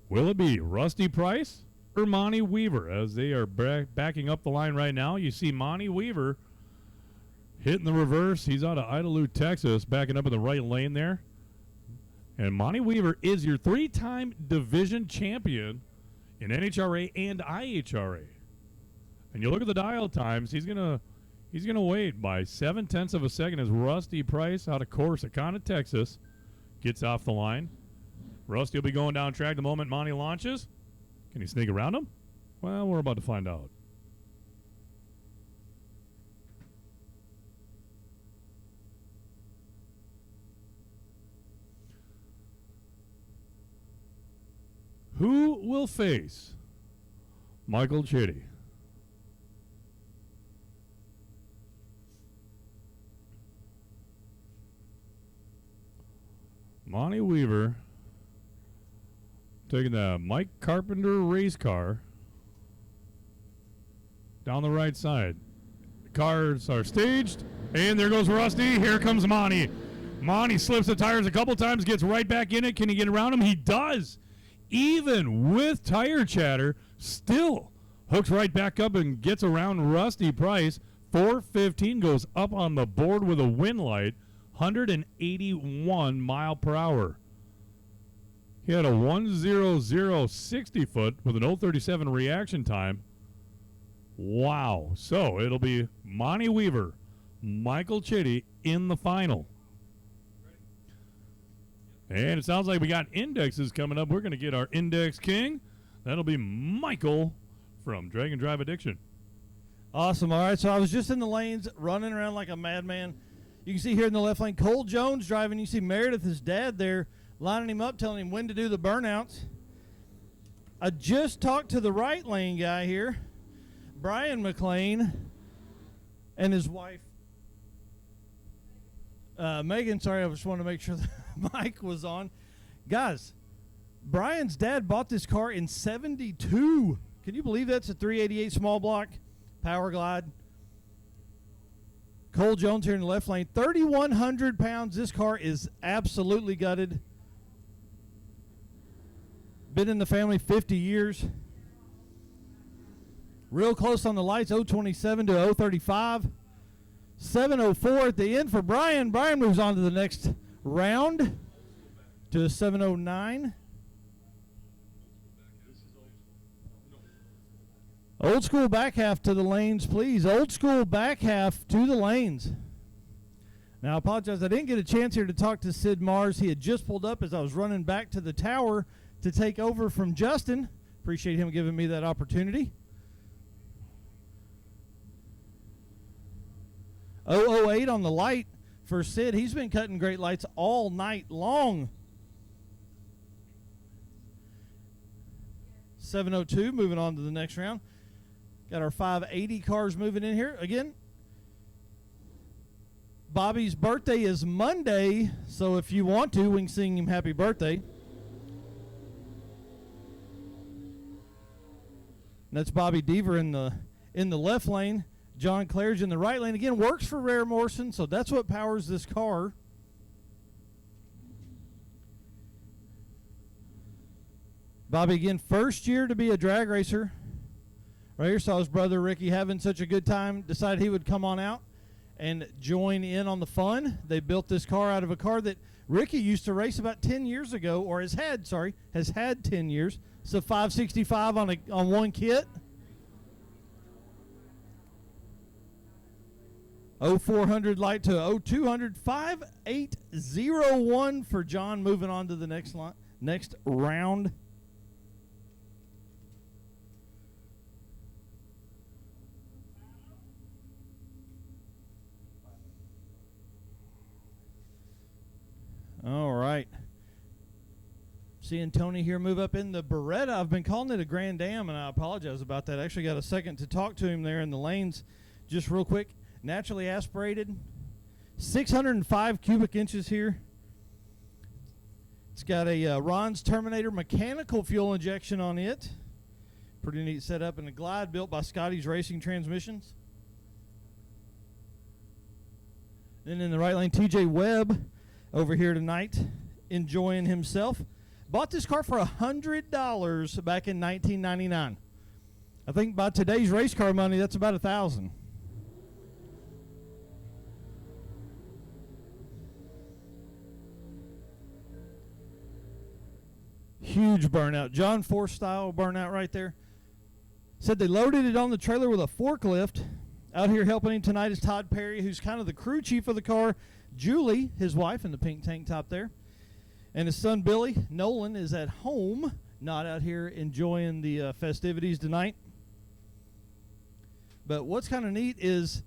Will it be Rusty Price or Monty Weaver? As they are backing up the line right now, you see Monty Weaver hitting the reverse. He's out of Idalou, Texas, backing up in the right lane there. And Monty Weaver is your 3-time division champion in NHRA and IHRA. And you look at the dial times, he's gonna wait by 0.7 of a second as Rusty Price out of Corsicana, Texas, gets off the line. Rusty will be going down track the moment Monty launches. Can he sneak around him? Well, we're about to find out. Who will face Michael Chitty? Monty Weaver taking the Mike Carpenter race car down the right side. Cars are staged, and there goes Rusty. Here comes Monty. Monty slips the tires a couple times, gets right back in it. Can he get around him? He does. Even with tire chatter, still hooks right back up and gets around Rusty Price. 415 goes up on the board with a wind light, 181 mile per hour. He had a 100 60 foot with an 037 reaction time. Wow. So it'll be Monty Weaver, Michael Chitty in the final. And it sounds like we got indexes coming up. We're going to get our index king. That'll be Michael from Drag and Drive Addiction. Awesome. All right, so I was just in the lanes running around like a madman. You can see here in the left lane, Cole Jones driving. You see Meredith, his dad, there, lining him up, telling him when to do the burnouts. I just talked to the right lane guy here, Brian McLean, and his wife, Megan. Sorry, I just wanted to make sure the mic was on. Guys, Brian's dad bought this car in 72. Can you believe that's a 388 small block Power Glide? Cole Jones here in the left lane, 3,100 pounds. This car is absolutely gutted. Been in the family 50 years. Real close on the lights, 027 to 035. 704 at the end for Brian. Brian moves on to the next round to a 709. Old school back half to the lanes, please. Old school back half to the lanes. Now, I apologize. I didn't get a chance here to talk to Sid Mars. He had just pulled up as I was running back to the tower to take over from Justin. Appreciate him giving me that opportunity. 008 on the light for Sid. He's been cutting great lights all night long. 702 moving on to the next round. Got our 580 cars moving in here. Again, Bobby's birthday is Monday, so if you want to, we can sing him happy birthday. And that's Bobby Deaver in the left lane. John Claridge in the right lane. Again, works for Rare Morrison, so that's what powers this car. Bobby, again, first year to be a drag racer. Right here, saw his brother Ricky having such a good time, decided he would come on out and join in on the fun. They built this car out of a car that Ricky used to race about 10 years ago, or has had 10 years. It's a 565 on one kit. 0400 light to 0200, 5801 for John, moving on to the next round. All right. Seeing Tony here move up in the Beretta. I've been calling it a Grand Am, and I apologize about that. I actually got a second to talk to him there in the lanes just real quick. Naturally aspirated. 605 cubic inches here. It's got a Ron's Terminator mechanical fuel injection on it. Pretty neat setup, and a Glide built by Scotty's Racing Transmissions. Then in the right lane, TJ Webb over here tonight, enjoying himself. Bought this car for $100 back in 1999. I think by today's race car money, that's about $1,000. Huge burnout. John Force style burnout right there. Said they loaded it on the trailer with a forklift. Out here helping him tonight is Todd Perry, who's kind of the crew chief of the car. Julie, his wife, in the pink tank top there. And his son, Billy Nolan, is at home, not out here enjoying the festivities tonight. But what's kind of neat is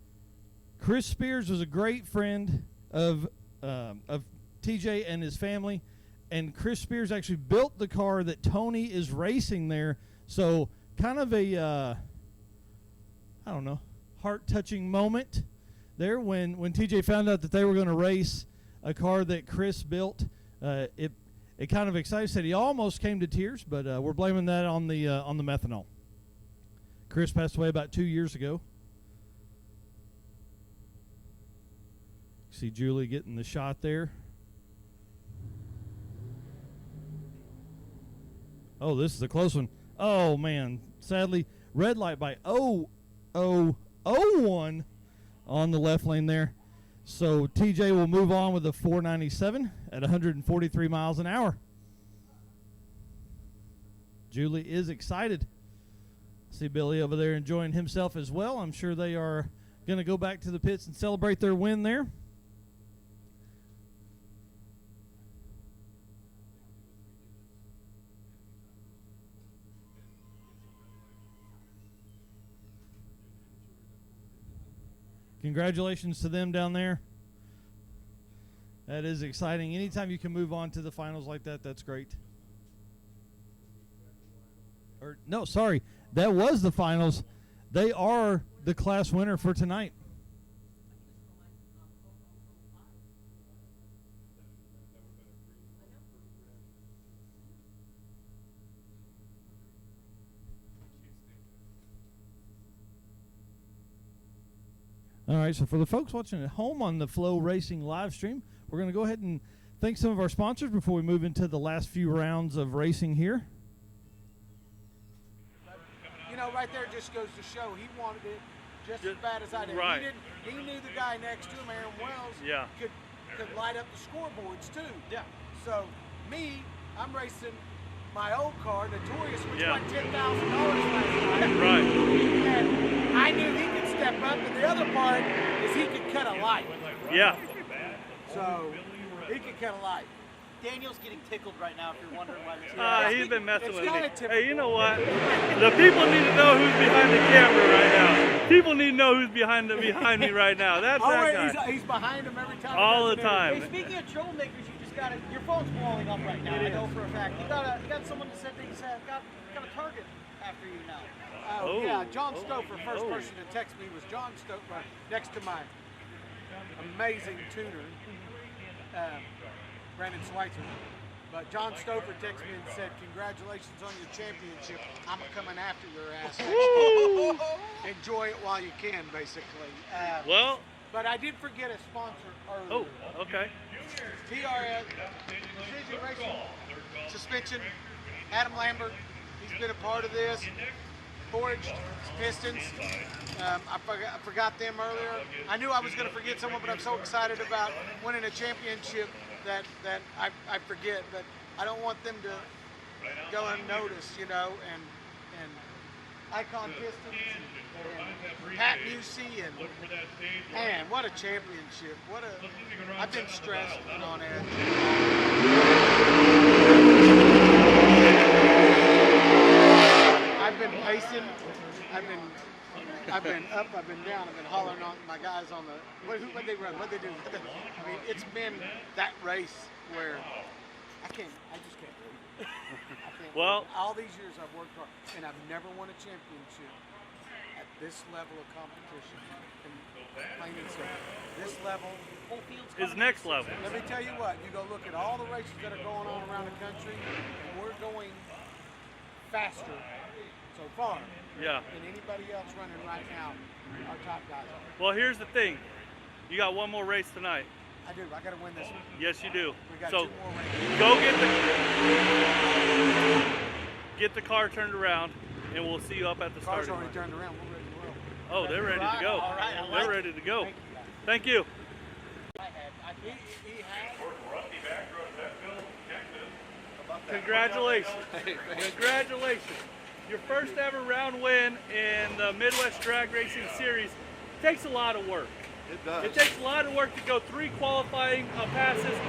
Chris Spears was a great friend of TJ and his family. And Chris Spears actually built the car that Tony is racing there. So kind of a, heart-touching moment there when TJ found out that they were going to race a car that Chris built. It kind of excited. Said he almost came to tears, but we're blaming that on the methanol. Chris passed away about 2 years ago. See Julie getting the shot there. Oh, this is a close one. Oh, man. Sadly, red light by 0.001 on the left lane there. So TJ will move on with a 497 at 143 miles an hour. Julie is excited. See Billy over there enjoying himself as well. I'm sure they are going to go back to the pits and celebrate their win there. Congratulations to them down there. That is exciting. Anytime you can move on to the finals like that, that's great. Or no, sorry. That was the finals. They are the class winner for tonight. All right, so for the folks watching at home on the Flow Racing live stream, we're going to go ahead and thank some of our sponsors before we move into the last few rounds of racing here. You know, right there just goes to show he wanted it just as bad as I did. Right. He knew the guy next to him, Aaron Wells, could light up the scoreboards too. Yeah. So me, I'm racing my old car, Notorious, which won $10,000 last night. Right. And I knew he could step up, and the other part is he could cut a light. Yeah. So he could cut a light. Daniel's getting tickled right now if you're wondering why this He's been messing It's with me. kinda typical. Hey, you know what? The people need to know who's behind the camera right now. People need to know who's behind me right now. That's that guy. He's behind him every time. All he the does an time. Hey, speaking of troublemakers, you just got to, your phone's blowing up right now. I know for a fact. You got someone that said they got a target after you now. Oh, yeah, John Stouffer, first person to text me was John Stouffer, next to my amazing tuner, Brandon Schweitzer. But John Stouffer texted me and said, "Congratulations on your championship. I'm coming after your ass next year. Enjoy it while you can," basically. But I did forget a sponsor earlier. Oh, okay. TRS, Precision Racing Suspension, Adam Lambert. He's been a part of this. Forged Pistons. I forgot them earlier. I knew I was going to forget someone, but I'm so excited about winning a championship that I forget. But I don't want them to go unnoticed, you know. And Icon Pistons and Pat Busey and man, what a championship! I've been stressed and on edge. I've been pacing. I've been up. I've been down. I've been hollering on my guys on the. What they run? What they do? I mean, it's been that race where I just can't believe it. Well, all these years I've worked hard, and I've never won a championship at this level of competition. And plain and simple, this level is next level. Let me tell you what. You go look at all the races that are going on around the country, and we're going faster so far than anybody else running right now. Our top guys are. Well, here's the thing. You got one more race tonight. I do. I got to win this one. Yes, you do. We got so 2 more races. go get the car turned around, and we'll see you up at the Car's starting already line. turned around. We're ready to roll. Oh, they're ready to go. All right, They're ready to go. Thank you. Congratulations. Congratulations. Your first ever round win in the Midwest Drag Racing Series takes a lot of work. It does. It takes a lot of work to go 3 qualifying passes,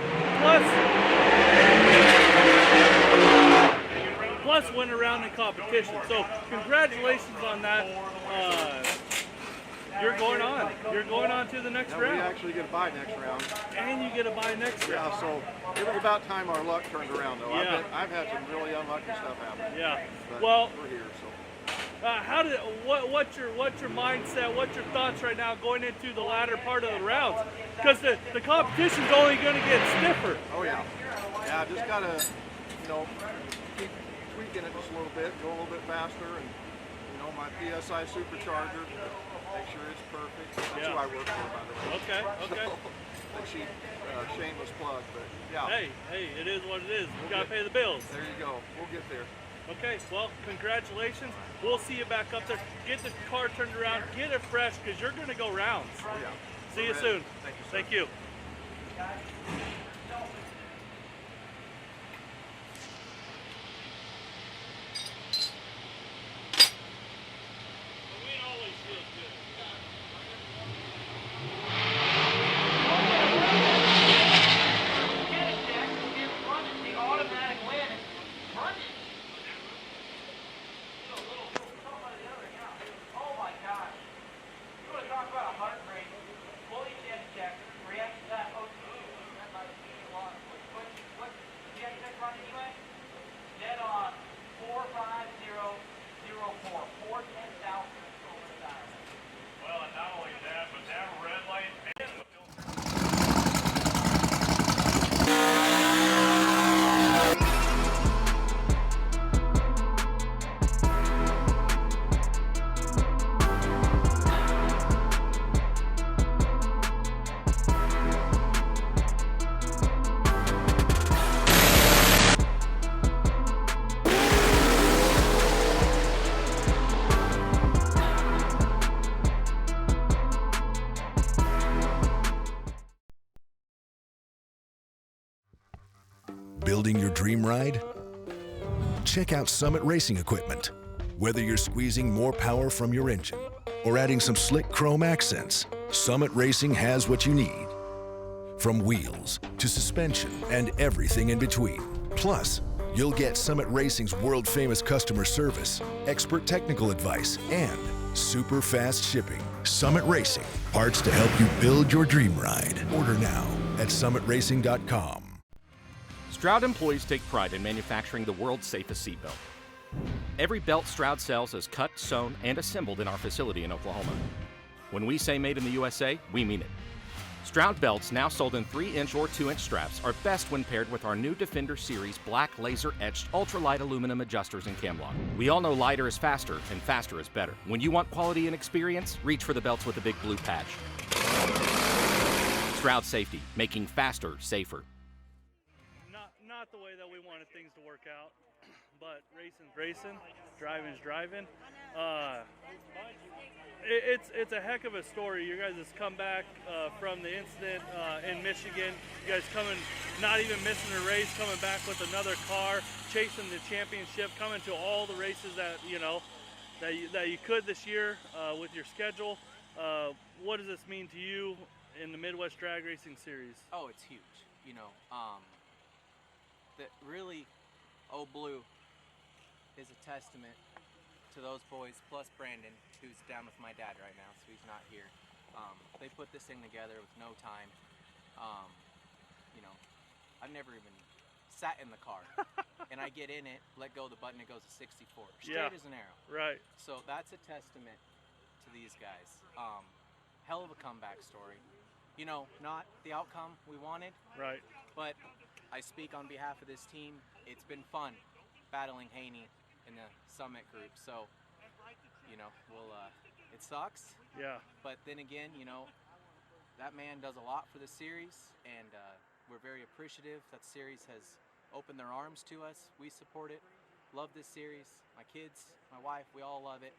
plus win a round in competition. So congratulations on that. You're going on. You're going on to the next round. We actually get a bye next round. And you get a bye next round. Yeah, so it was about time our luck turned around, though. Yeah. I've had some really unlucky stuff happen. Yeah. But Well, we're here, so. What's your mindset? What's your thoughts right now going into the latter part of the rounds? Because the competition's only going to get stiffer. Oh yeah. Yeah, just gotta, keep tweaking it just a little bit, go a little bit faster, and you know, my PSI supercharger, make sure it's perfect. That's who I work for, by the way. Okay, okay. Shameless plug, but yeah. Hey, it is what it is. We gotta pay the bills. There you go. We'll get there. Okay, well, congratulations. We'll see you back up there. Get the car turned around, get it fresh, because you're gonna go rounds. Oh, yeah. See you soon. Thank you, sir. Thank you. Building your dream ride? Check out Summit Racing Equipment. Whether you're squeezing more power from your engine or adding some slick chrome accents, Summit Racing has what you need. From wheels to suspension and everything in between. Plus, you'll get Summit Racing's world-famous customer service, expert technical advice, and super fast shipping. Summit Racing, parts to help you build your dream ride. Order now at summitracing.com. Stroud employees take pride in manufacturing the world's safest seatbelt. Every belt Stroud sells is cut, sewn, and assembled in our facility in Oklahoma. When we say made in the USA, we mean it. Stroud belts, now sold in 3-inch or 2-inch straps, are best when paired with our new Defender Series black laser-etched ultralight aluminum adjusters and cam lock. We all know lighter is faster, and faster is better. When you want quality and experience, reach for the belts with the big blue patch. Stroud Safety, making faster, safer. Not the way that we wanted things to work out, but racing's racing, driving's driving. It's a heck of a story. You guys just come back from the incident in Michigan. You guys coming, not even missing a race, coming back with another car, chasing the championship, coming to all the races that that you could this year with your schedule. What does this mean to you in the Midwest Drag Racing Series? Oh, it's huge. That really, Old Blue is a testament to those boys, plus Brandon, who's down with my dad right now, so he's not here. They put this thing together with no time. I've never even sat in the car, and I get in it, let go of the button, it goes to 64, straight as an arrow. Right. So that's a testament to these guys. Hell of a comeback story. Not the outcome we wanted. Right. But I speak on behalf of this team. It's been fun battling Haney in the Summit group. So, it sucks. Yeah. But then again, that man does a lot for the series, and we're very appreciative that the series has opened their arms to us. We support it. Love this series. My kids, my wife, we all love it.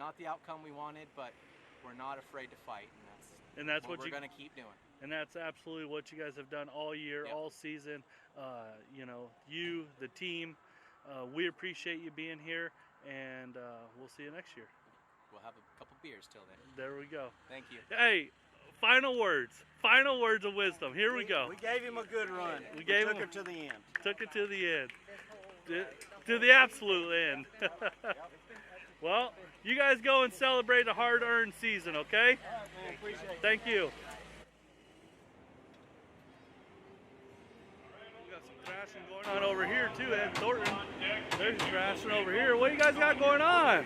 Not the outcome we wanted, but we're not afraid to fight, and that's what we're going to keep doing. And that's absolutely what you guys have done all year, all season. You, the team, we appreciate you being here, and we'll see you next year. We'll have a couple beers till then. There we go. Thank you. Hey, final words of wisdom. Here we go. We gave him a good run. We took it to the end. Took it to the end. To the absolute end. Well, you guys go and celebrate a hard-earned season, okay? All right, man. Appreciate it. Thank you. We got some thrashing going on over here, too, Ed Thornton. There's thrashing over here. What do you guys got going on?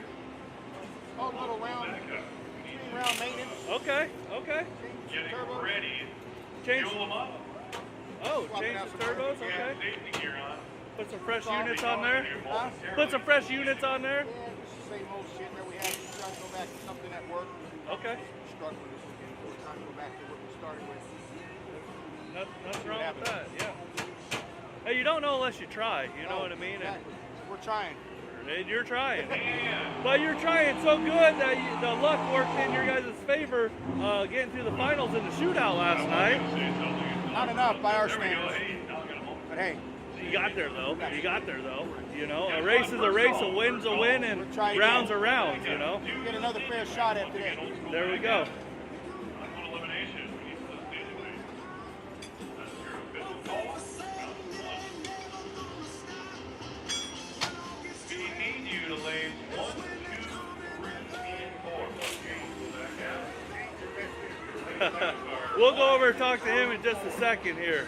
Oh, a little round maintenance. Okay. Getting ready. Change them up. Oh, change the turbos, okay. Safety gear on. Put some fresh units on there. Huh? Put some fresh units on there. Yeah, it's the same old shit that we had. We're trying to go back to something that worked. Okay. Struggling this weekend, so we're trying to go back to what we started with. Nothing wrong with that, yeah. Hey, you don't know unless you try, you know what I mean? Exactly. We're trying. And you're trying. But you're trying so good that the luck worked in your guys' favor getting through the finals in the shootout last night. Not enough by our standards. But hey. You got there though. You got there though. You know, a race is a race, a win's a win, and rounds are rounds, you know. Get another fair shot after that. There we go. We'll go over and talk to him in just a second here.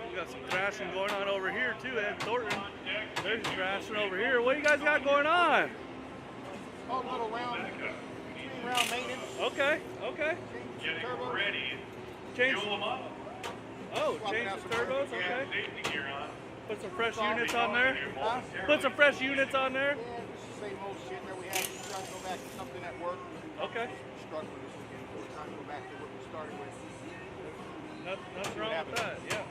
We got some crashing going on over here too, Ed Thornton. There's crashing over here. What do you guys got going on? Oh, little round maintenance. Okay, okay. Change the turbos. Change. Oh, change the turbos. Okay. Put some fresh units on there. Huh? Put some fresh units on there. Yeah, it's the same old shit that we had. We're trying to go back to something that worked. Okay. Struggling this weekend, so we're trying to go back to what we started with. Nothing wrong with that, yeah.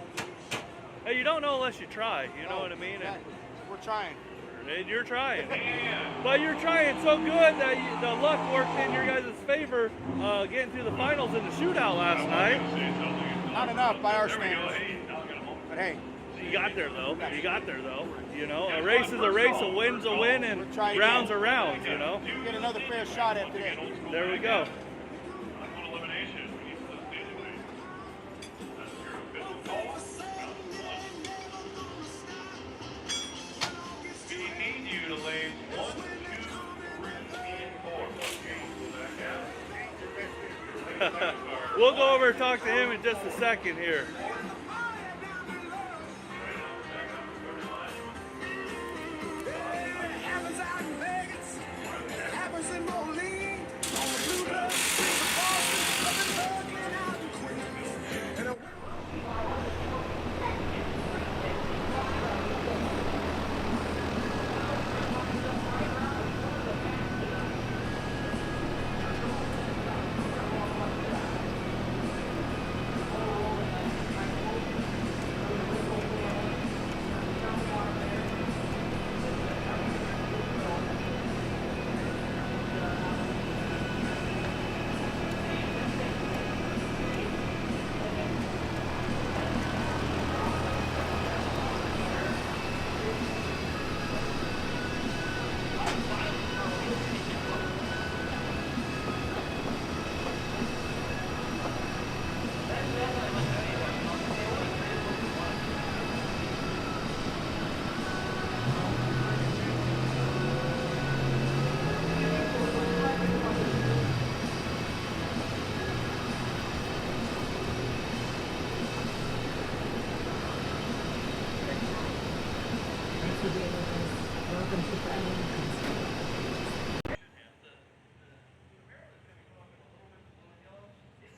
Hey, you don't know unless you try, you know what I mean? Exactly. We're trying. And you're trying. But you're trying so good that the luck worked in your guys' favor getting through the finals in the shootout last night. Not enough by our standards. But hey. You got there though. You got there though. You know, a race is a race, a win's a win, and rounds are rounds, you know. Get another fair shot after that. There we go. We'll go over and talk to him in just a second here.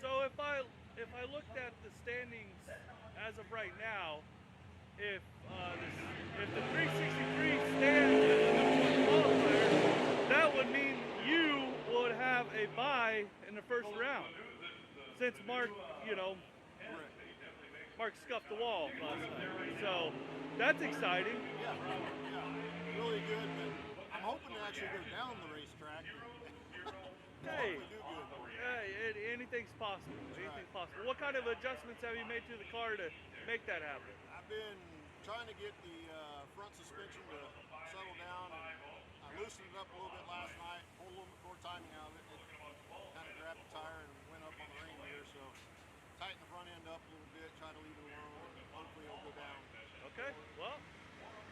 So if I looked at the standings as of right now, if the 363 stands as the number one qualifier, that would mean you would have a bye in the first round. Since Mark, Mark scuffed the wall last night. So that's exciting. Yeah, really good. But I'm hoping to actually go down the racetrack. Hey, anything's possible. Anything's possible. What kind of adjustments have you made to the car to make that happen? I've been trying to get the front suspension to settle down. And I loosened it up a little bit last night, pulled a little bit more timing out of it. It kind of grabbed the tire and went up on the ring here, so tighten the front end up a little bit, try to leave it alone, and hopefully it'll go down. Okay, well,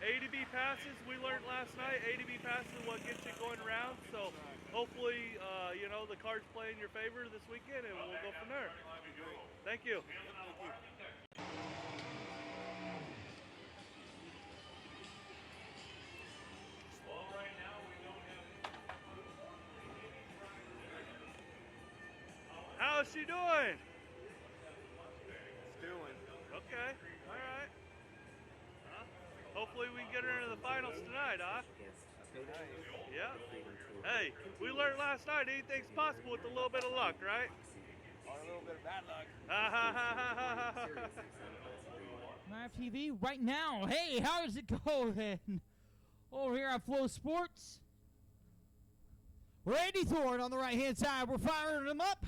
A to B passes, we learned last night, A to B passes is what gets you going around, so hopefully, the cards play in your favor this weekend, and we'll go from there. Thank you. Thank you. How's she doing? Doing. Okay, all right. Huh? Hopefully we can get her into the finals tonight, huh? Yeah. Hey, we learned last night anything's possible with a little bit of luck, right? Or a little bit of bad luck. Live TV right now. Hey, how's it going? Over here on Flow Sports. Randy Thorne on the right-hand side. We're firing them up.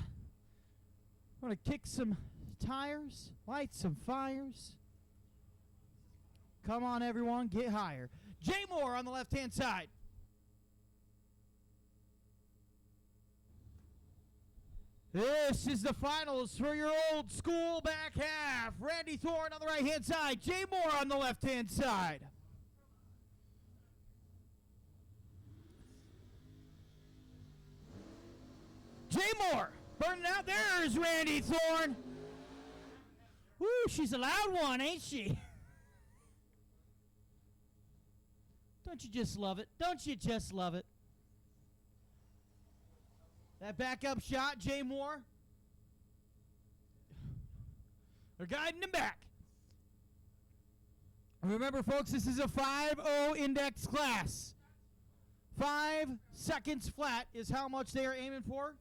We're going to kick some tires, light some fires. Come on, everyone, get higher. Jay Moore on the left-hand side. This is the finals for your old school back half. Randy Thorne on the right-hand side. Jay Moore on the left-hand side. Jay Moore burning out. There's Randy Thorne. Woo, she's a loud one, ain't she? Don't you just love it? Don't you just love it? That backup shot, Jay Moore. They're guiding him back. Remember, folks, this is a 5.0 index class. 5 seconds flat is how much they are aiming for.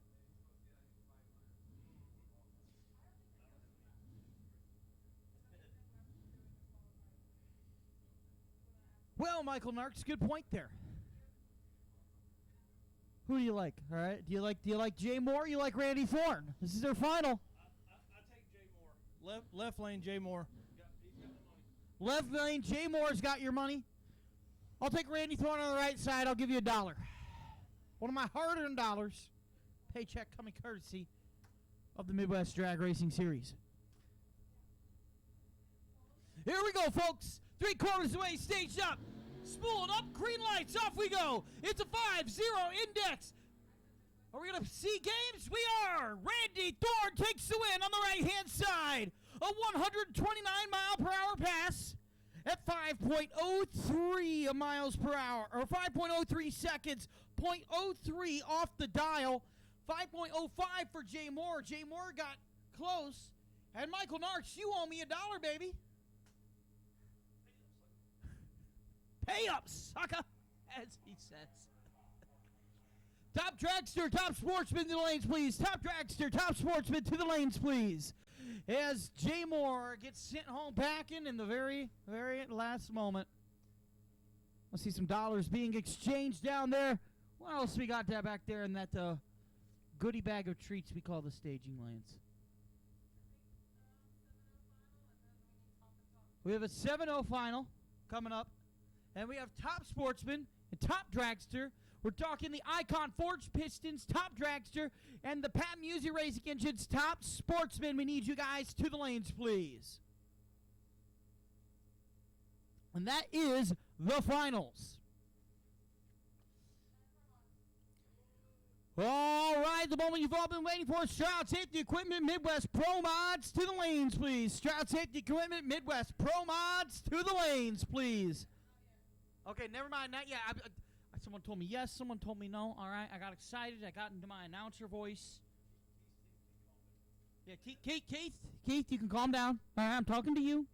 Well, Michael Narks, good point there. Who do you like? All right. Do you like Jay Moore? Or you like Randy Thorne? This is their final. I take Jay Moore. Left lane, Jay Moore. Left lane, Jay Moore's got your money. I'll take Randy Thorne on the right side. I'll give you $1. One of my hard-earned dollars. Paycheck coming courtesy of the Midwest Drag Racing Series. Here we go, folks. 3 quarters away, staged up. Spooling up, green lights, off we go. It's a 5-0 index. Are we going to see games? We are. Randy Thorne takes the win on the right-hand side. A 129-mile-per-hour pass at 5.03 miles per hour, or 5.03 seconds, 0.03 off the dial. 5.05 for Jay Moore. Jay Moore got close. And Michael Narks, you owe me $1, baby. Pay up, sucker, as he says. Top Dragster, top Sportsman to the lanes, please. Top Dragster, top Sportsman to the lanes, please. As Jay Moore gets sent home packing in the very, very last moment. I see some dollars being exchanged down there. What else we got that back there in that goodie bag of treats we call the staging lanes? We have a 7-0 final coming up. And we have top Sportsman and top Dragster. We're talking the Icon Forged Pistons, top Dragster, and the Pat Music Racing Engines, top Sportsman. We need you guys to the lanes, please. And that is the finals. All right, the moment you've all been waiting for. Stroud Safety Equipment, Midwest Pro Mods to the lanes, please. Stroud Safety Equipment, Midwest Pro Mods to the lanes, please. Okay, never mind. Not yet. Someone told me yes. Someone told me no. All right. I got excited. I got into my announcer voice. Yeah, Keith, you can calm down. All right, I'm talking to you.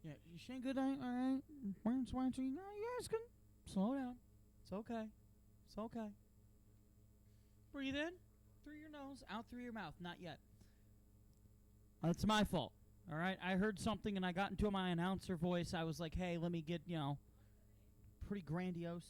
Yeah, you saying good night. All right. No, you guys can slow down. It's okay. It's okay. Breathe in through your nose, out through your mouth. Not yet. It's my fault. All right, I heard something and I got into my announcer voice. I was like, hey, let me get, pretty grandiose.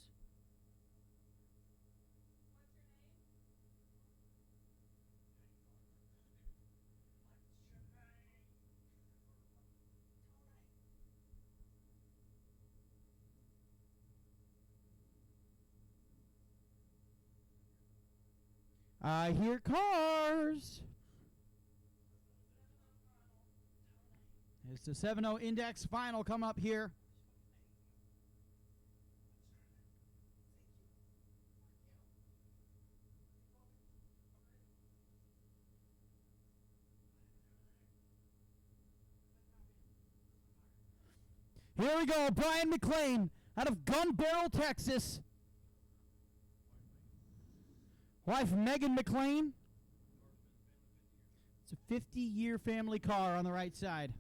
I hear cars. It's the 7-0 index final come up here. Here we go, Brian McLean out of Gun Barrel, Texas. Wife Megan McLean. It's a 50-year family car on the right side.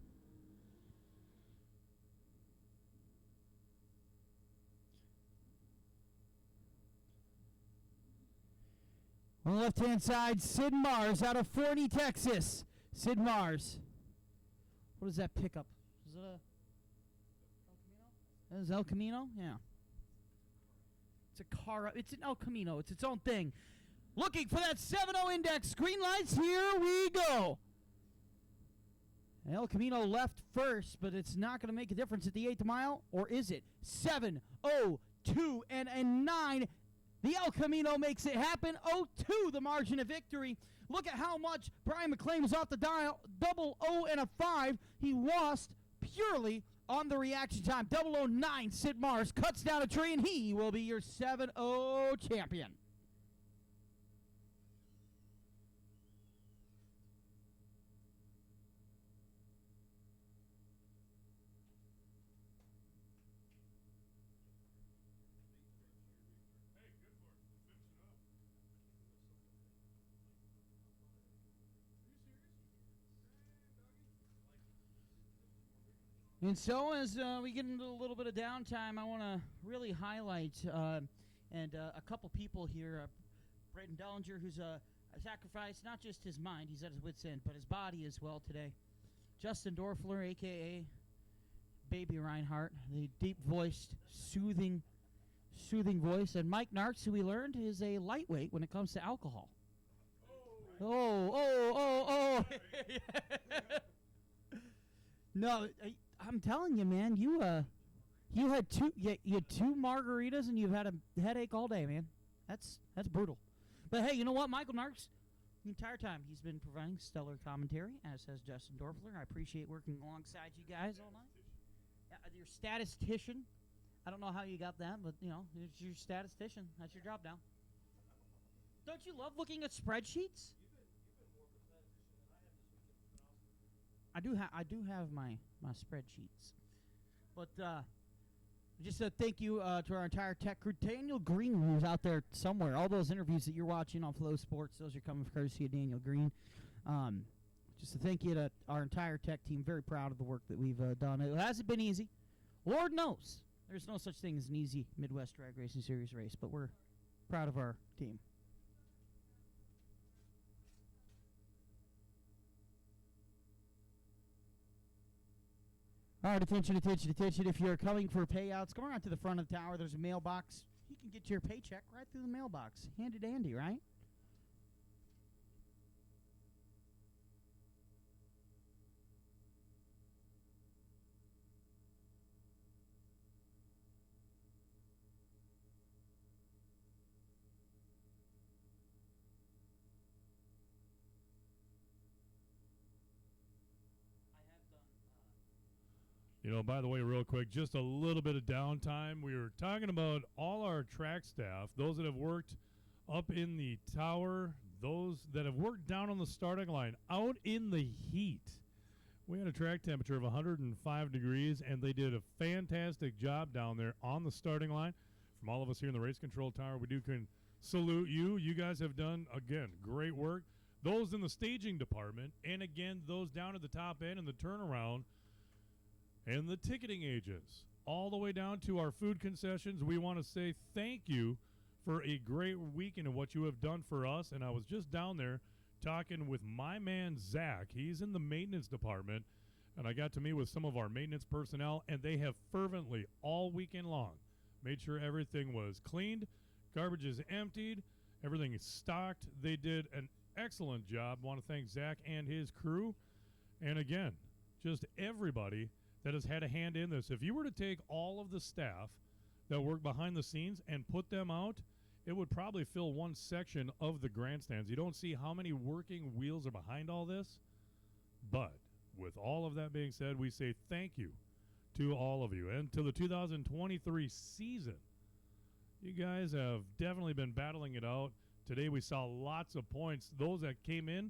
On the left-hand side, Sid Mars out of Forney, Texas. Sid Mars. What is that pickup? Is it a El Camino? That is El Camino? Yeah. It's a car. It's an El Camino. It's its own thing. Looking for that 7-0 index. Green lights. Here we go. El Camino left first, but it's not going to make a difference at the 8th mile. Or is it? 7:02 and a 9. The El Camino makes it happen. 0-2, the margin of victory. Look at how much Brian McLean was off the dial. 0-0 and a 5. He lost purely on the reaction time. 009, Sid Mars cuts down a tree, and he will be your 7-0 champion. And so as we get into a little bit of downtime, I want to really highlight a couple people here. Braden Dellinger, who's sacrificed not just his mind, he's at his wit's end, but his body as well today. Justin Dorfler, a.k.a. Baby Reinhardt, the deep-voiced, soothing voice. And Mike Narks, who we learned is a lightweight when it comes to alcohol. Oh. No, I'm telling you, man, you had two margaritas and you've had a headache all day, man. That's brutal. But hey, you know what, Michael Narks, the entire time he's been providing stellar commentary, as has Justin Dorfler. I appreciate working alongside you guys all night. Your statistician, I don't know how you got that, but it's your statistician. That's your job now. Don't you love looking at spreadsheets? I do have my spreadsheets, but just a thank you to our entire tech crew. Daniel Green, who's out there somewhere. All those interviews that you're watching on Flow Sports, those are coming courtesy of Daniel Green. Just a thank you to our entire tech team. Very proud of the work that we've done. It hasn't been easy. Lord knows there's no such thing as an easy Midwest Drag Racing Series race, but we're proud of our team. All right, attention. If you're coming for payouts, go around to the front of the tower. There's a mailbox. You can get your paycheck right through the mailbox. Handy dandy, right? By the way, real quick, just a little bit of downtime. We were talking about all our track staff, those that have worked up in the tower, those that have worked down on the starting line, out in the heat. We had a track temperature of 105 degrees, and they did a fantastic job down there on the starting line. From all of us here in the race control tower, we can salute you. You guys have done, again, great work. Those in the staging department, and again, those down at the top end in the turnaround, and the ticketing agents, all the way down to our food concessions. We want to say thank you for a great weekend and what you have done for us. And I was just down there talking with my man, Zach. He's in the maintenance department, and I got to meet with some of our maintenance personnel, and they have fervently, all weekend long, made sure everything was cleaned, garbage is emptied, everything is stocked. They did an excellent job. I want to thank Zach and his crew. And again, just everybody that has had a hand in this. If you were to take all of the staff that work behind the scenes and put them out, it would probably fill one section of the grandstands. You don't see how many working wheels are behind all this. But with all of that being said, we say thank you to all of you. And to the 2023 season, you guys have definitely been battling it out. Today we saw lots of points. Those that came in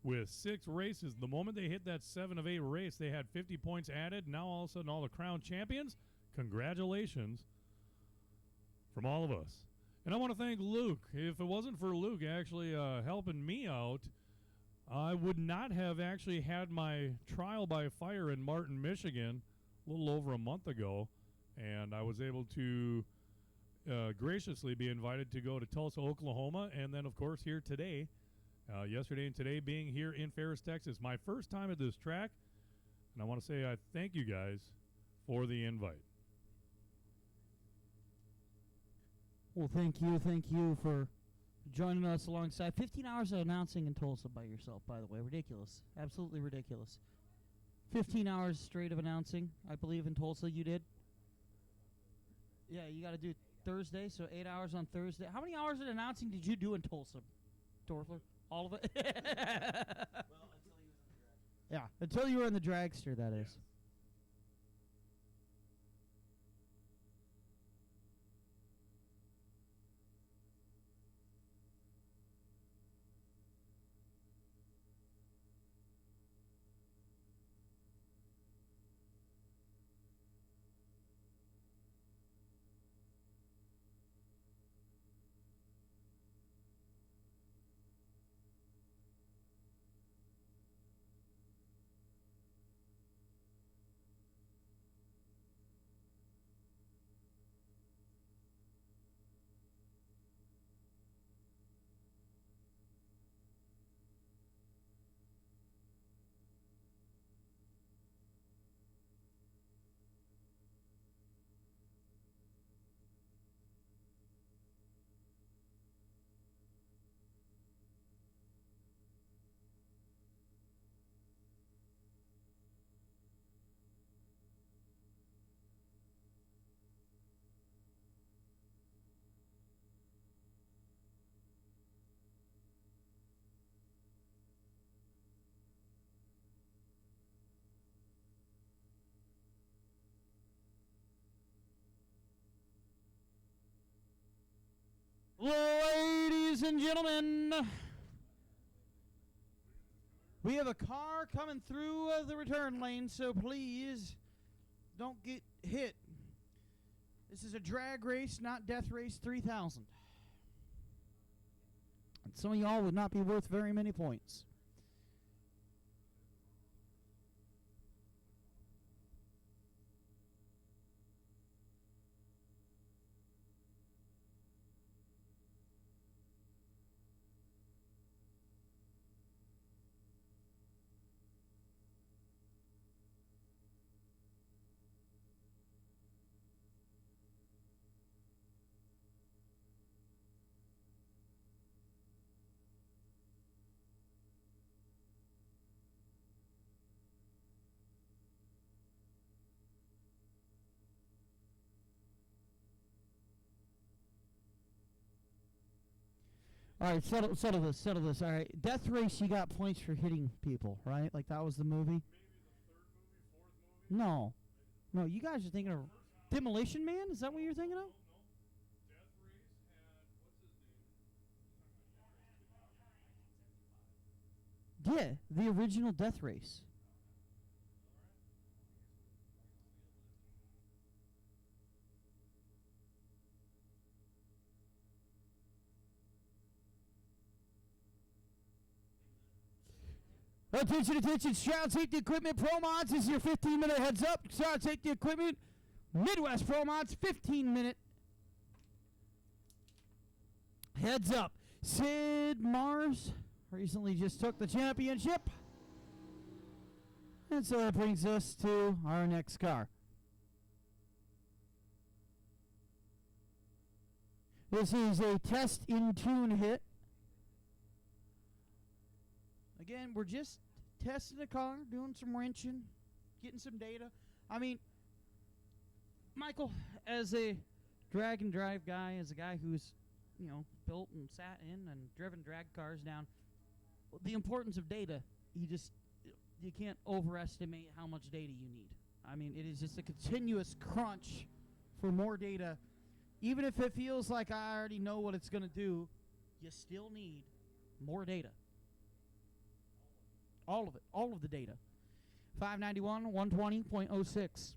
with 6 races, the moment they hit that 7 of 8 race, they had 50 points added. Now all of a sudden, all the crown champions, congratulations from all of us. And I want to thank Luke. If it wasn't for Luke actually helping me out, I would not have actually had my trial by fire in Martin, Michigan, a little over a month ago. And I was able to graciously be invited to go to Tulsa, Oklahoma, and then, of course, here today. Yesterday and today being here in Ferris, Texas. My first time at this track, and I want to say I thank you guys for the invite. Well, thank you for joining us alongside. 15 hours of announcing in Tulsa by yourself, by the way. Ridiculous. Absolutely ridiculous. 15 hours straight of announcing, I believe, in Tulsa you did. Yeah, you got to do Thursday, so 8 hours on Thursday. How many hours of announcing did you do in Tulsa, Dorfler? All of it? Well, until he was in the drag. Yeah, until you were in the dragster, that is. Ladies and gentlemen, we have a car coming through the return lane, so please don't get hit. This is a drag race, not Death Race 3000. And some of y'all would not be worth very many points. All right, settle this. All right, Death Race, you got points for hitting people, right? Like that was the movie? Maybe the third movie, fourth movie? No, you guys are thinking of Demolition Man? Is that what you're thinking of? No. Death Race had, what's his name? Yeah, the original Death Race. Attention, Stroud Safety Equipment Pro Mods. This is your 15-minute heads up. Stroud Safety Equipment, Midwest Pro Mods, 15-minute heads up. Sid Mars recently just took the championship. And so that brings us to our next car. This is a test in tune hit. Again, we're just testing the car, doing some wrenching, getting some data. I mean, Michael, as a drag and drive guy, as a guy who's, built and sat in and driven drag cars down, the importance of data, you can't overestimate how much data you need. I mean, it is just a continuous crunch for more data. Even if it feels like I already know what it's going to do, you still need more data. All of it. All of the data. 591, 120.06.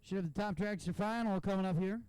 Should have the top dragster final coming up here.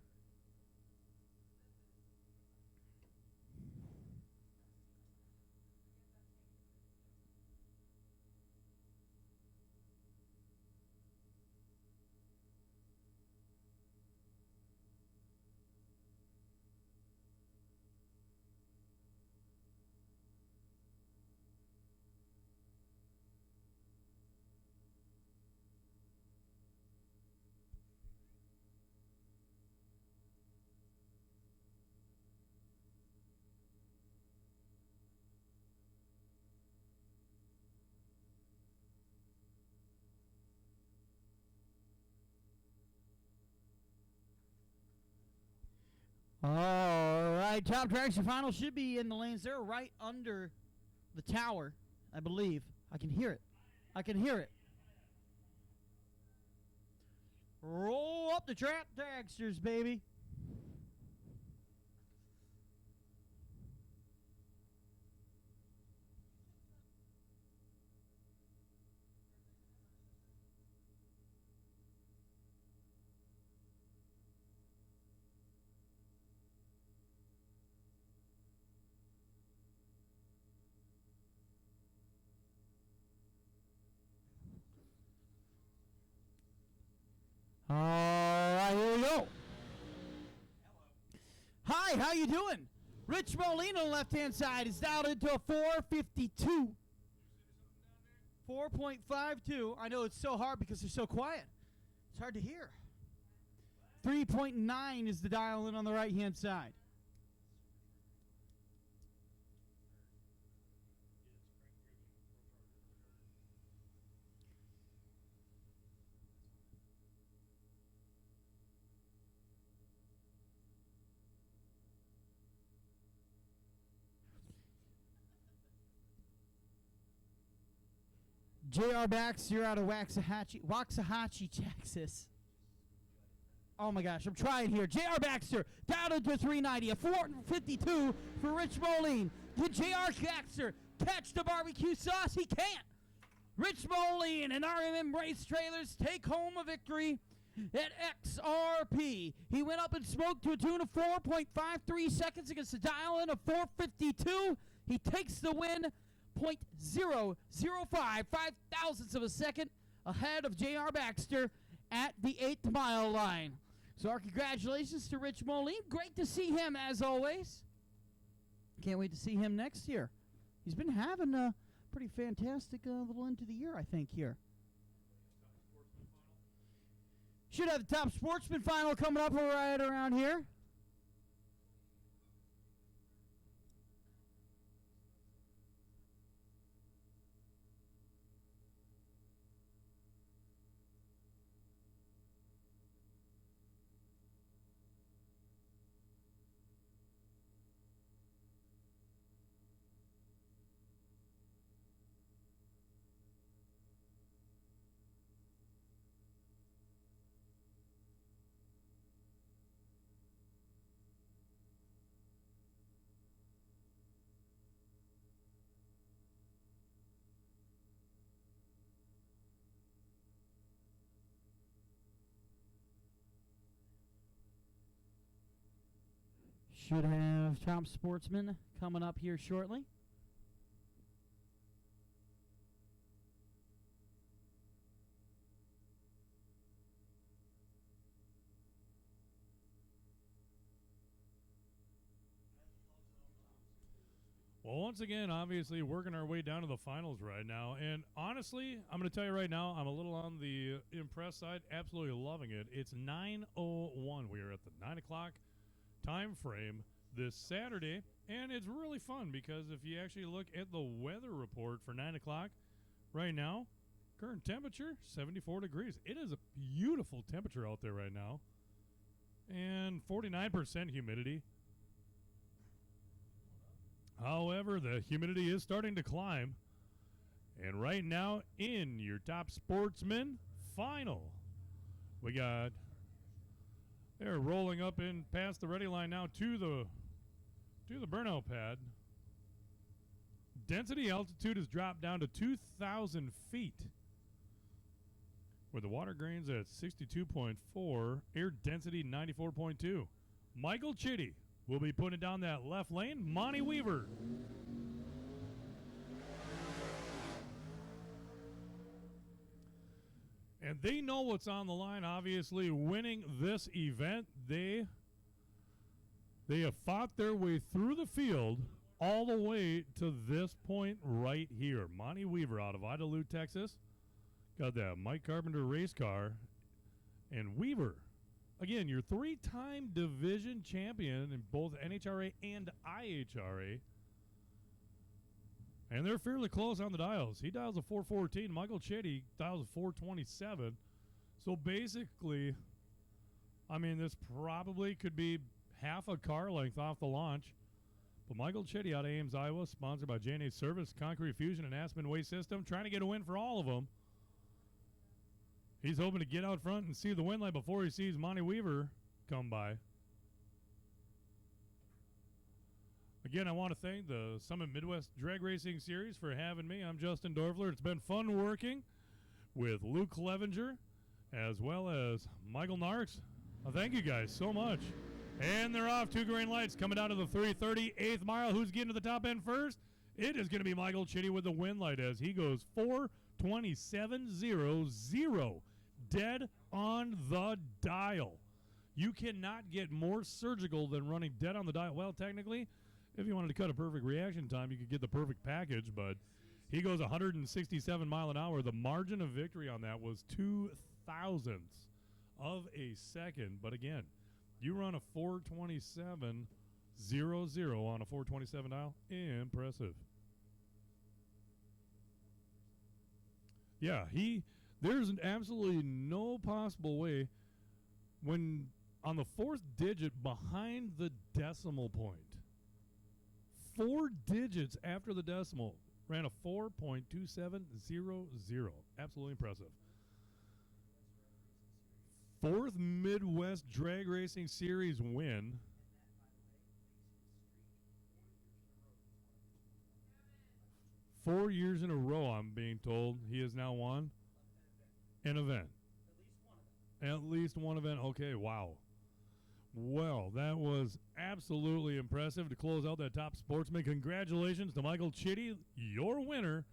All right, top Dragster final should be in the lanes. They're right under the tower, I believe. I can hear it. I can hear it. Roll up the trap, Dragsters, baby. All right, here we go. Hi, how you doing? Rich Molina on the left-hand side is dialed into a 452. 4.52. I know it's so hard because they're so quiet. It's hard to hear. 3.9 is the dial in on the right-hand side. J.R. Bax, you're out of Waxahachie, Texas. Oh my gosh, I'm trying here. J.R. Baxter down into 390, a 452 for Rich Moline. Did J.R. Baxter catch the barbecue sauce? He can't. Rich Moline and RMM Race Trailers take home a victory at XRP. He went up and smoked to a tune of 4.53 seconds against the dial-in of 452. He takes the win. 0.005 thousandths of a second ahead of J.R. Baxter at the 8th mile line. So our congratulations to Rich Moline. Great to see him as always. Can't wait to see him next year. He's been having a pretty fantastic little end to the year, I think, here. Should have the top Sportsman final coming up right around here. Should have top Sportsman coming up here shortly. Well, once again, obviously, working our way down to the finals right now. And honestly, I'm going to tell you right now, I'm a little on the impressed side. Absolutely loving it. It's 9:01. We are at the 9 o'clock time frame this Saturday. And it's really fun because if you actually look at the weather report for 9 o'clock right now, current temperature, 74 degrees. It is a beautiful temperature out there right now. And 49% humidity. However, the humidity is starting to climb. And right now, in your top Sportsman final, we got, they're rolling up in past the ready line now to the burnout pad. Density altitude has dropped down to 2,000 feet. Where the water grain's at 62.4, air density 94.2. Michael Chitty will be putting down that left lane. Monty Weaver. And they know what's on the line, obviously, winning this event. They have fought their way through the field all the way to this point right here. Monty Weaver out of Idalou, Texas. Got that Mike Carpenter race car. And Weaver, again, your three-time division champion in both NHRA and IHRA. And they're fairly close on the dials. He dials a 414. Michael Chitty dials a 427. So basically, I mean, this probably could be half a car length off the launch. But Michael Chitty out of Ames, Iowa, sponsored by J&A Service, Concrete Fusion, and Aspen Waste System, trying to get a win for all of them. He's hoping to get out front and see the win light before he sees Monty Weaver come by. Again, I want to thank the Summit Midwest Drag Racing Series for having me. I'm Justin Dorfler. It's been fun working with Luke Clevenger as well as Michael Narks. Well, thank you guys so much. And they're off. 2 green lights coming down to the 3:30 8th mile. Who's getting to the top end first? It is going to be Michael Chitty with the win light as he goes 4:27.00. Dead on the dial. You cannot get more surgical than running dead on the dial. Well, technically, if you wanted to cut a perfect reaction time, you could get the perfect package, but he goes 167 mile an hour. The margin of victory on that was 0.02 of a second. But again, you run a 4:27.00 on a 4:27 dial. Impressive. Yeah, there's absolutely no possible way when on the 4th digit behind the decimal point, 4 digits after the decimal, ran a 4.2700. Absolutely impressive. 4th Midwest Drag Racing Series win. Four years in a row, I'm being told, he has now won an event. At least one event. Okay, wow. Well, that was absolutely impressive to close out that top sportsman. Congratulations to Michael Chitty, your winner,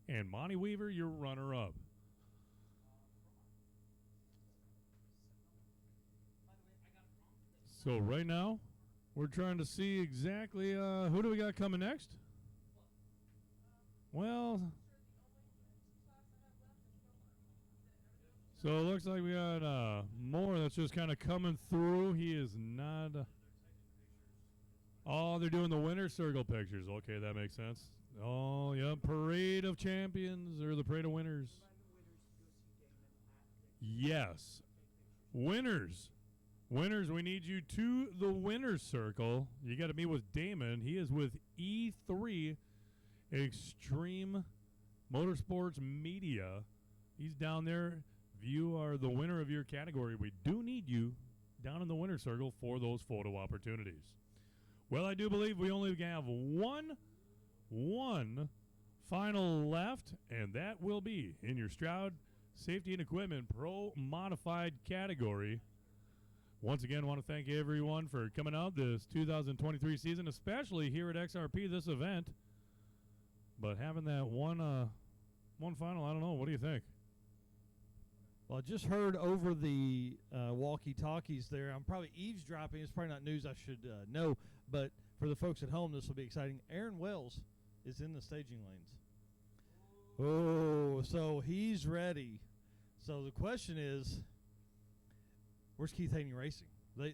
and Monty Weaver, your runner-up. So right now, we're trying to see exactly who do we got coming next? Well, so it looks like we got more that's just kind of coming through. He is not. Oh, they're doing the winner's circle pictures. Okay, that makes sense. Oh, yeah, parade of champions or the parade of winners. Yes. Winners. Winners, we need you to the winner's circle. You got to meet with Damon. He is with E3 Extreme Motorsports Media. He's down there. If you are the winner of your category, we do need you down in the winner's circle for those photo opportunities. Well, I do believe we only have one final left, and that will be in your Stroud Safety and Equipment Pro Modified category. Once again, I want to thank everyone for coming out this 2023 season, especially here at XRP, this event. But having that one final, I don't know. What do you think? Well, I just heard over the walkie-talkies there. I'm probably eavesdropping. It's probably not news I should know. But for the folks at home, this will be exciting. Aaron Wells is in the staging lanes. Oh, so he's ready. So the question is, where's Keith Haney Racing?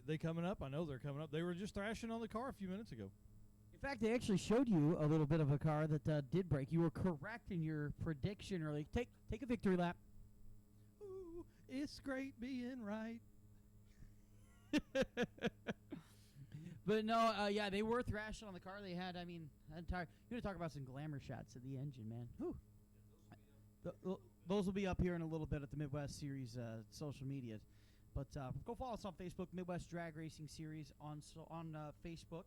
They coming up? I know they're coming up. They were just thrashing on the car a few minutes ago. In fact, they actually showed you a little bit of a car that did break. You were correct in your prediction early. Take a victory lap. Ooh, it's great being right. But no, yeah, they were thrashing on the car. They had, you're going to talk about some glamour shots of the engine, man. Whew. Those will be up here in a little bit at the Midwest Series social media. But go follow us on Facebook, Midwest Drag Racing Series on Facebook.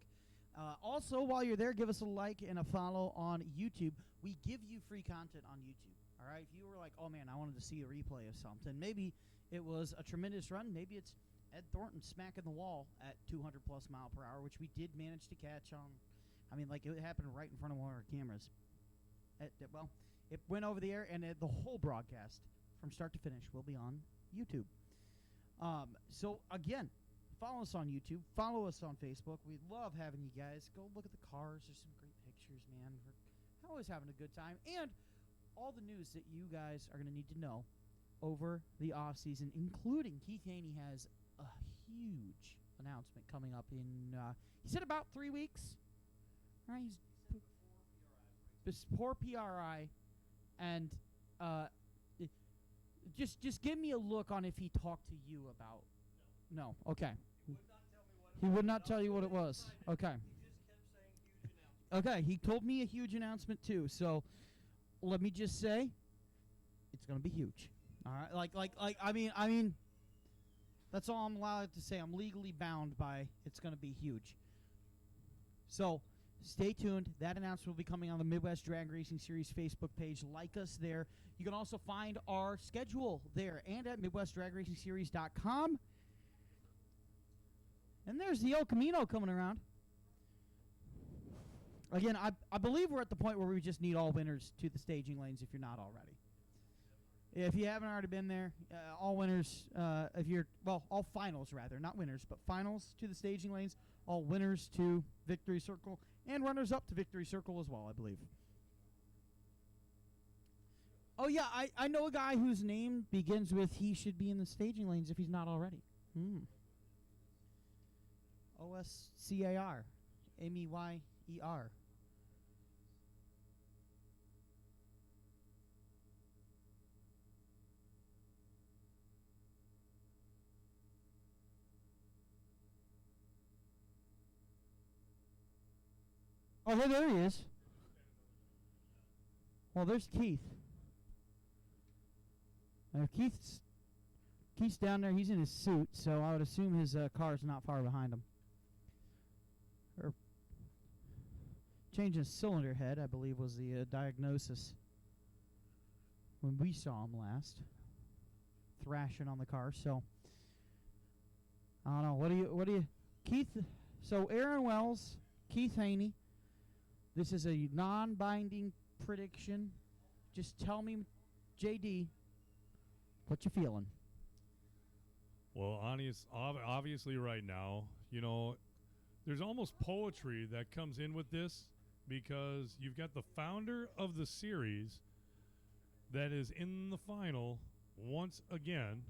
Also, while you're there, give us a like and a follow on YouTube. We give you free content on YouTube. All right? If you were like, oh, man, I wanted to see a replay of something, maybe it was a tremendous run. Maybe it's Ed Thornton smacking the wall at 200-plus mile per hour, which we did manage to catch on. It happened right in front of one of our cameras. It went over the air, and the whole broadcast from start to finish will be on YouTube. So, again, follow us on YouTube. Follow us on Facebook. We love having you guys. Go look at the cars. There's some great pictures, man. We're always having a good time. And all the news that you guys are going to need to know over the off-season, including Keith Haney has a huge announcement coming up in, he said about 3 weeks. All right, he's poor PRI. And just give me a look on if he talked to you about. No. Okay. He would not tell me what He would not tell you what it was. Okay. Okay, he told me a huge announcement too. So let me just say, it's gonna be huge. All right, I mean, that's all I'm allowed to say. I'm legally bound by it's gonna be huge. So stay tuned. That announcement will be coming on the Midwest Drag Racing Series Facebook page. Like us there. You can also find our schedule there and at MidwestDragRacingSeries.com. And there's the El Camino coming around. Again, I believe we're at the point where we just need all winners to the staging lanes if you're not already. If you haven't already been there, all winners, all finals rather, not winners, but finals to the staging lanes, all winners to Victory Circle, and runners up to Victory Circle as well, I believe. Oh yeah, I know a guy whose name begins with he should be in the staging lanes if he's not already. OSCAR. MEYER. Oh, hey, there he is. Well, there's Keith. Keith's down there. He's in his suit, so I would assume his car's not far behind him. Or changing a cylinder head, I believe, was the diagnosis when we saw him last. Thrashing on the car, so I don't know. What do you, Keith? So Aaron Wells, Keith Haney. This is a non-binding prediction. Just tell me, JD, what you feeling? Well, obviously right now, there's almost poetry that comes in with this because you've got the founder of the series that is in the final once again.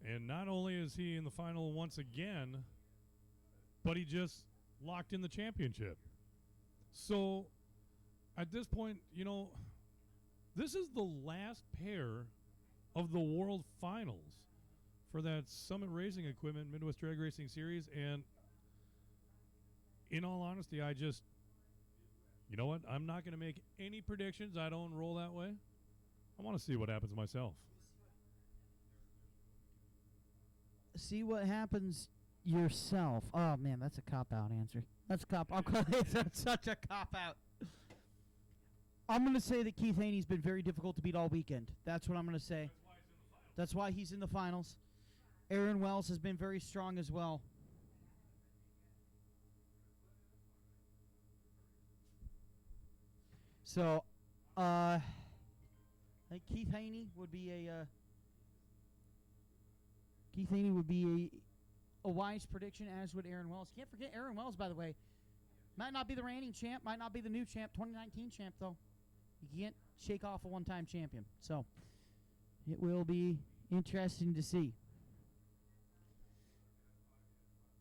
And not only is he in the final once again, but he just locked in the championship. So at this point, this is the last pair of the World Finals for that Summit Racing Equipment Midwest Drag Racing Series. And in all honesty, you know what? I'm not going to make any predictions. I don't roll that way. I want to see what happens myself. See what happens yourself. Oh, man, that's a cop-out answer. That's such a cop-out. I'm going to say that Keith Haney's been very difficult to beat all weekend. That's what I'm going to say. That's why he's in the finals. Aaron Wells has been very strong as well. So, I think Keith Haney would be a wise prediction, as would Aaron Wells. Can't forget Aaron Wells, by the way. Might not be the reigning champ, might not be the new champ, 2019 champ, though. You can't shake off a one-time champion. So, it will be interesting to see.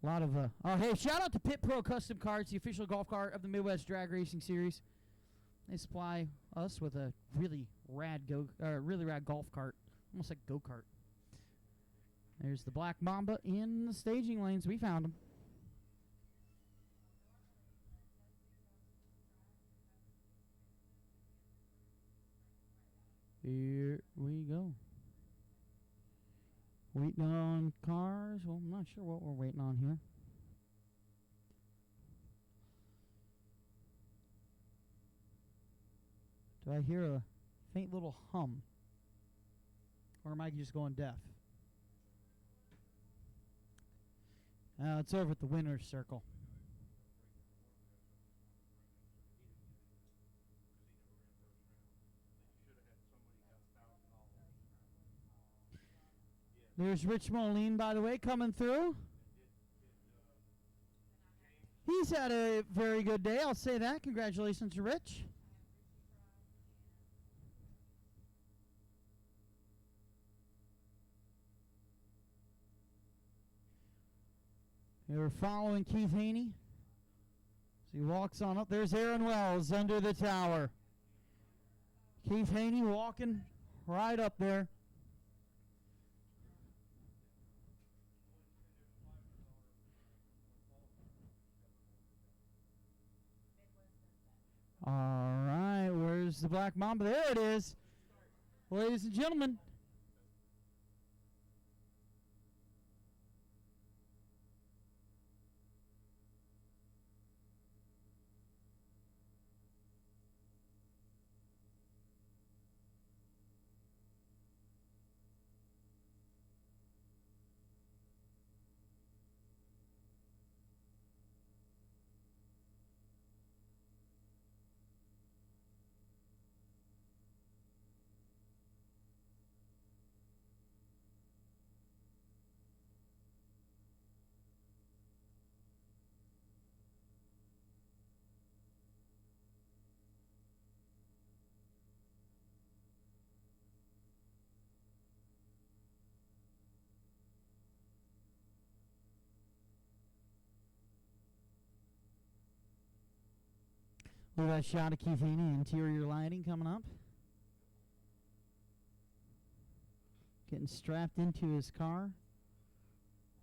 A lot of, hey, shout out to Pit Pro Custom Cards, the official golf cart of the Midwest Drag Racing Series. They supply us with a really rad golf cart, almost like go-kart. There's the Black Mamba in the staging lanes. We found him. Here we go. Waiting on cars. Well, I'm not sure what we're waiting on here. Do I hear a faint little hum? Or am I just going deaf? It's over at the winner's circle. There's Rich Moline, by the way, coming through. He's had a very good day, I'll say that. Congratulations to Rich. We're following Keith Haney. So he walks on up. There's Aaron Wells under the tower. Keith Haney walking right up there. All right, where's the Black Mamba? There it is. Ladies and gentlemen. We got a shot of Keith Haney interior lighting coming up. Getting strapped into his car.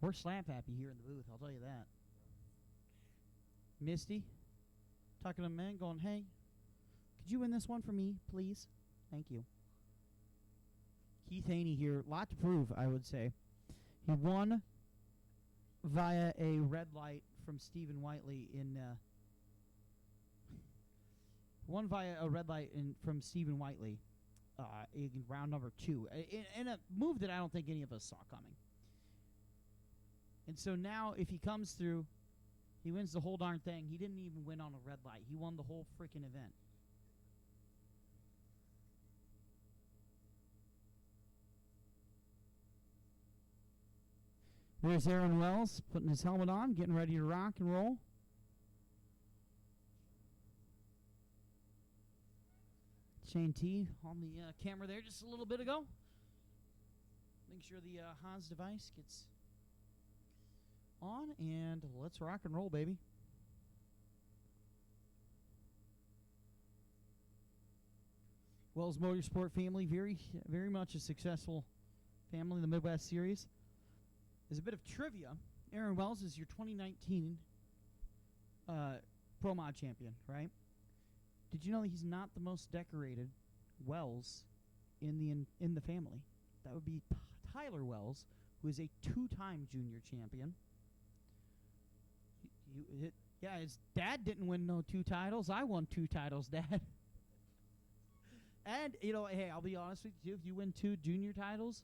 We're slap happy here in the booth, I'll tell you that. Misty, talking to the man, going, hey, could you win this one for me, please? Thank you. Keith Haney here, lot to prove, I would say. He won via a red light from Stephen Whiteley in... Won via a red light from Stephen Whiteley in round number 2. In a move that I don't think any of us saw coming. And so now, if he comes through, he wins the whole darn thing. He didn't even win on a red light. He won the whole freaking event. There's Aaron Wells putting his helmet on, getting ready to rock and roll. Shane T on the camera there just a little bit ago. Make sure the Hans device gets on, and let's rock and roll, baby. Wells Motorsport family, very much a successful family in the Midwest Series. As a bit of trivia, Aaron Wells is your 2019 Pro Mod champion, right? Did you know that he's not the most decorated Wells in the family? That would be Tyler Wells, who is a 2-time junior champion. His dad didn't win no 2 titles. I won 2 titles, Dad. And, hey, I'll be honest with you. If you win 2 junior titles,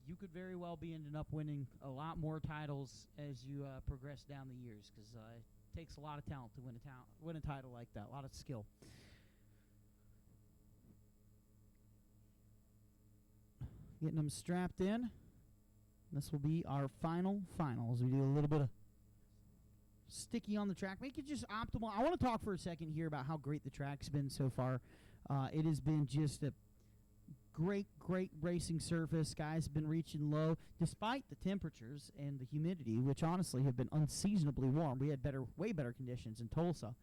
you could very well be ending up winning a lot more titles as you progress down the years, because it takes a lot of talent to win a title like that, a lot of skill. Getting them strapped in. This will be our final as we do a little bit of sticky on the track. Make it just optimal. I want to talk for a second here about how great the track's been so far. It has been just a great racing surface. Guys have been reaching low despite the temperatures and the humidity, which honestly have been unseasonably warm. We had way better conditions in Tulsa,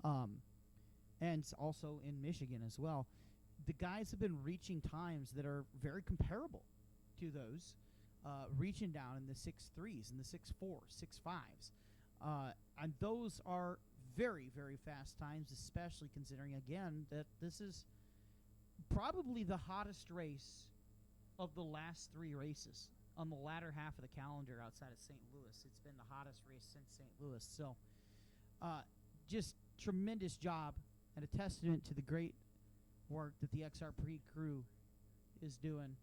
and also in Michigan as well. The guys have been reaching times that are very comparable to those, reaching down in the 6.3s and the 6.4s, 6.5s, and those are very fast times, especially considering again that this is probably the hottest race of the last 3 races on the latter half of the calendar outside of St. Louis. It's been the hottest race since St. Louis. So just tremendous job and a testament to the great work that the XR Pre crew is doing,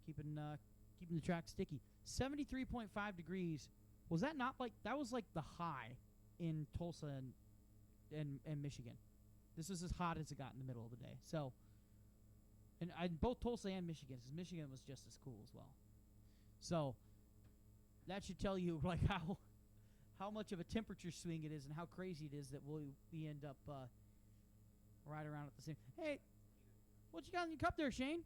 keeping the track sticky. 73.5 degrees. Was that not that was like the high in Tulsa and Michigan. This was as hot as it got in the middle of the day. So, and both Tulsa and Michigan, because Michigan was just as cool as well. So, that should tell you how much of a temperature swing it is and how crazy it is that we end up right around at the same. Hey, what you got in your cup there, Shane?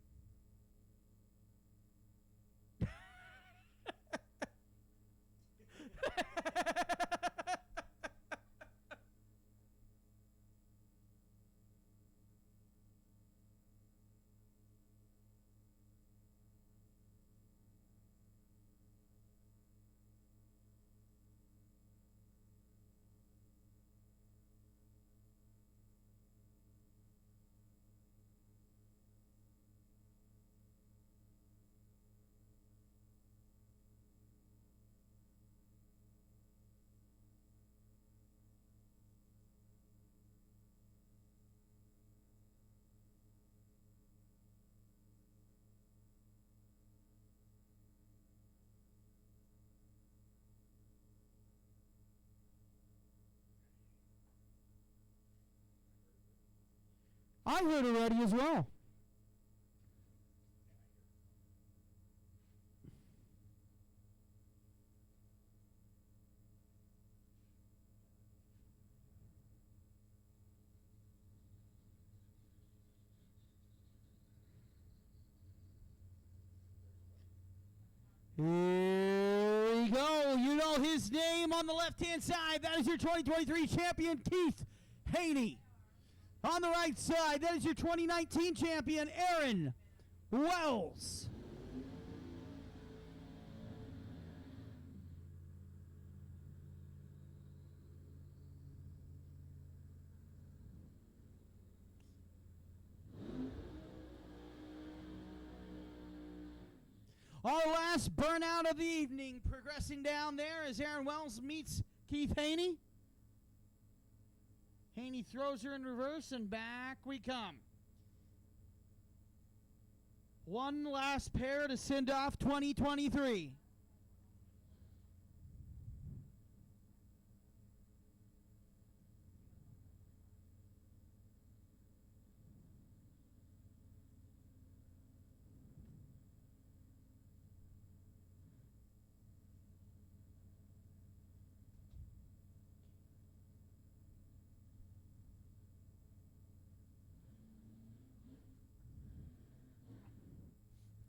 I heard already as well. Here we go. You know his name on the left-hand side. That is your 2023 champion, Keith Haney. On the right side, that is your 2019 champion, Aaron Wells. Our last burnout of the evening, progressing down there as Aaron Wells meets Keith Haney. Haney throws her in reverse, and back we come. One last pair to send off 2023.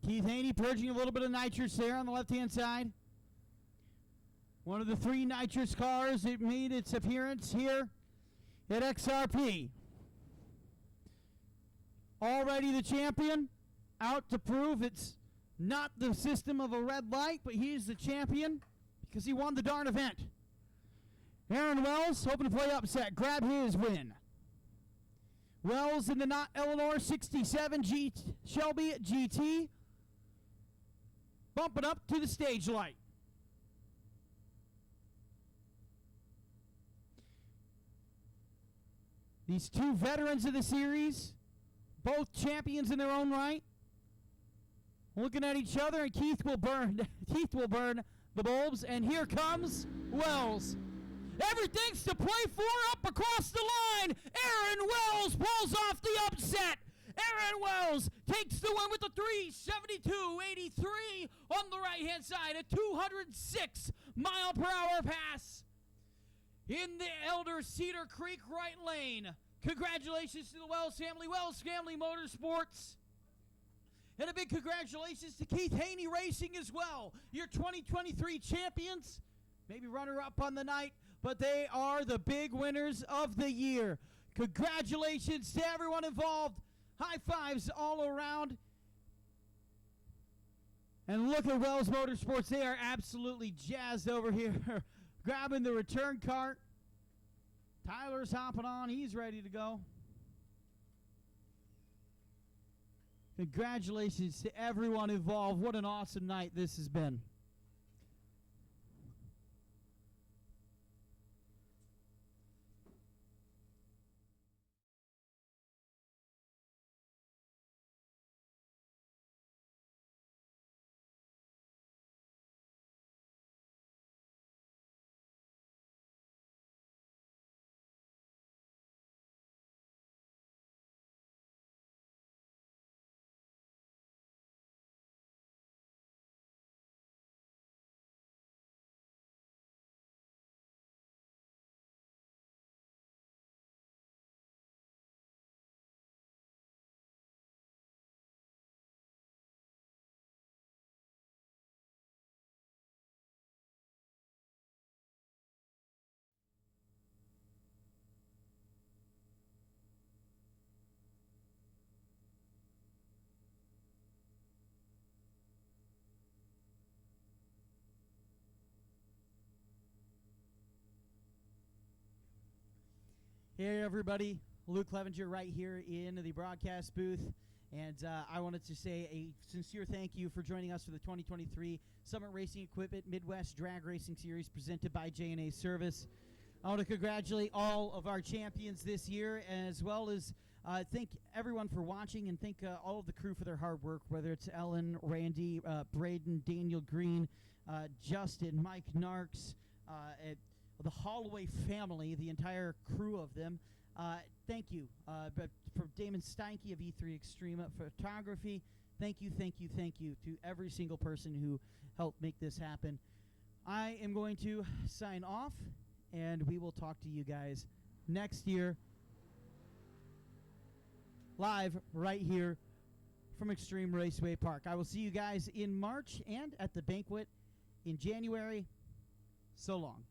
Keith Haney purging a little bit of nitrous there on the left-hand side. One of the 3 nitrous cars that made its appearance here at XRP. Already the champion, out to prove it's not the system of a red light, but he's the champion because he won the darn event. Aaron Wells hoping to play upset, grab his win. Wells in the Not Eleanor 67 Shelby GT. Bumping up to the stage light. These 2 veterans of the series, both champions in their own right, looking at each other, and Keith will burn the bulbs, and here comes Wells. Everything's to play for up across the line. Aaron Wells pulls off the upset. Aaron Wells takes the one with the 372.83 on the right-hand side, a 206 mile per hour pass in the Elder Cedar Creek right lane. Congratulations to the Wells Family Motorsports. And a big congratulations to Keith Haney Racing as well, your 2023 champions. Maybe runner-up on the night, but they are the big winners of the year. Congratulations to everyone involved. High fives all around. And look at Wells Motorsports. They are absolutely jazzed over here. Grabbing the return cart. Tyler's hopping on. He's ready to go. Congratulations to everyone involved. What an awesome night this has been. Hey everybody, Luke Clevenger right here in the broadcast booth, and I wanted to say a sincere thank you for joining us for the 2023 Summit Racing Equipment Midwest Drag Racing Series presented by J&A Service. I want to congratulate all of our champions this year, as well as thank everyone for watching, and thank all of the crew for their hard work, whether it's Ellen, Randy, Braden, Daniel Green, Justin, Mike Narks, the Holloway family, the entire crew of them. Thank you for Damon Steinke of E3 Extreme Photography. Thank you to every single person who helped make this happen. I am going to sign off, and we will talk to you guys next year live right here from Extreme Raceway Park. I will see you guys in March and at the banquet in January. So long.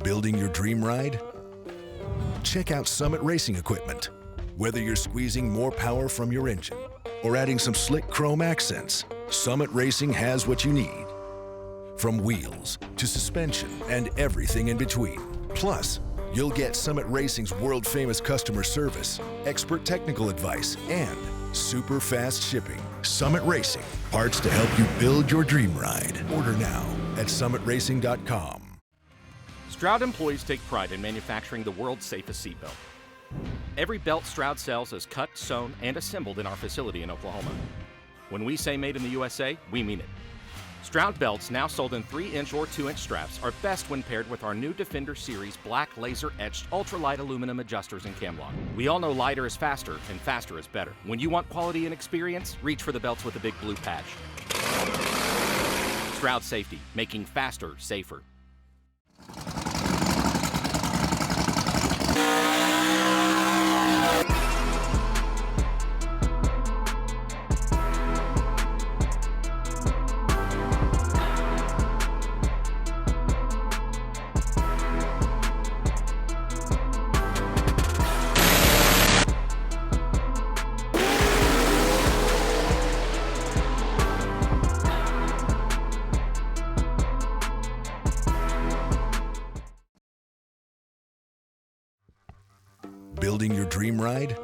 Building your dream ride? Check out Summit Racing Equipment. Whether you're squeezing more power from your engine or adding some slick chrome accents, Summit Racing has what you need. From wheels to suspension and everything in between. Plus, you'll get Summit Racing's world-famous customer service, expert technical advice, and super fast shipping. Summit Racing, parts to help you build your dream ride. Order now at summitracing.com. Stroud employees take pride in manufacturing the world's safest seatbelt. Every belt Stroud sells is cut, sewn, and assembled in our facility in Oklahoma. When we say made in the USA, we mean it. Stroud belts, now sold in 3-inch or 2-inch straps, are best when paired with our new Defender Series black laser-etched ultralight aluminum adjusters and cam lock. We all know lighter is faster, and faster is better. When you want quality and experience, reach for the belts with the big blue patch. Stroud Safety, making faster, safer. Building your dream ride?